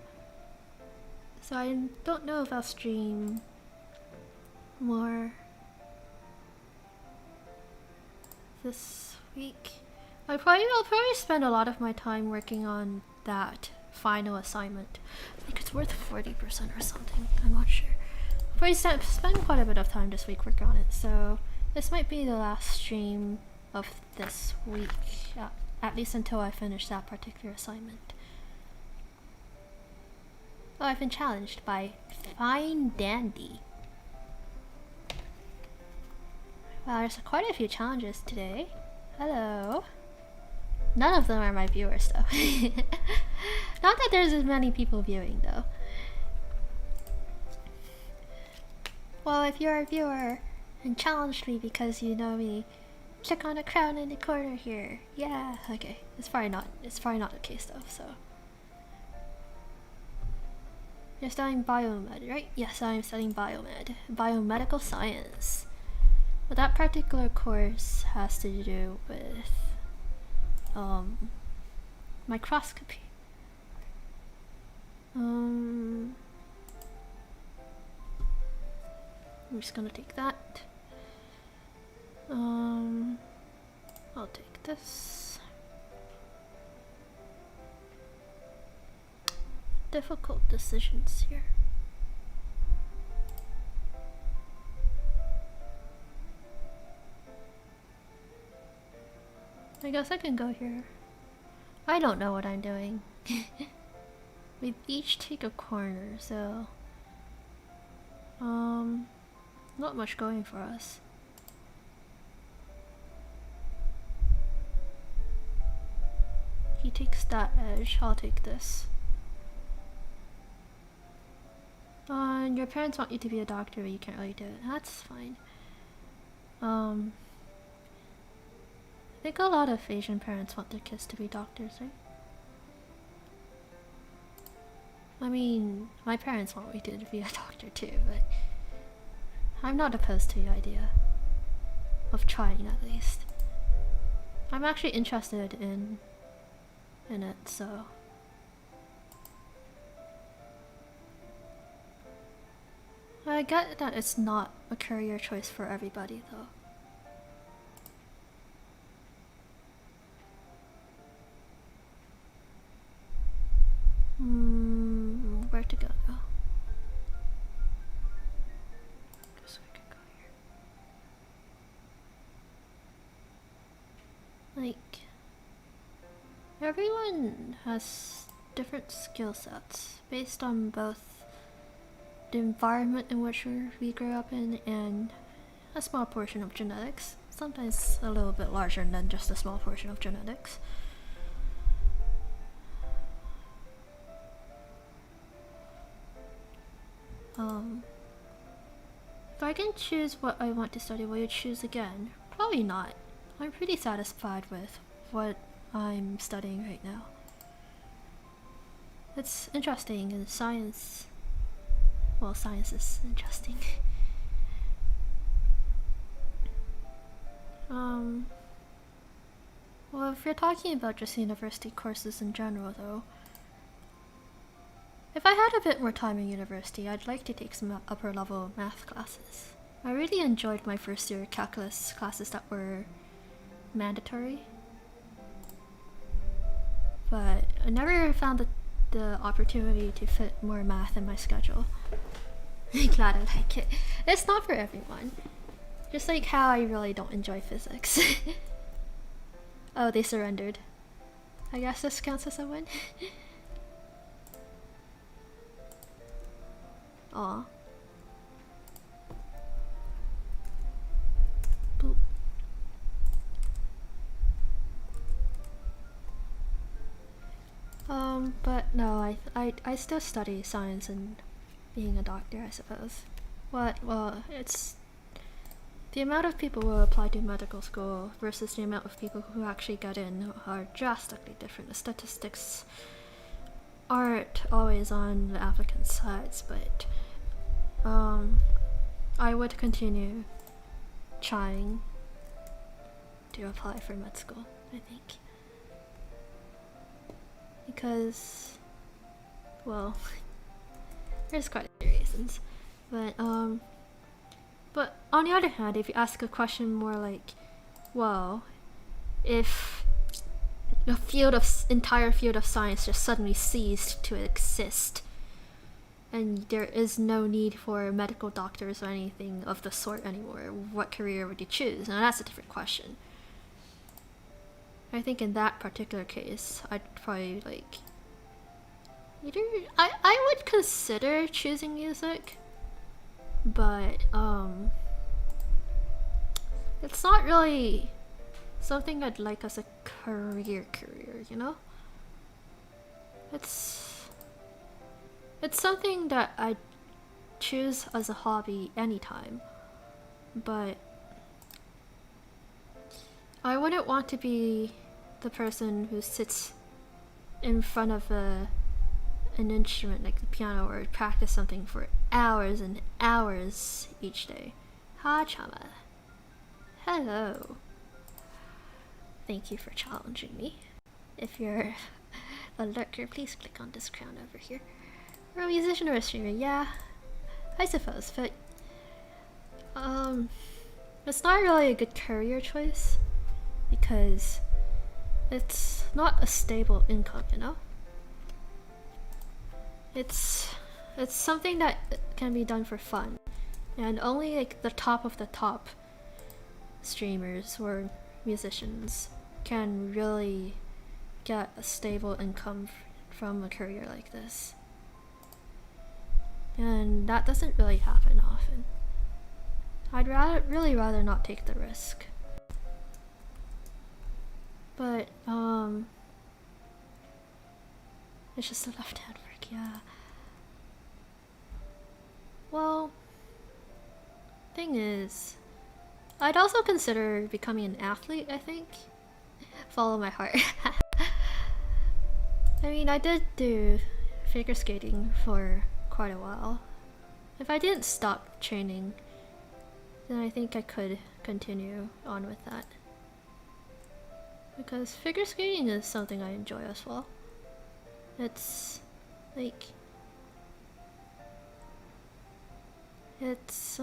So I don't know if I'll stream more this week. I'll probably spend a lot of my time working on that final assignment. I think it's worth 40% or something, I'm not sure. I'll probably spend quite a bit of time this week working on it, so this might be the last stream of this week, at least until I finish that particular assignment. Oh, I've been challenged by Fine Dandy. Wow, there's quite a few challenges today. Hello. None of them are my viewers though. Not that there's as many people viewing though. Well, if you're a viewer and challenged me because you know me, Click on a crown in the corner here. Yeah, okay. It's probably not the case though, so. You're studying biomed, right? Yes, I'm studying biomed. Biomedical science. Well, that particular course has to do with microscopy. I'm just gonna take that. I'll take this. Difficult decisions here. I guess I can go here. I don't know what I'm doing. We each take a corner, so not much going for us. He takes that edge, I'll take this. And your parents want you to be a doctor, but you can't really do it. That's fine. I think a lot of Asian parents want their kids to be doctors, right? I mean, my parents want me to be a doctor too, but I'm not opposed to the idea of trying at least. I'm actually interested in it, so. I get that it's not a career choice for everybody though. Where to go now? Guess we could go here. Like, everyone has different skill sets based on both the environment in which we grew up in and a small portion of genetics. Sometimes a little bit larger than just a small portion of genetics. If I can choose what I want to study, will you choose again? Probably not. I'm pretty satisfied with what I'm studying right now. It's interesting, and science... Well, science is interesting. Well, if you're talking about just university courses in general, though, if I had a bit more time in university, I'd like to take some upper level math classes. I really enjoyed my first year calculus classes that were mandatory, but I never found the opportunity to fit more math in my schedule. I'm glad I like it. It's not for everyone. Just like how I really don't enjoy physics. Oh, they surrendered. I guess this counts as a win. Aw. Boop. But no, I still study science and being a doctor, I suppose. Well, it's the amount of people who apply to medical school versus the amount of people who actually get in are drastically different. The statistics aren't always on the applicant sides, but I would continue trying to apply for med school, I think. Because, well, there's quite a few reasons. But on the other hand, if you ask a question more like, well, if the entire field of science just suddenly ceased to exist, and there is no need for medical doctors or anything of the sort anymore, what career would you choose? Now that's a different question. I think in that particular case, I'd probably like either I would consider choosing music, but it's not really something I'd like as a career, you know? It's something that I'd choose as a hobby anytime, but I wouldn't want to be the person who sits in front of an instrument like the piano or practice something for hours and hours each day. Ha, Chama. Hello. Thank you for challenging me. If you're a lurker, please click on this crown over here. Or a musician or a streamer, yeah, I suppose, but it's not really a good career choice because it's not a stable income, you know? It's something that can be done for fun, and only like the top of the top streamers or musicians can really get a stable income from a career like this. And that doesn't really happen often. I'd really rather not take the risk. But it's just the left hand work, yeah. Well, thing is, I'd also consider becoming an athlete, I think. Follow my heart. I mean, I did do figure skating for quite a while. If I didn't stop training, then I think I could continue on with that. Because figure skating is something I enjoy as well. It's like it's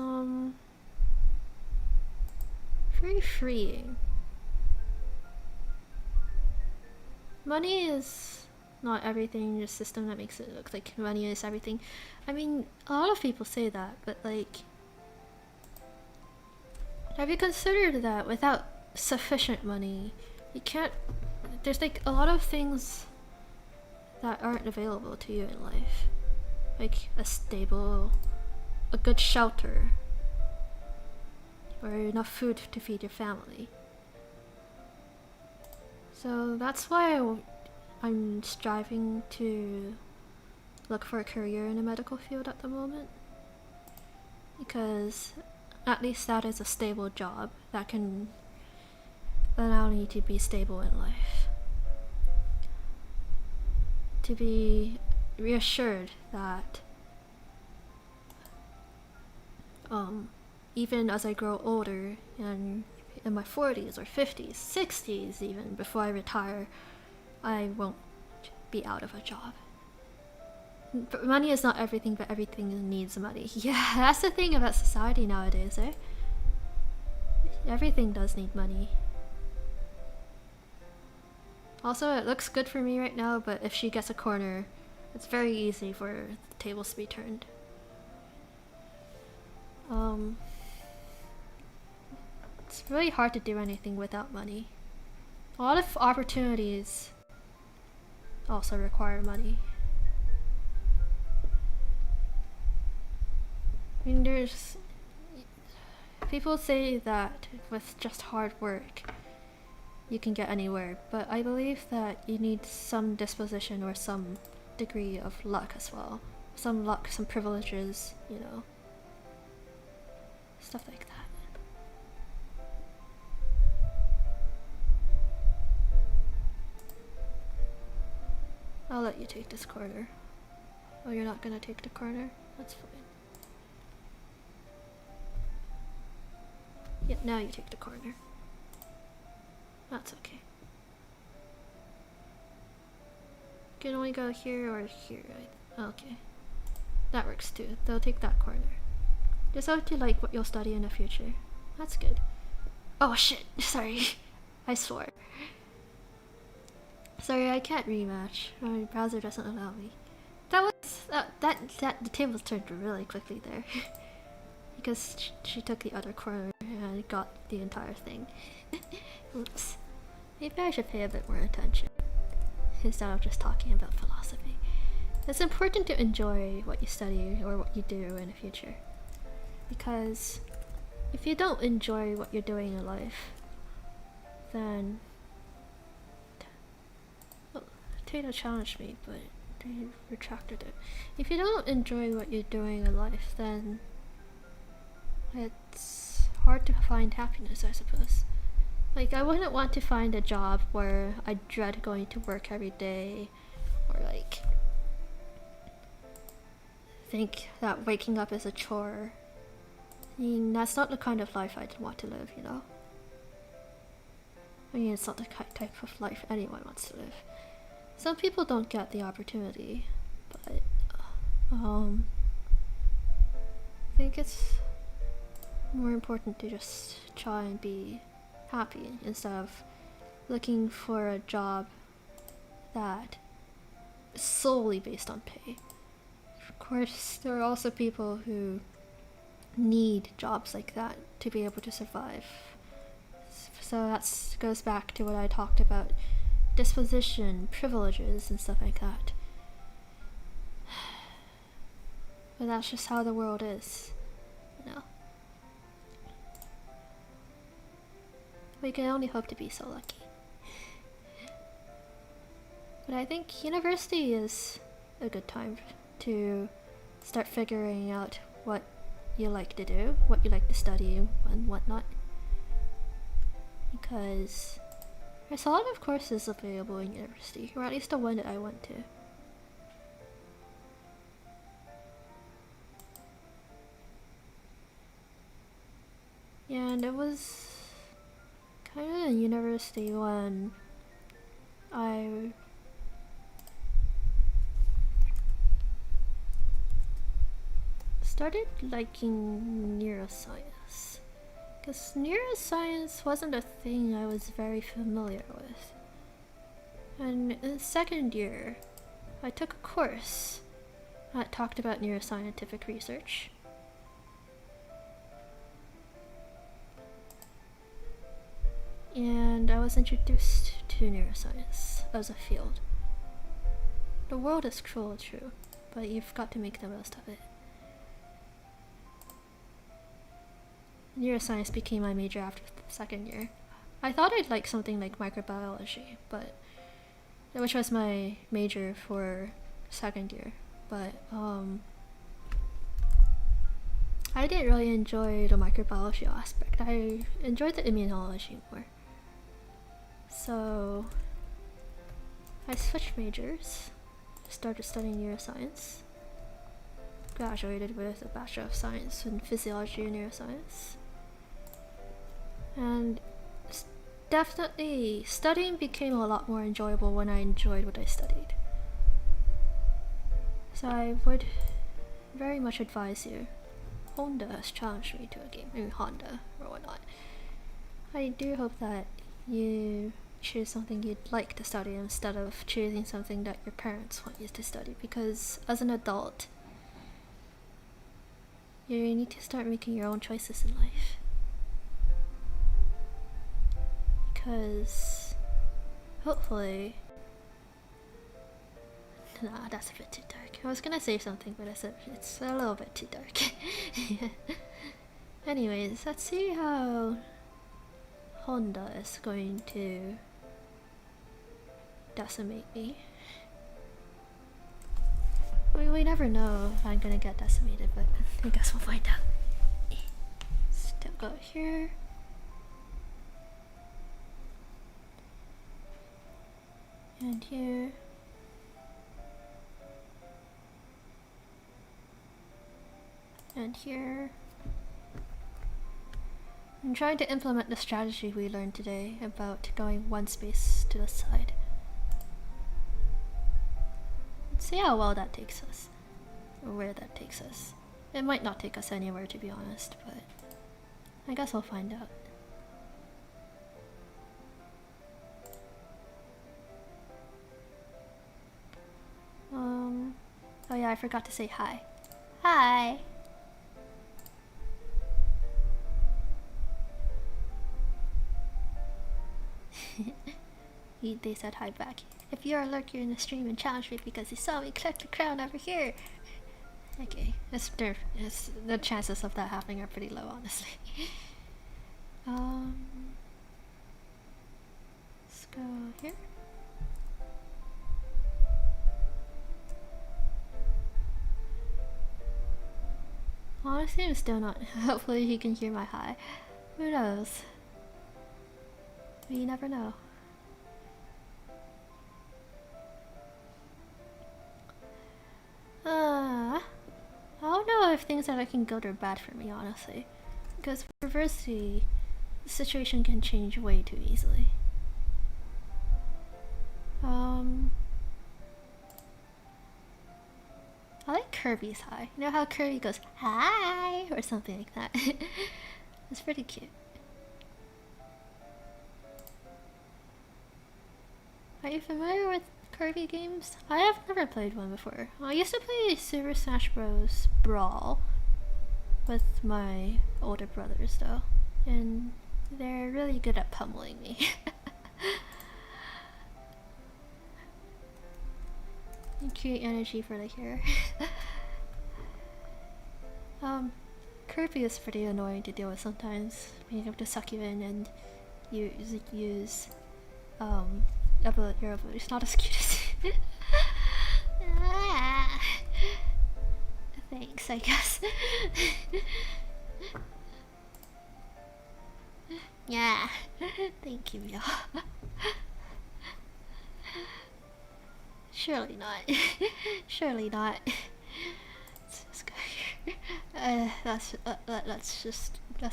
very freeing. Money is not everything in the system that makes it look like money is everything. I mean, a lot of people say that, but like, have you considered that without sufficient money, you can't, there's like a lot of things that aren't available to you in life. Like a good shelter, or enough food to feed your family. So that's why I'm striving to look for a career in the medical field at the moment. Because at least that is a stable job that can allow me to be stable in life. To be reassured that even as I grow older and in my 40s or 50s, 60s even, before I retire, I won't be out of a job. But money is not everything, but everything needs money. Yeah, that's the thing about society nowadays, eh? Everything does need money. Also, it looks good for me right now, but if she gets a corner, it's very easy for the tables to be turned. It's really hard to do anything without money. A lot of opportunities also require money. I mean, there's people say that with just hard work you can get anywhere, but I believe that you need some disposition or some degree of luck as well. Some luck, some privileges, you know. Stuff like that. I'll let you take this corner. Oh, you're not gonna take the corner? That's fine. Yeah, now you take the corner. That's okay. You can only go here or here, right? Okay. That works too. They'll take that corner. Just hope you like what you'll study in the future. That's good. Oh shit, sorry. I swore. Sorry, I can't rematch. My browser doesn't allow me. That was the tables turned really quickly there. Because she took the other corner and got the entire thing. Oops. Maybe I should pay a bit more attention instead of just talking about philosophy. It's important to enjoy what you study or what you do in the future. Because if you don't enjoy what you're doing in life, then... Well, Tato challenged me, but they retracted it. If you don't enjoy what you're doing in life, then it's hard to find happiness, I suppose. Like, I wouldn't want to find a job where I dread going to work every day, or like think that waking up is a chore. I mean, that's not the kind of life I'd want to live, you know? I mean, it's not the type of life anyone wants to live. Some people don't get the opportunity, but I think it's more important to just try and be happy instead of looking for a job that is solely based on pay. Of course, there are also people who need jobs like that to be able to survive. So that goes back to what I talked about, disposition, privileges, and stuff like that. But that's just how the world is, you know. We can only hope to be so lucky. But I think university is a good time to start figuring out what you like to do, what you like to study, and whatnot. Because there's a lot of courses available in university, or at least the one that I went to. And it was kind of in university when I started liking neuroscience. Because neuroscience wasn't a thing I was very familiar with. And in second year, I took a course that talked about neuroscientific research. And I was introduced to neuroscience as a field. The world is cruel, true, but you've got to make the most of it. Neuroscience became my major after the second year. I thought I'd like something like microbiology, which was my major for second year, but I didn't really enjoy the microbiology aspect. I enjoyed the immunology more. So I switched majors, started studying neuroscience, graduated with a Bachelor of Science in Physiology and Neuroscience. And definitely, studying became a lot more enjoyable when I enjoyed what I studied. So I would very much advise you. Honda has challenged me to a game, maybe Honda or whatnot. I do hope that you choose something you'd like to study instead of choosing something that your parents want you to study, because as an adult, you need to start making your own choices in life. Because hopefully, nah, that's a bit too dark. I was gonna say something, but I said it's a little bit too dark. Anyways, let's see how Honda is going to decimate me. We never know if I'm gonna get decimated, but I guess we'll find out. Still go here. And here. And here. I'm trying to implement the strategy we learned today about going one space to the side. Let's see how well that takes us, or where that takes us. It might not take us anywhere, to be honest, but I guess we'll find out. Oh yeah, I forgot to say hi. Hi! They said hi back. If you're a lurker in the stream and challenge me because you saw me, click the crown over here. Okay, the chances of that happening are pretty low, honestly. Let's go here. Honestly, I'm still not. Hopefully he can hear my hi. Who knows? You never know. I don't know if things are looking good or bad for me, honestly. Because for Versity, the situation can change way too easily. I like Kirby's hi. You know how Kirby goes, hi, or something like that. It's pretty cute. Are you familiar with Kirby games? I have never played one before. I used to play Super Smash Bros. Brawl with my older brothers though, and they're really good at pummeling me. And create energy for the hair. Kirby is pretty annoying to deal with sometimes. You have to suck you in and use your ability. It's not as cute as thanks, I guess. Yeah. Thank you, y'all. Surely not. Surely not. Let's just go here. Let's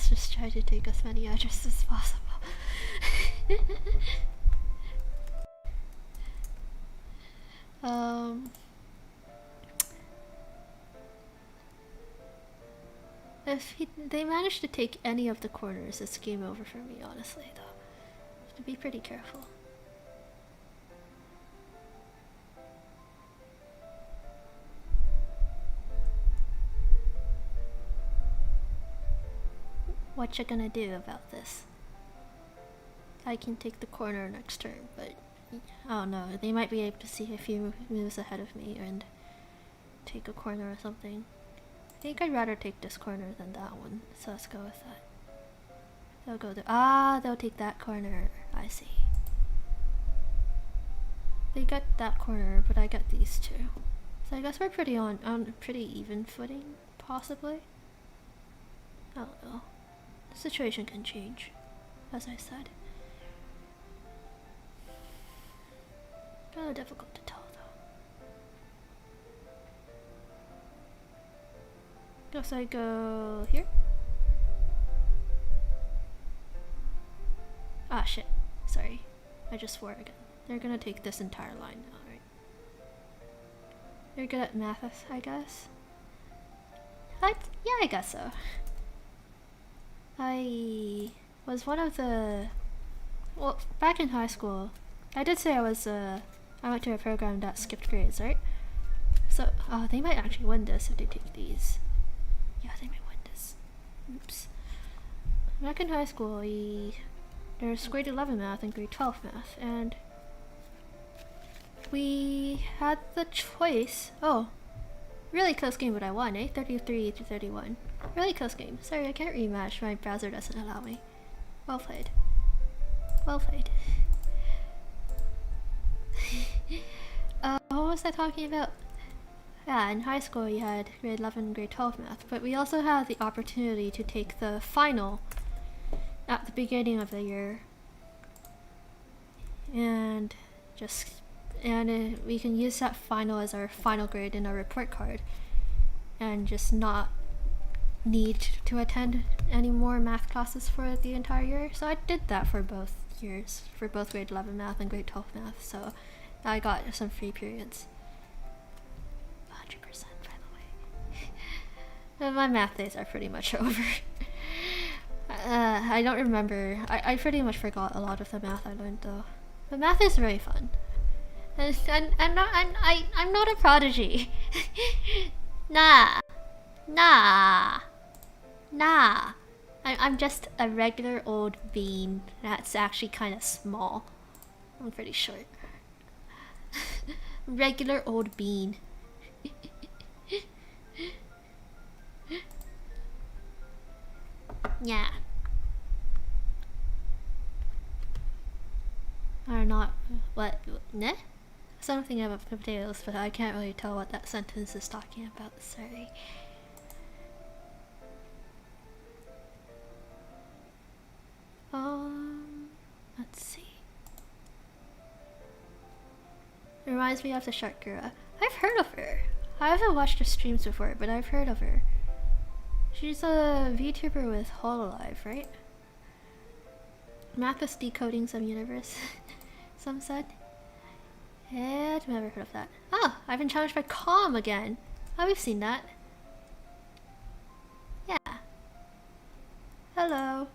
just try to take as many addresses as possible. If they manage to take any of the corners, it's game over for me, honestly, though. Have to be pretty careful. What you gonna do about this? I can take the corner next turn, but I don't know. They might be able to see a few moves ahead of me and take a corner or something. I think I'd rather take this corner than that one, so let's go with that. They'll go there. They'll take that corner. I see. They got that corner, but I got these two. So I guess we're pretty on pretty even footing, possibly. I don't know. The situation can change, as I said. Kind of difficult to tell, though. Guess I go here. Ah, shit. Sorry. I just swore again. They're gonna take this entire line now, right? They're good at math, I guess. Yeah, I guess so. I was one of the... Well, back in high school, I did say I went to a program that skipped grades, right? So, they might actually win this if they take these. Yeah, they might win this. Oops. Back in high school, there's grade 11 math and grade 12 math, and we had the choice. Oh, really close game, but I won, eh? 33 to 31. Really close game. Sorry, I can't rematch. My browser doesn't allow me. Well played. Well played. What was I talking about? Yeah, in high school you had grade 11 and grade 12 math, but we also had the opportunity to take the final at the beginning of the year. And we can use that final as our final grade in our report card and just not need to attend any more math classes for the entire year. So I did that for both years, for both grade 11 math and grade 12 math, so I got some free periods. 100%, by the way. My math days are pretty much over. I don't remember. I pretty much forgot a lot of the math I learned though. But math is very fun. And I'm not a prodigy. Nah. I'm just a regular old bean that's actually kind of small. I'm pretty short. Regular old bean. Yeah. Or not. What? Nah? Something about potatoes, but I can't really tell what that sentence is talking about. Sorry. Let's see. It reminds me of the Shark Girl. I've heard of her. I haven't watched her streams before, but I've heard of her. She's a VTuber with Hololive, right? Math is decoding some universe, some said. I've never heard of that. Oh, I've been challenged by Calm again. Oh, we've seen that. Yeah. Hello.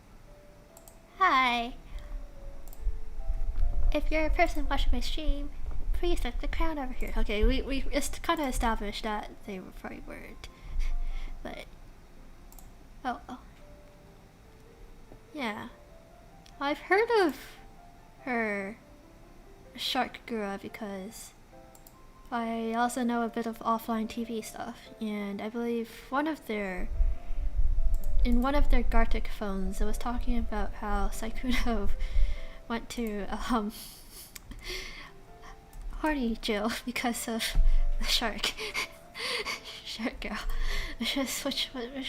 Hi. If you're a person watching my stream, please click the crown over here. Okay, we kind of established that they probably weren't. But oh. Yeah. I've heard of her Shark Gura because I also know a bit of offline TV stuff, and I believe in one of their Gartic phones it was talking about how Sykkuno went to horny jail because of the shark girl, which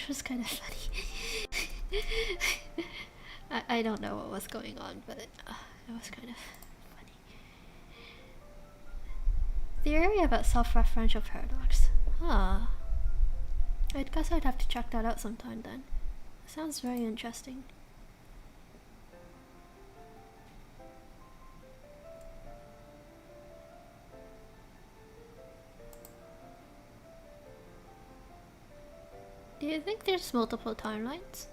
was kind of funny. I don't know what was going on, but it was kind of funny. Theory about self-referential paradox. Huh. I guess I'd have to check that out sometime then. It sounds very interesting. Do you think there's multiple timelines?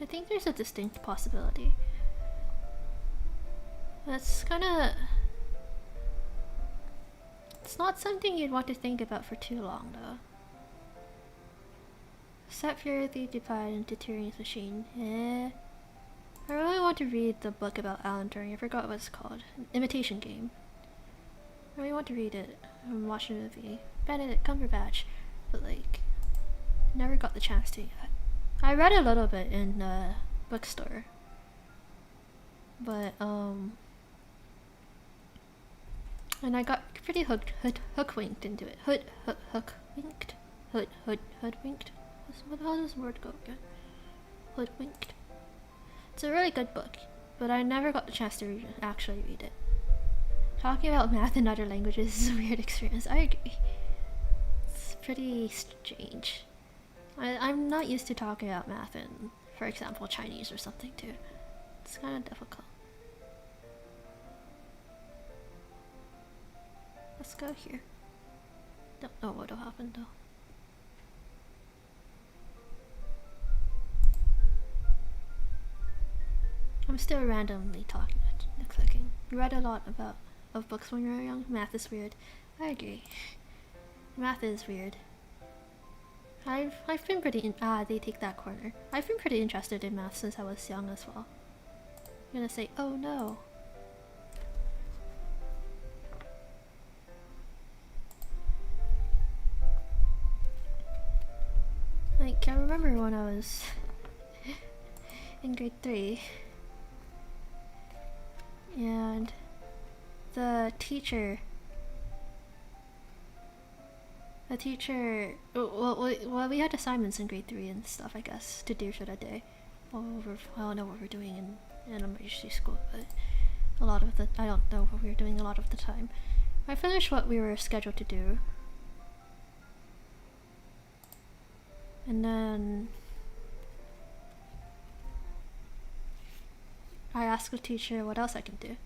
I think there's a distinct possibility. That's kinda... It's not something you'd want to think about for too long, though. Set purely divide into Turing's machine. I really want to read the book about Alan Turing. I forgot what it's called. Imitation Game. I really want to read it and watch the movie. Benedict Cumberbatch. But like... never got the chance to yet. I read a little bit in the bookstore, but and I got pretty hookwinked into it. Hoodwinked. How does the word go again? Hoodwinked. It's a really good book, but I never got the chance to actually read it. Talking about math in other languages is a weird experience. I agree. It's pretty strange. I'm not used to talking about math in, for example, Chinese or something too. It's kind of difficult. Let's go here. Don't know what'll happen though. I'm still randomly talking and clicking. You read a lot of books when you were young. Math is weird. I agree. Math is weird. I've been pretty they take that corner. I've been pretty interested in math since I was young as well. I'm gonna say, oh no. Like, I remember when I was in grade 3 and the teacher, well, we had assignments in grade 3 and stuff, I guess, to do for that day. I don't know what we're doing in elementary school, but I don't know what we were doing a lot of the time. I finished what we were scheduled to do, and then I asked the teacher what else I can do,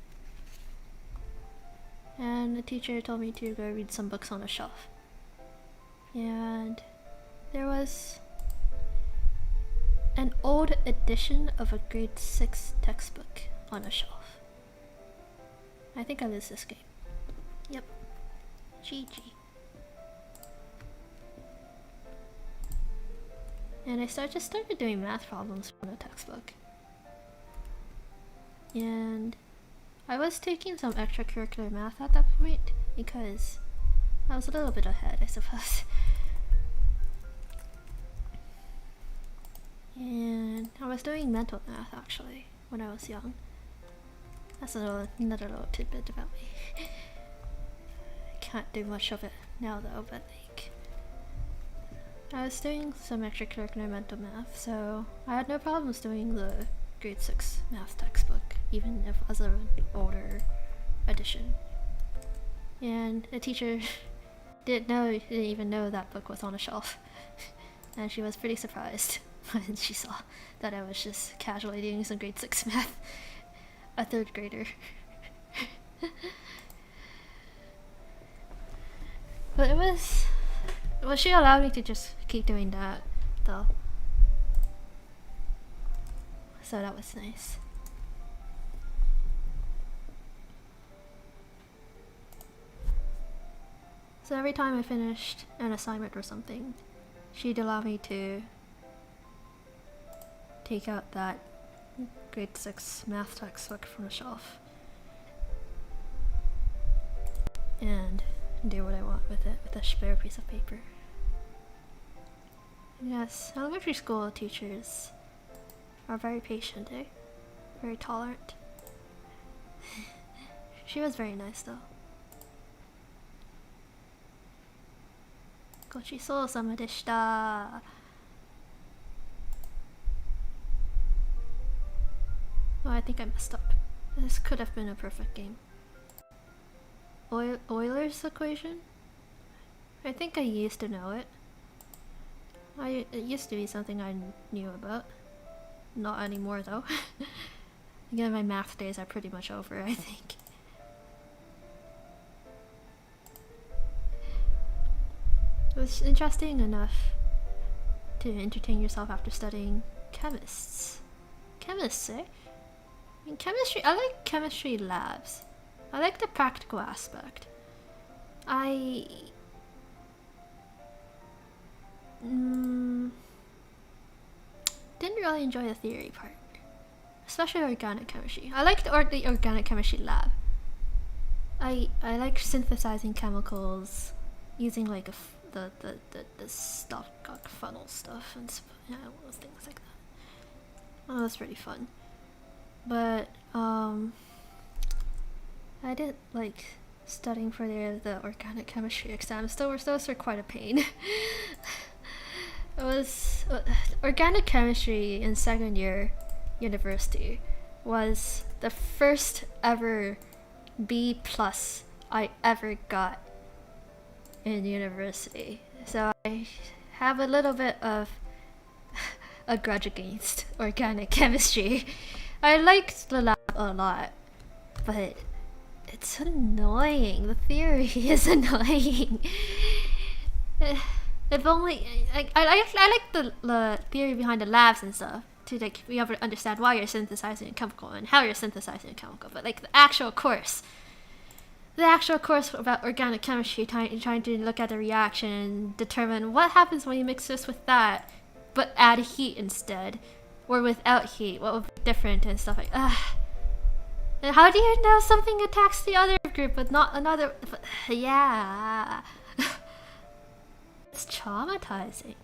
and the teacher told me to go read some books on the shelf. And there was an old edition of a grade 6 textbook on a shelf. I think I lose this game. Yep. GG. And I just started doing math problems from the textbook. And I was taking some extracurricular math at that point because I was a little bit ahead, I suppose. And I was doing mental math actually when I was young. That's another little tidbit about me. I can't do much of it now though, but like, I was doing some extracurricular mental math, so I had no problems doing the grade 6 math textbook, even if it was an older edition. And the teacher didn't even know that book was on a shelf. And she was pretty surprised when she saw that I was just casually doing some grade 6 math. A third grader. But it was... Well, she allowed me to just keep doing that, though. So that was nice. So every time I finished an assignment or something, she'd allow me to take out that grade 6 math textbook from the shelf and do what I want with it, with a spare piece of paper. Yes, elementary school teachers are very patient, eh? Very tolerant. She was very nice though. Gochisousama deshita. Oh, I think I messed up. This could have been a perfect game. Euler's equation? I think I used to know it. It used to be something I knew about. Not anymore though. Again, my math days are pretty much over, I think. It was interesting enough to entertain yourself after studying chemists. Chemists, eh? I mean, chemistry, I like chemistry labs. I like the practical aspect. I didn't really enjoy the theory part, especially organic chemistry. I liked the organic chemistry lab. I like synthesizing chemicals using like the stopcock funnel stuff and yeah, things like that. Oh, that's pretty fun. But I didn't like studying for the organic chemistry exams. Those were quite a pain. It was organic chemistry in second year university was the first ever B+ I ever got in university. So I have a little bit of a grudge against organic chemistry. I liked the lab a lot, but it's annoying. The theory is annoying. If only I like the theory behind the labs and stuff to like be able to understand why you're synthesizing a chemical and how you're synthesizing a chemical. But like the actual course about organic chemistry, trying to look at the reaction and determine what happens when you mix this with that, but add heat instead, or without heat, what would be different and stuff like and how do you know something attacks the other group but not another? But, yeah. It's traumatizing.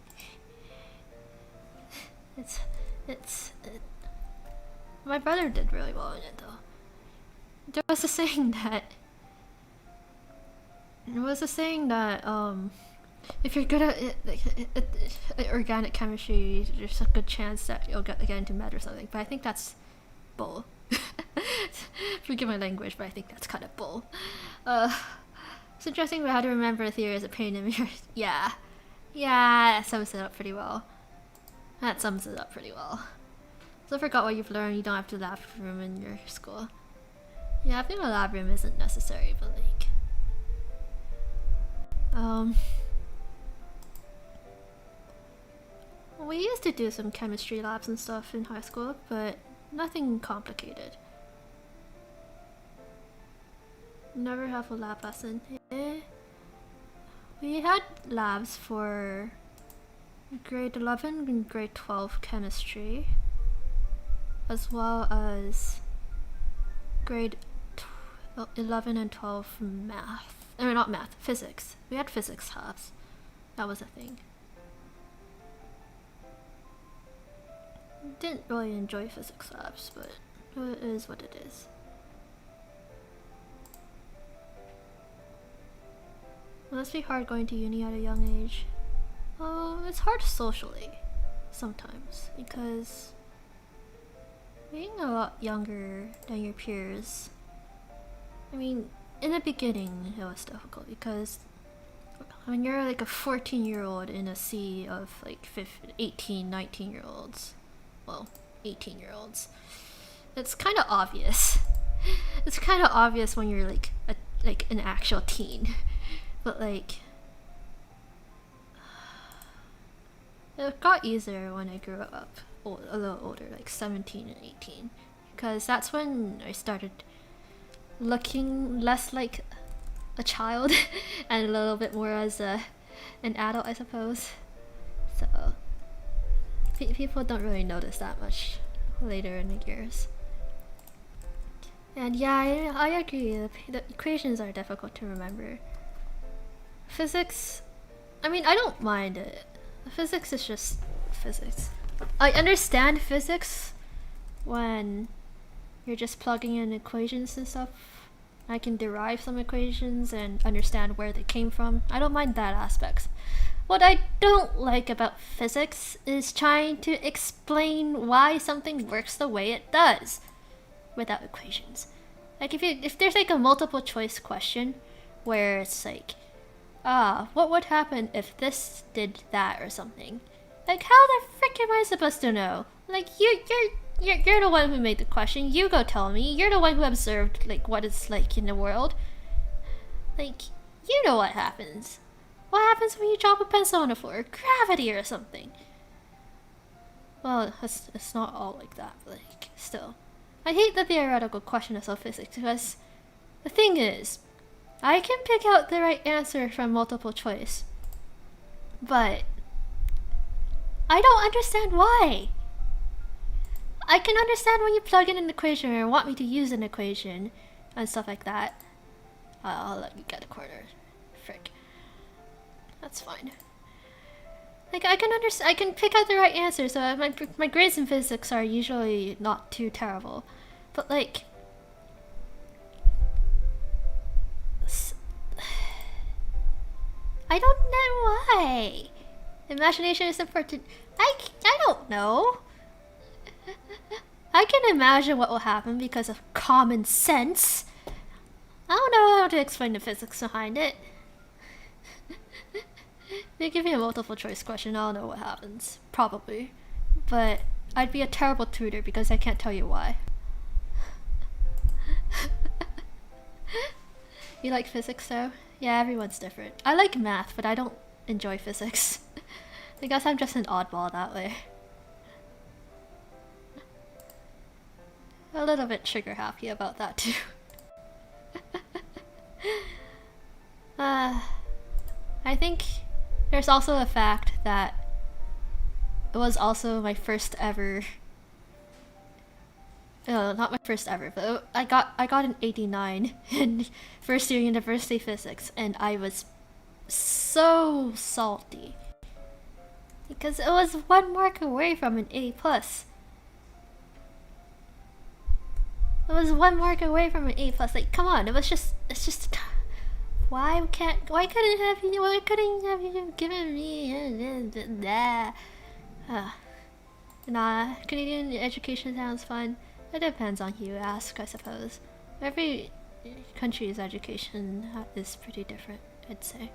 My brother did really well in it though. There was a saying that if you're good at organic chemistry, there's a good chance that you'll get into med or something. But I think that's bull. Forgive my language, but I think that's kind of bull. It's interesting about how to remember a theory as a pain in the mirror. Yeah, that sums it up pretty well. So I forgot what you've learned. You don't have to lab room in your school. Yeah, having a lab room isn't necessary, but like we used to do some chemistry labs and stuff in high school, but nothing complicated. Never have a lab lesson. We had labs for grade 11 and grade 12 chemistry, as well as grade 11 and 12 math. I mean, not math, physics. We had physics labs. That was a thing. Didn't really enjoy physics labs, but it is what it is. It must be hard going to uni at a young age. It's hard socially, sometimes, because being a lot younger than your peers, I mean, in the beginning it was difficult because when you're like a 14-year-old in a sea of like 15, 18, 19-year-olds, well, 18-year-olds, it's kind of obvious. It's kind of obvious when you're like an actual teen, but like it got easier when I grew up a little older, like 17 and 18, because that's when I started looking less like a child and a little bit more as an adult, I suppose. So people don't really notice that much later in the years. And yeah, I agree. The equations are difficult to remember. Physics, I mean, I don't mind it. Physics is just physics. I understand physics when you're just plugging in equations and stuff. I can derive some equations and understand where they came from. I don't mind that aspect. What I don't like about physics is trying to explain why something works the way it does without equations. Like if there's like a multiple choice question where it's like, what would happen if this did that or something? Like, how the frick am I supposed to know? Like, you're the one who made the question. You go tell me. You're the one who observed like what it's like in the world. Like, you know what happens. What happens when you drop a pencil on the floor? Gravity or something. Well, it's not all like that, but like, still. I hate the theoretical questions of physics because the thing is, I can pick out the right answer from multiple choice, but I don't understand why. I can understand when you plug in an equation or want me to use an equation and stuff like that. I'll let you get a corner. Frick. That's fine. Like, I can pick out the right answer, so my grades in physics are usually not too terrible. But like, I don't know why. Imagination is important. I don't know. I can imagine what will happen because of common sense. I don't know how to explain the physics behind it. They give me a multiple choice question, I'll know what happens. Probably. But I'd be a terrible tutor because I can't tell you why. You like physics though? Yeah, everyone's different. I like math, but I don't enjoy physics. I guess I'm just an oddball that way. A little bit trigger happy about that too. I think there's also a fact that it was also my first ever. No, not my first ever, but I got an 89 in first year university physics, and I was so salty because it was 1 mark away from an A plus. It was 1 mark away from an A plus. Like, come on, it's just. Why couldn't you given me nah, Canadian education sounds fun. It depends on who you ask, I suppose. Every country's education is pretty different, I'd say.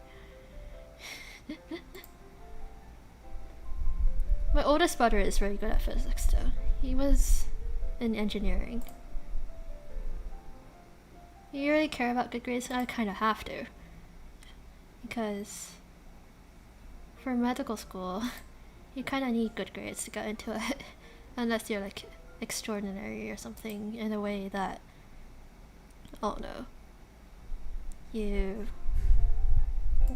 My oldest brother is very good at physics though. He was in engineering. You really care about good grades? I kind of have to. Because for medical school, you kind of need good grades to get into it. Unless you're like extraordinary or something in a way that, oh no, you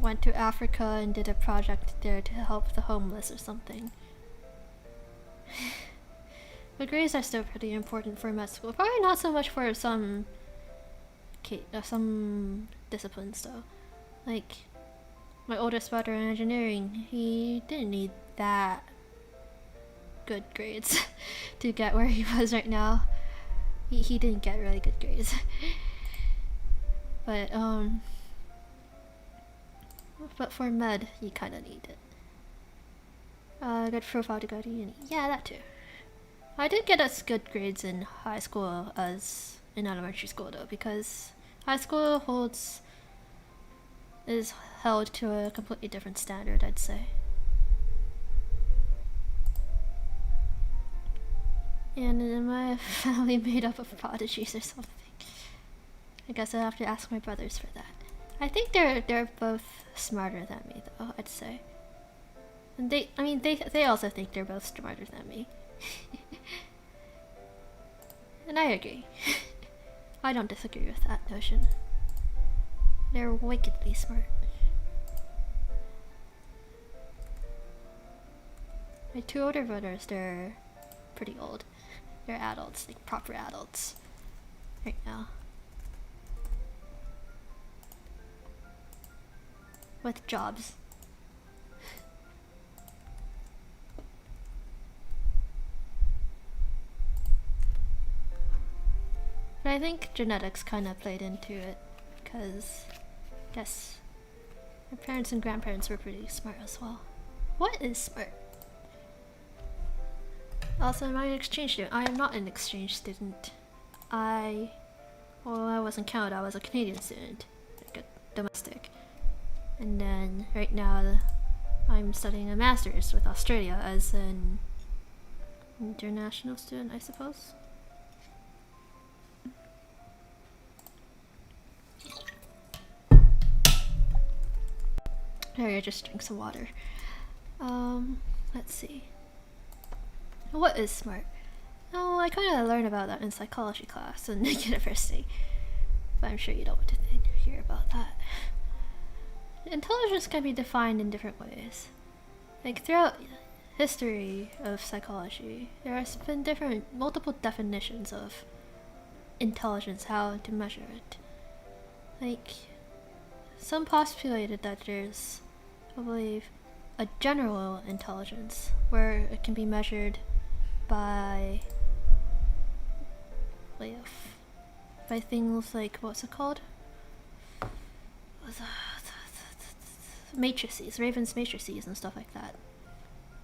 went to Africa and did a project there to help the homeless or something. But grades are still pretty important for med school. Probably not so much for some disciplines though. Like my oldest brother in engineering, he didn't need that good grades to get where he was right now. He didn't get really good grades. But for med, you kind of need it. Good profile to go to uni. Yeah, that too. I didn't get as good grades in high school as in elementary school though, because high school is held to a completely different standard, I'd say. And then my family made up of prodigies or something. I guess I have to ask my brothers for that. I think they're both smarter than me though, I'd say. And they also think they're both smarter than me. And I agree. I don't disagree with that notion. They're wickedly smart. My two older brothers, they're pretty old. They're adults, like proper adults right now. With jobs. But I think genetics kind of played into it, because I guess my parents and grandparents were pretty smart as well. What is smart? Also, am I an exchange student? I am not an exchange student. Well, I was in Canada, I was a Canadian student, like a domestic. And then right now I'm studying a master's with Australia as an international student, I suppose. Alright, just drink some water. Let's see. What is smart? Oh, I kind of learned about that in psychology class in university. But I'm sure you don't want to hear about that. Intelligence can be defined in different ways. Like throughout history of psychology, there has been multiple definitions of intelligence, how to measure it. Like, some postulated that there's, I believe, a general intelligence where it can be measured by things like, what's it called? Matrices, Raven's matrices and stuff like that.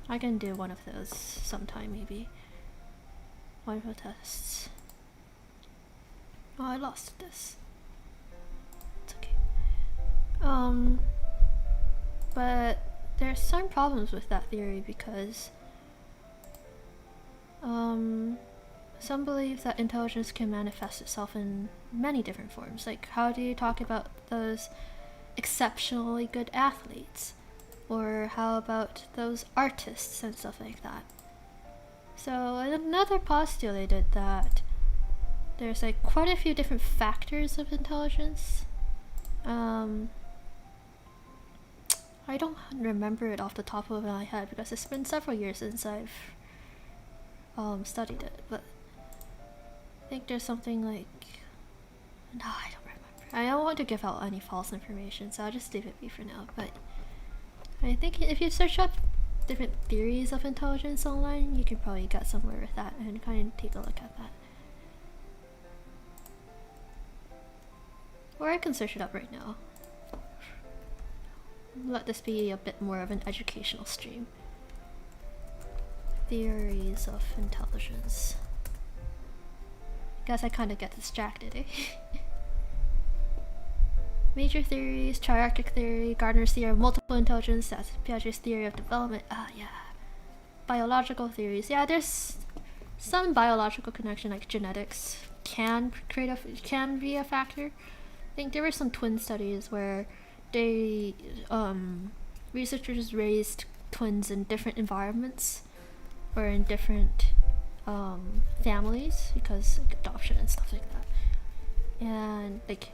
I can do one of those sometime, maybe. One of the tests. Oh, I lost this. It's okay. But there's some problems with that theory because some believe that intelligence can manifest itself in many different forms. Like, how do you talk about those exceptionally good athletes? Or how about those artists and stuff like that? So another postulated that there's like quite a few different factors of intelligence. I don't remember it off the top of my head because it's been several years since I've studied it, but I think there's something like, no, I don't remember. I don't want to give out any false information, so I'll just leave it be for now. But I think if you search up different theories of intelligence online, you can probably get somewhere with that and kind of take a look at that. Or I can search it up right now. Let this be a bit more of an educational stream. Theories of intelligence. Guess I kind of get distracted, eh? Major theories, triarchic theory, Gardner's theory of multiple intelligence, that's Piaget's theory of development. Yeah. Biological theories. Yeah, there's some biological connection, like genetics can be a factor. I think there were some twin studies where they researchers raised twins in different environments or in different families because like adoption and stuff like that, and like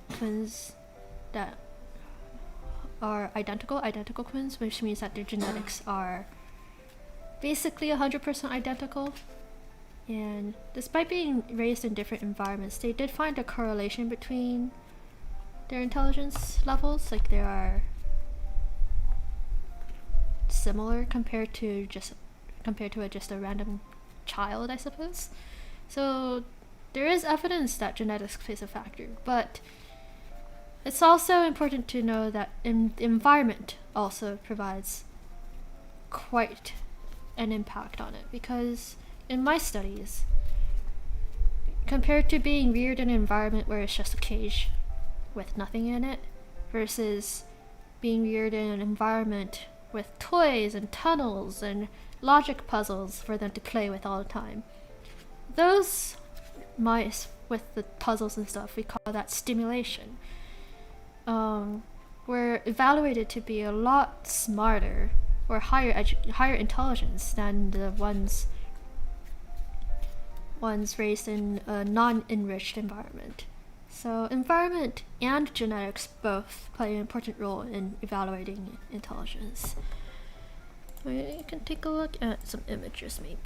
twins that are identical twins, which means that their genetics are basically 100% identical. And despite being raised in different environments, they did find a correlation between their intelligence levels. Like, they are similar compared to just a random child, I suppose. So there is evidence that genetics plays a factor, but it's also important to know that the environment also provides quite an impact on it, because in my studies, compared to being reared in an environment where it's just a cage with nothing in it, versus being reared in an environment with toys and tunnels and logic puzzles for them to play with all the time. Those mice with the puzzles and stuff, we call that stimulation, were evaluated to be a lot smarter or higher intelligence than the ones raised in a non-enriched environment. So environment and genetics both play an important role in evaluating intelligence. You can take a look at some images maybe.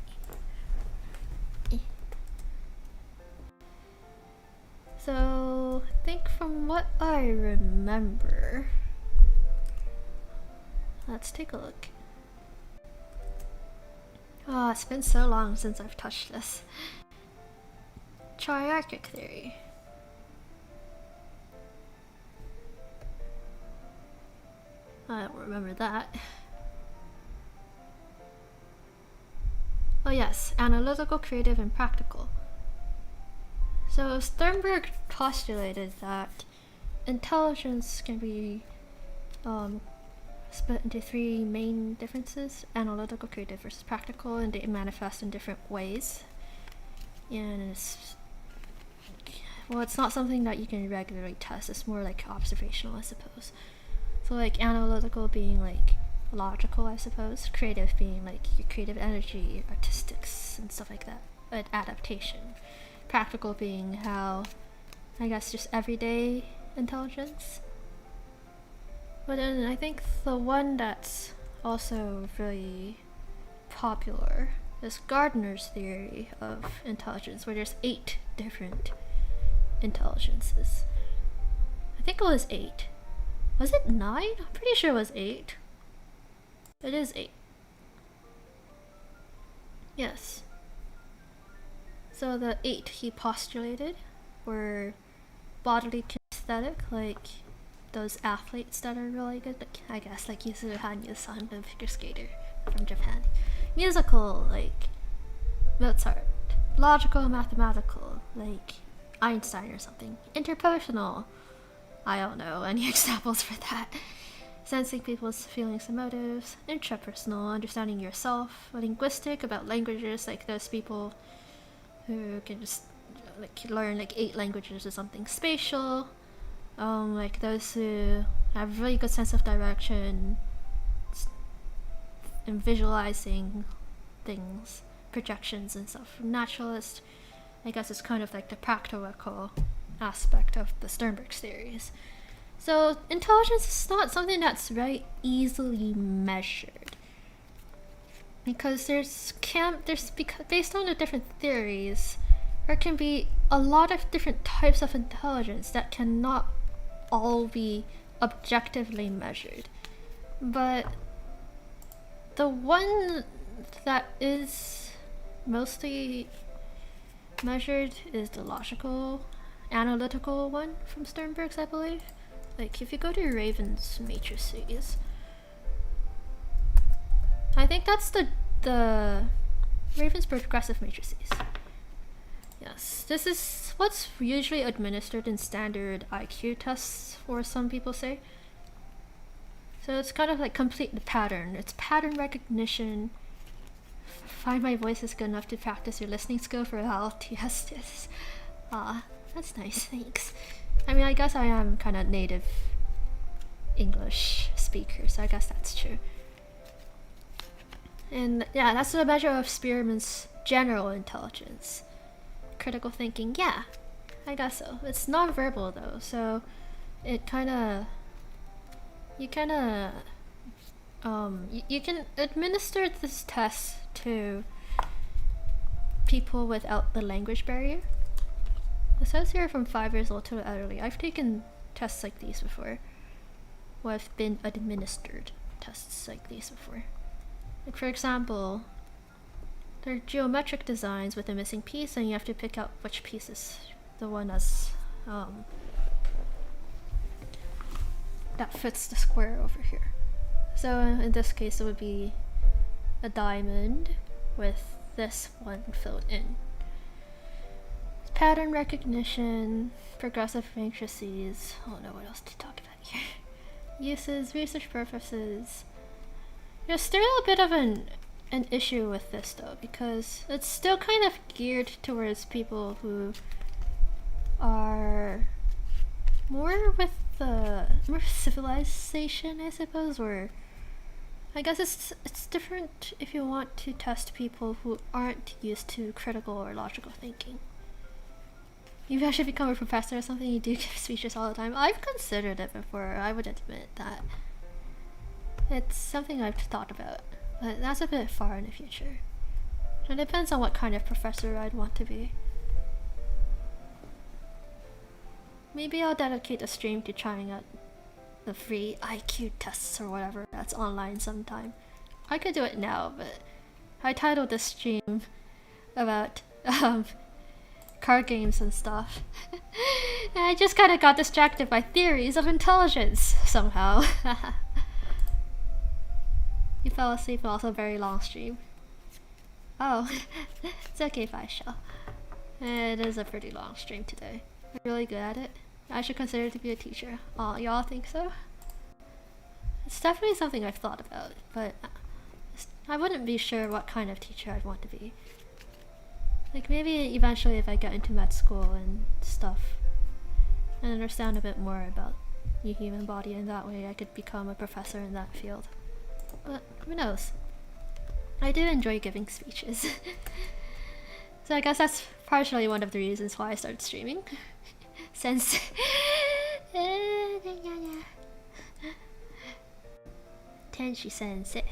So I think from what I remember, let's take a look. Oh, it's been so long since I've touched this. Triarchic theory. I don't remember that. Oh yes, analytical, creative, and practical. So Sternberg postulated that intelligence can be split into three main differences: analytical, creative, versus practical, and they manifest in different ways. And it's not something that you can regularly test. It's more like observational, I suppose. So like analytical being like logical, I suppose. Creative being like your creative energy, artistics, and stuff like that. Adaptation. Practical being how, I guess, just everyday intelligence. But then I think the one that's also really popular is Gardner's theory of intelligence, where there's 8 different intelligences. I think it was 8. Was it 9? I'm pretty sure it was 8. It is 8. Yes. So the 8 he postulated were bodily kinesthetic, like those athletes that are really good, like, I guess like Yuzuru Hanyu-san, the figure skater from Japan. Musical, like Mozart. Logical, mathematical, like Einstein or something. Interpersonal, I don't know any examples for that. Sensing people's feelings and motives. Intrapersonal, understanding yourself. Linguistic, about languages, like those people who can just like learn like 8 languages or something. Spatial, like those who have really good sense of direction and visualizing things, projections and stuff. Naturalist, I guess it's kind of like the practical aspect of the Sternberg's theories. So intelligence is not something that's very easily measured, because based on the different theories, there can be a lot of different types of intelligence that cannot all be objectively measured. But the one that is mostly measured is the logical, analytical one from Sternberg's, I believe. Like if you go to Raven's matrices, I think that's the Raven's progressive matrices. Yes, this is what's usually administered in standard IQ tests, or some people say. So it's kind of like complete the pattern. It's pattern recognition. Find my voice is good enough to practice your listening skill for LTS tests. That's nice, thanks. I mean, I guess I am kind of native English speaker, so I guess that's true. And yeah, that's the measure of Spearman's general intelligence. Critical thinking, yeah, I guess so. It's non-verbal though, so it you can administer this test to people without the language barrier. It says here from 5 years old to the elderly. I've taken tests like these before. Or I've been administered tests like these before. Like for example, they're geometric designs with a missing piece, and you have to pick out which piece is the one that's that fits the square over here. So in this case, it would be a diamond with this one filled in. Pattern recognition, progressive matrices. I don't know what else to talk about here. Uses, research purposes. There's still a bit of an issue with this though, because it's still kind of geared towards people who are more with the more civilization, I suppose, or I guess it's different if you want to test people who aren't used to critical or logical thinking. Maybe I should become a professor or something. You do give speeches all the time. I've considered it before, I would admit that. It's something I've thought about, but that's a bit far in the future. It depends on what kind of professor I'd want to be. Maybe I'll dedicate a stream to trying out the free IQ tests or whatever that's online sometime. I could do it now, but I titled this stream about card games and stuff. And I just kind of got distracted by theories of intelligence somehow. You fell asleep, also a very long stream. Oh, it's okay if I shall. It is a pretty long stream today. I'm really good at it. I should consider to be a teacher. Y'all think so? It's definitely something I've thought about, but I wouldn't be sure what kind of teacher I'd want to be. Like maybe eventually if I get into med school and stuff and understand a bit more about the human body, and that way I could become a professor in that field. But who knows? I do enjoy giving speeches. So I guess that's partially one of the reasons why I started streaming. Since Tenshi Sensei.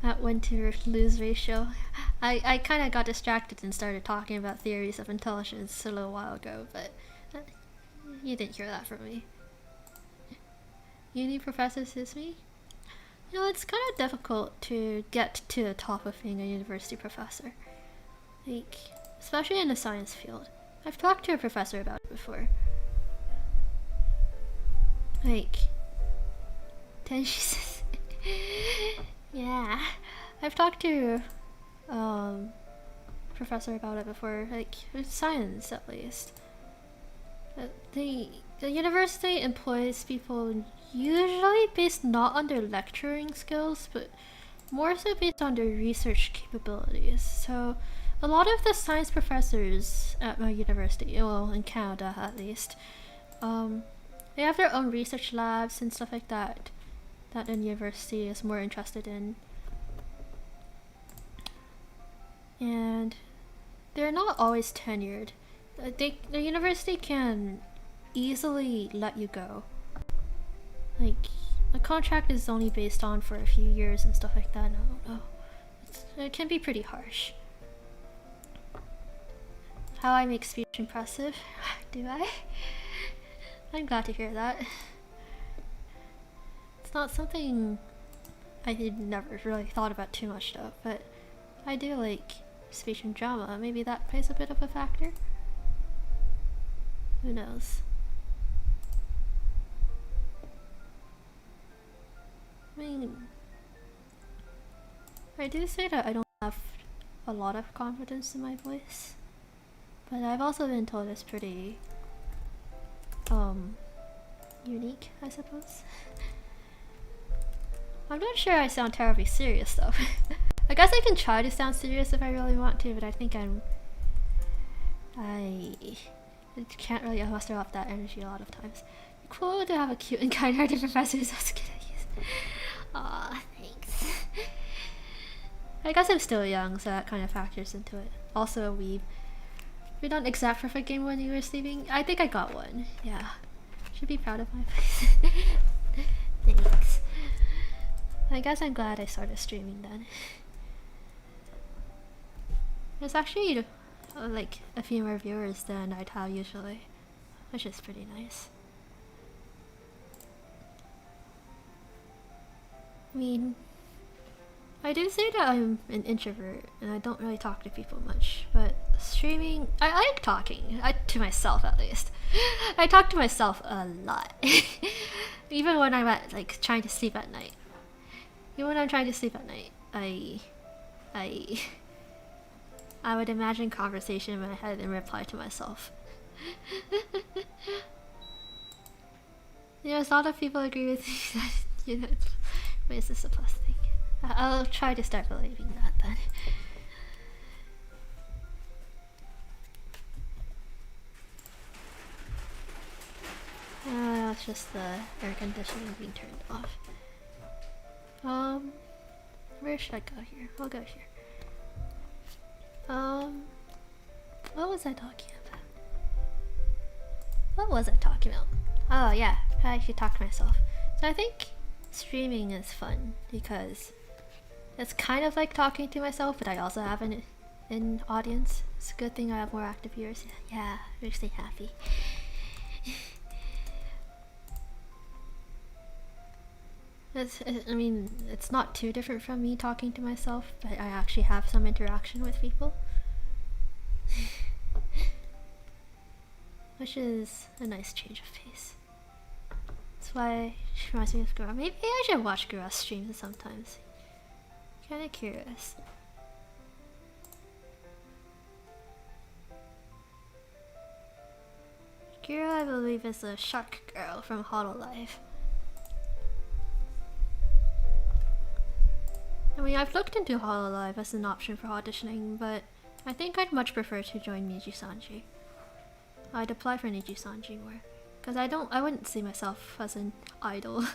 That win to lose ratio. I kind of got distracted and started talking about theories of intelligence a little while ago, but you didn't hear that from me. Uni professor says me? You know, it's kind of difficult to get to the top of being a university professor. Like, especially in the science field. I've talked to a professor about it before. Like, then she says, yeah, I've talked to professor about it before, like, with science at least. The university employs people usually based not on their lecturing skills, but more so based on their research capabilities. So a lot of the science professors at my university, well, in Canada at least, they have their own research labs and stuff like that the university is more interested in. And they're not always tenured. The university can easily let you go. Like, the contract is only based on for a few years and stuff like that. I don't know. It can be pretty harsh. How I make speech impressive? Do I? I'm glad to hear that. It's not something I had never really thought about too much though, but I do like speech and drama. Maybe that plays a bit of a factor. Who knows? I mean, I do say that I don't have a lot of confidence in my voice, but I've also been told it's pretty unique, I suppose. I'm not sure I sound terribly serious though. I guess I can try to sound serious if I really want to, but I think I can't really muster off that energy a lot of times. Cool to have a cute and kind-hearted professor who's also good at use. Aw, thanks. I guess I'm still young, so that kind of factors into it. Also a weeb. We don't exact perfect game when you were sleeping. I think I got one. Yeah. Should be proud of my face. Thanks. I guess I'm glad I started streaming then. There's actually like a few more viewers than I'd have usually, which is pretty nice. I mean, I do say that I'm an introvert and I don't really talk to people much, but streaming, I like talking, to myself at least. I talk to myself a lot, even when I'm like trying to sleep at night. Even when I'm trying to sleep at night, I would imagine conversation in my head and reply to myself. There's a lot of people agree with me that, you know, wait, is this a plus thing? I'll try to start believing that then. It's just the air conditioning being turned off. Where should I go here? I'll go here. What was I talking about? What was I talking about? Oh yeah, I should talk to myself. So I think streaming is fun because it's kind of like talking to myself, but I also have an audience. It's a good thing I have more active viewers. Yeah, makes me happy. I mean, it's not too different from me talking to myself, but I actually have some interaction with people. Which is a nice change of pace. That's why she reminds me of Gura. Maybe I should watch Gura's streams sometimes. Kinda curious. Gura, I believe, is a shark girl from Hololive. I mean, I've looked into Hololive as an option for auditioning, but I think I'd much prefer to join Niji-Sanji. I'd apply for Niji-Sanji more, because I wouldn't see myself as an idol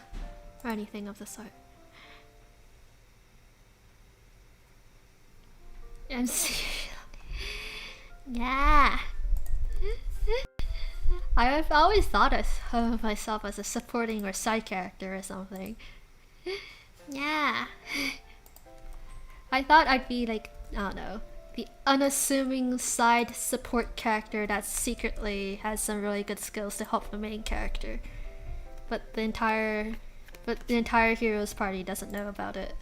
or anything of the sort. MC. Yeah. I've always thought of myself as a supporting or side character or something. Yeah. I thought I'd be like, I don't know, the unassuming side support character that secretly has some really good skills to help the main character. But the entire hero's party doesn't know about it.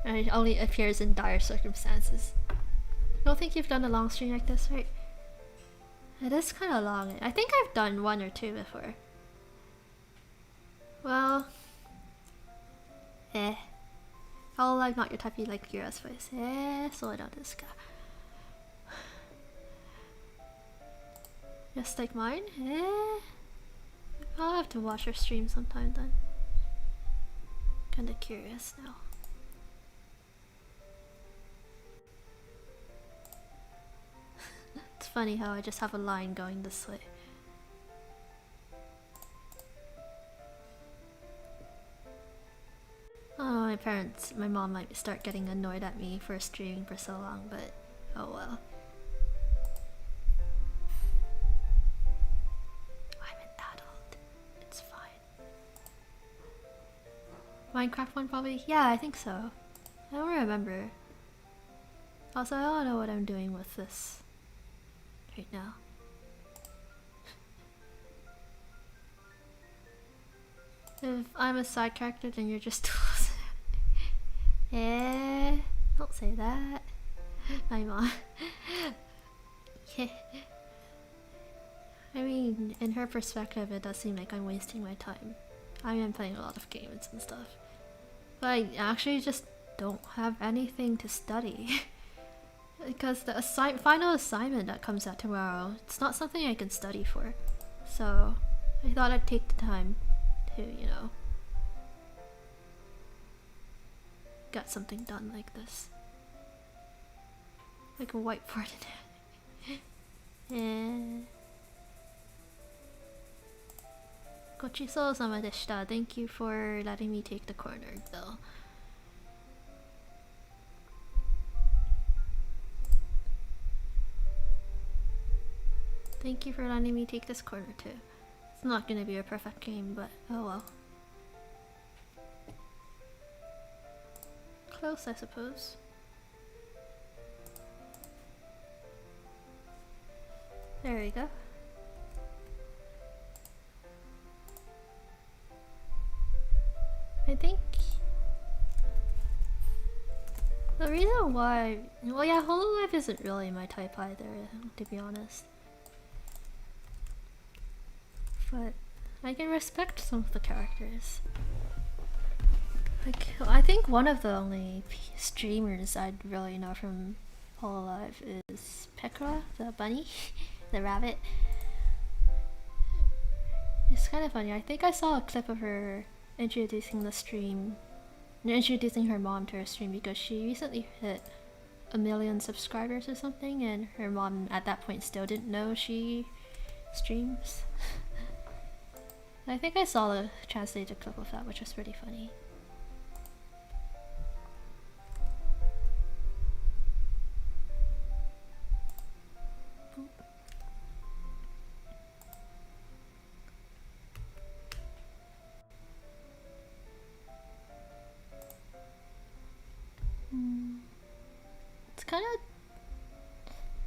And it only appears in dire circumstances. I don't think you've done a long stream like this, right? It is kind of long. I think I've done one or two before. Well, Oh, I'm not your type, you like Kira's voice. So I this guy. Just like mine? I'll have to watch her stream sometime then. Kinda curious now. It's funny how I just have a line going this way. Oh, my mom might start getting annoyed at me for streaming for so long, but oh well. I'm an adult. It's fine. Minecraft one probably? Yeah, I think so. I don't remember. Also, I don't know what I'm doing with this right now. If I'm a side character, then you're just tools. Don't say that. My mom. Yeah. I mean, in her perspective, it does seem like I'm wasting my time. I am playing a lot of games and stuff. But I actually just don't have anything to study. Because the final assignment that comes out tomorrow, it's not something I can study for. So, I thought I'd take the time to, you know, get something done like this. Like a whiteboard in it. Gochiso-sama deshita. Thank you for letting me take the corner, though. Thank you for letting me take this corner, too. It's not gonna be a perfect game, but oh well. Close, I suppose. There we go. I think the reason why, well, yeah, Hololive isn't really my type either, to be honest. But I can respect some of the characters. Like, I think one of the only streamers I'd really know from Hololive is Pekra, the bunny, the rabbit. It's kind of funny. I think I saw a clip of her introducing her mom to her stream because she recently hit 1 million subscribers or something, and her mom at that point still didn't know she streams. I think I saw the translated clip of that, which was pretty funny.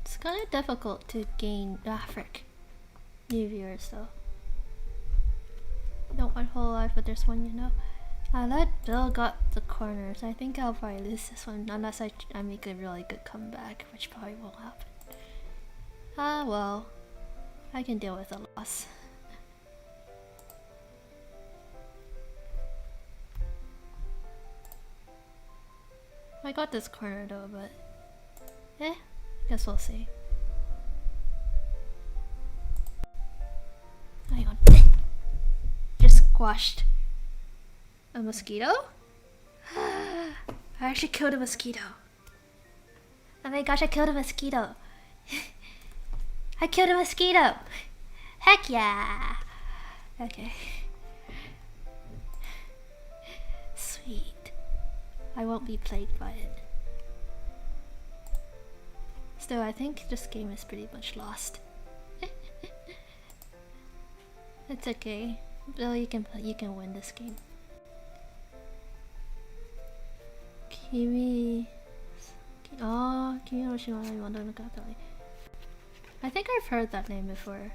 It's kind of difficult to gain new viewers though. Don't want Hololive, but there's one, you know. I let Bill got the corners. I think I'll probably lose this one unless I make a really good comeback, which probably won't happen. Ah well, I can deal with the loss. I got this corner though, but guess we'll see. Hang on. Just squashed a mosquito? I actually killed a mosquito. Oh my gosh, I killed a mosquito. I killed a mosquito! Heck yeah! Okay. Sweet. I won't be plagued by it. Still, I think this game is pretty much lost. It's okay. Bill, you can win this game. Kimi no Shimanari Wando no Kakari. I think I've heard that name before.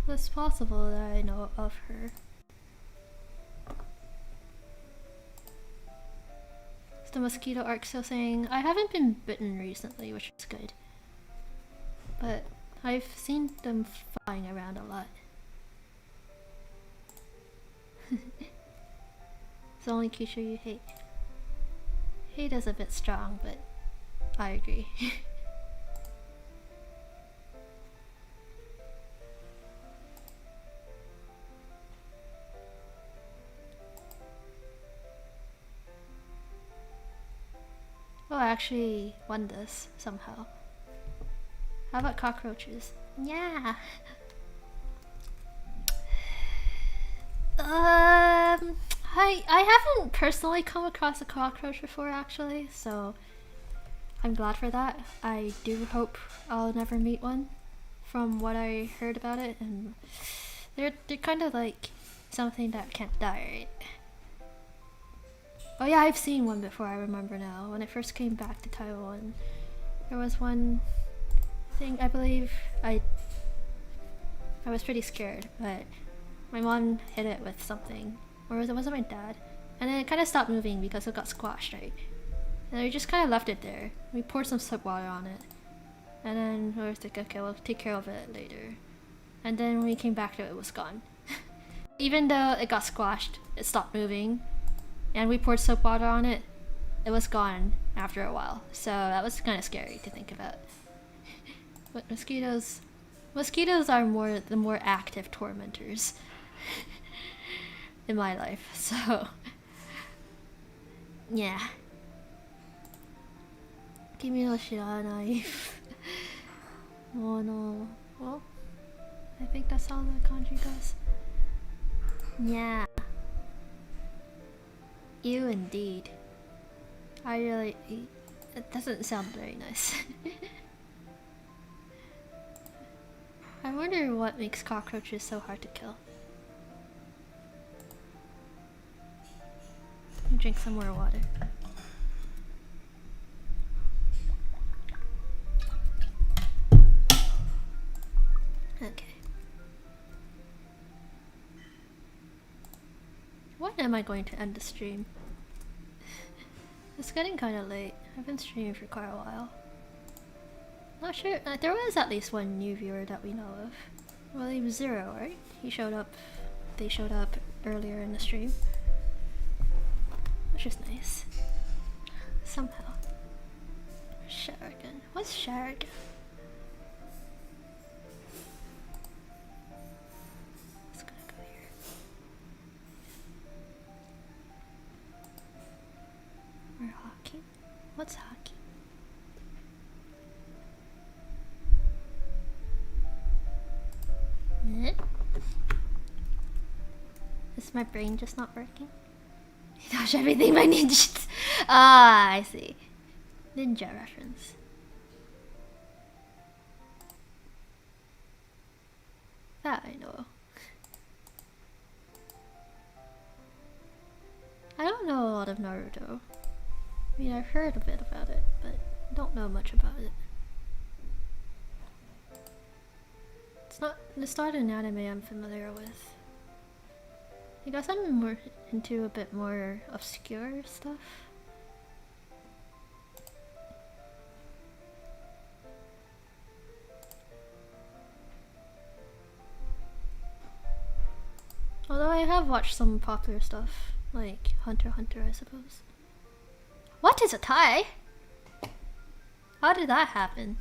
It's possible that I know of her. Is the mosquito arc still saying? I haven't been bitten recently, which is good. But I've seen them flying around a lot. It's the only creature you hate. Hate is a bit strong, but I agree. Oh, I actually won this somehow. How about cockroaches? Yeah. I haven't personally come across a cockroach before actually, so I'm glad for that. I do hope I'll never meet one from what I heard about it, and they're kind of like something that can't die, right? Oh yeah, I've seen one before, I remember now. When I first came back to Taiwan, there was one thing, I believe I was pretty scared, but my mom hit it with something, or was it my dad? And then it kind of stopped moving because it got squashed, right? And we just kind of left it there. We poured some soap water on it, and then we were like, okay, we'll take care of it later. And then when we came back to it, it was gone. Even though it got squashed, it stopped moving, and we poured soap water on it, it was gone after a while. So that was kind of scary to think about. But mosquitoes are the more active tormentors in my life, so yeah. Kimi no shiranai. Oh no. Well, I think that's how the kanji goes. Yeah. You indeed. It doesn't sound very nice. I wonder what makes cockroaches so hard to kill. Let me drink some more water. Okay. When am I going to end the stream? It's getting kind of late. I've been streaming for quite a while. Not sure. There was at least one new viewer that we know of. Well, he was Zero, right? He showed up. They showed up earlier in the stream, which is nice. Somehow. Sharigan. What's Sharigan? Let's gonna go here. Or hockey? What's hockey? Is my brain just not working? Gosh, everything by ninjas. Ah, I see. Ninja reference. That I know. I don't know a lot of Naruto. I mean, I've heard a bit about it, but I don't know much about it. It's not an anime I'm familiar with. I guess I'm more into a bit more obscure stuff. Although I have watched some popular stuff, like Hunter x Hunter, I suppose. What is a tie? How did that happen?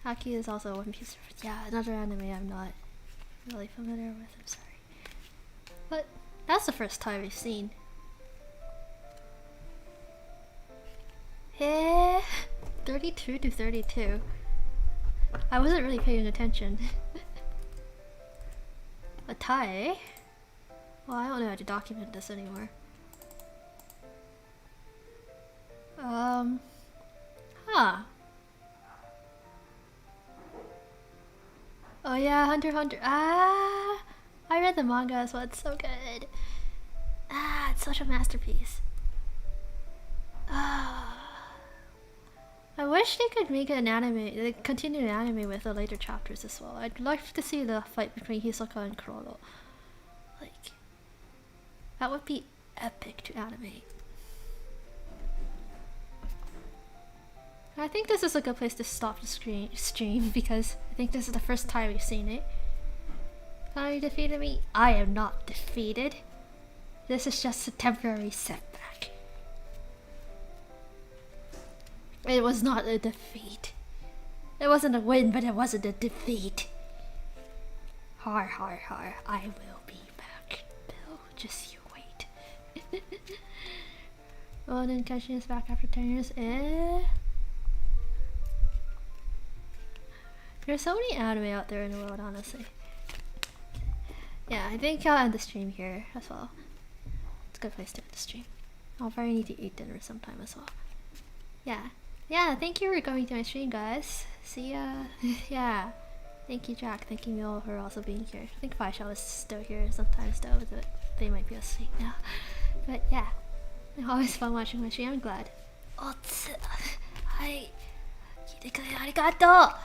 Haki is also One Piece. Yeah, another anime I'm not really familiar with, I'm sorry. But that's the first time we've seen. Eh, 32 to 32. I wasn't really paying attention. A tie? Well, I don't know how to document this anymore. Huh. Oh yeah, Hunter x Hunter. Ah, I read the manga as well. It's so good. Ah, it's such a masterpiece. Ah, I wish they could make an anime, like, continue an anime with the later chapters as well. I'd like to see the fight between Hisoka and Kuroro. Like, that would be epic to animate. I think this is a good place to stop the stream because I think this is the first time we've seen it. Finally defeated me? I am not defeated. This is just a temporary setback. It was not a defeat. It wasn't a win, but it wasn't a defeat. Har har har, I will be back, Bill. Just you wait. Oh, then Kenshin is back after 10 years. There's so many anime out there in the world, honestly. Yeah, I think I'll end the stream here as well. It's a good place to end the stream. I'll probably need to eat dinner sometime as well. Yeah. Yeah, thank you for coming to my stream, guys. See ya. Yeah. Thank you, Jack. Thank you, Mule, for also being here. I think Faisal is still here sometimes, though, but they might be asleep now. But yeah. Always fun watching my stream. I'm glad. Hi. Arigato.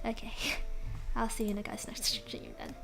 Okay, I'll see you in the guys next stream then.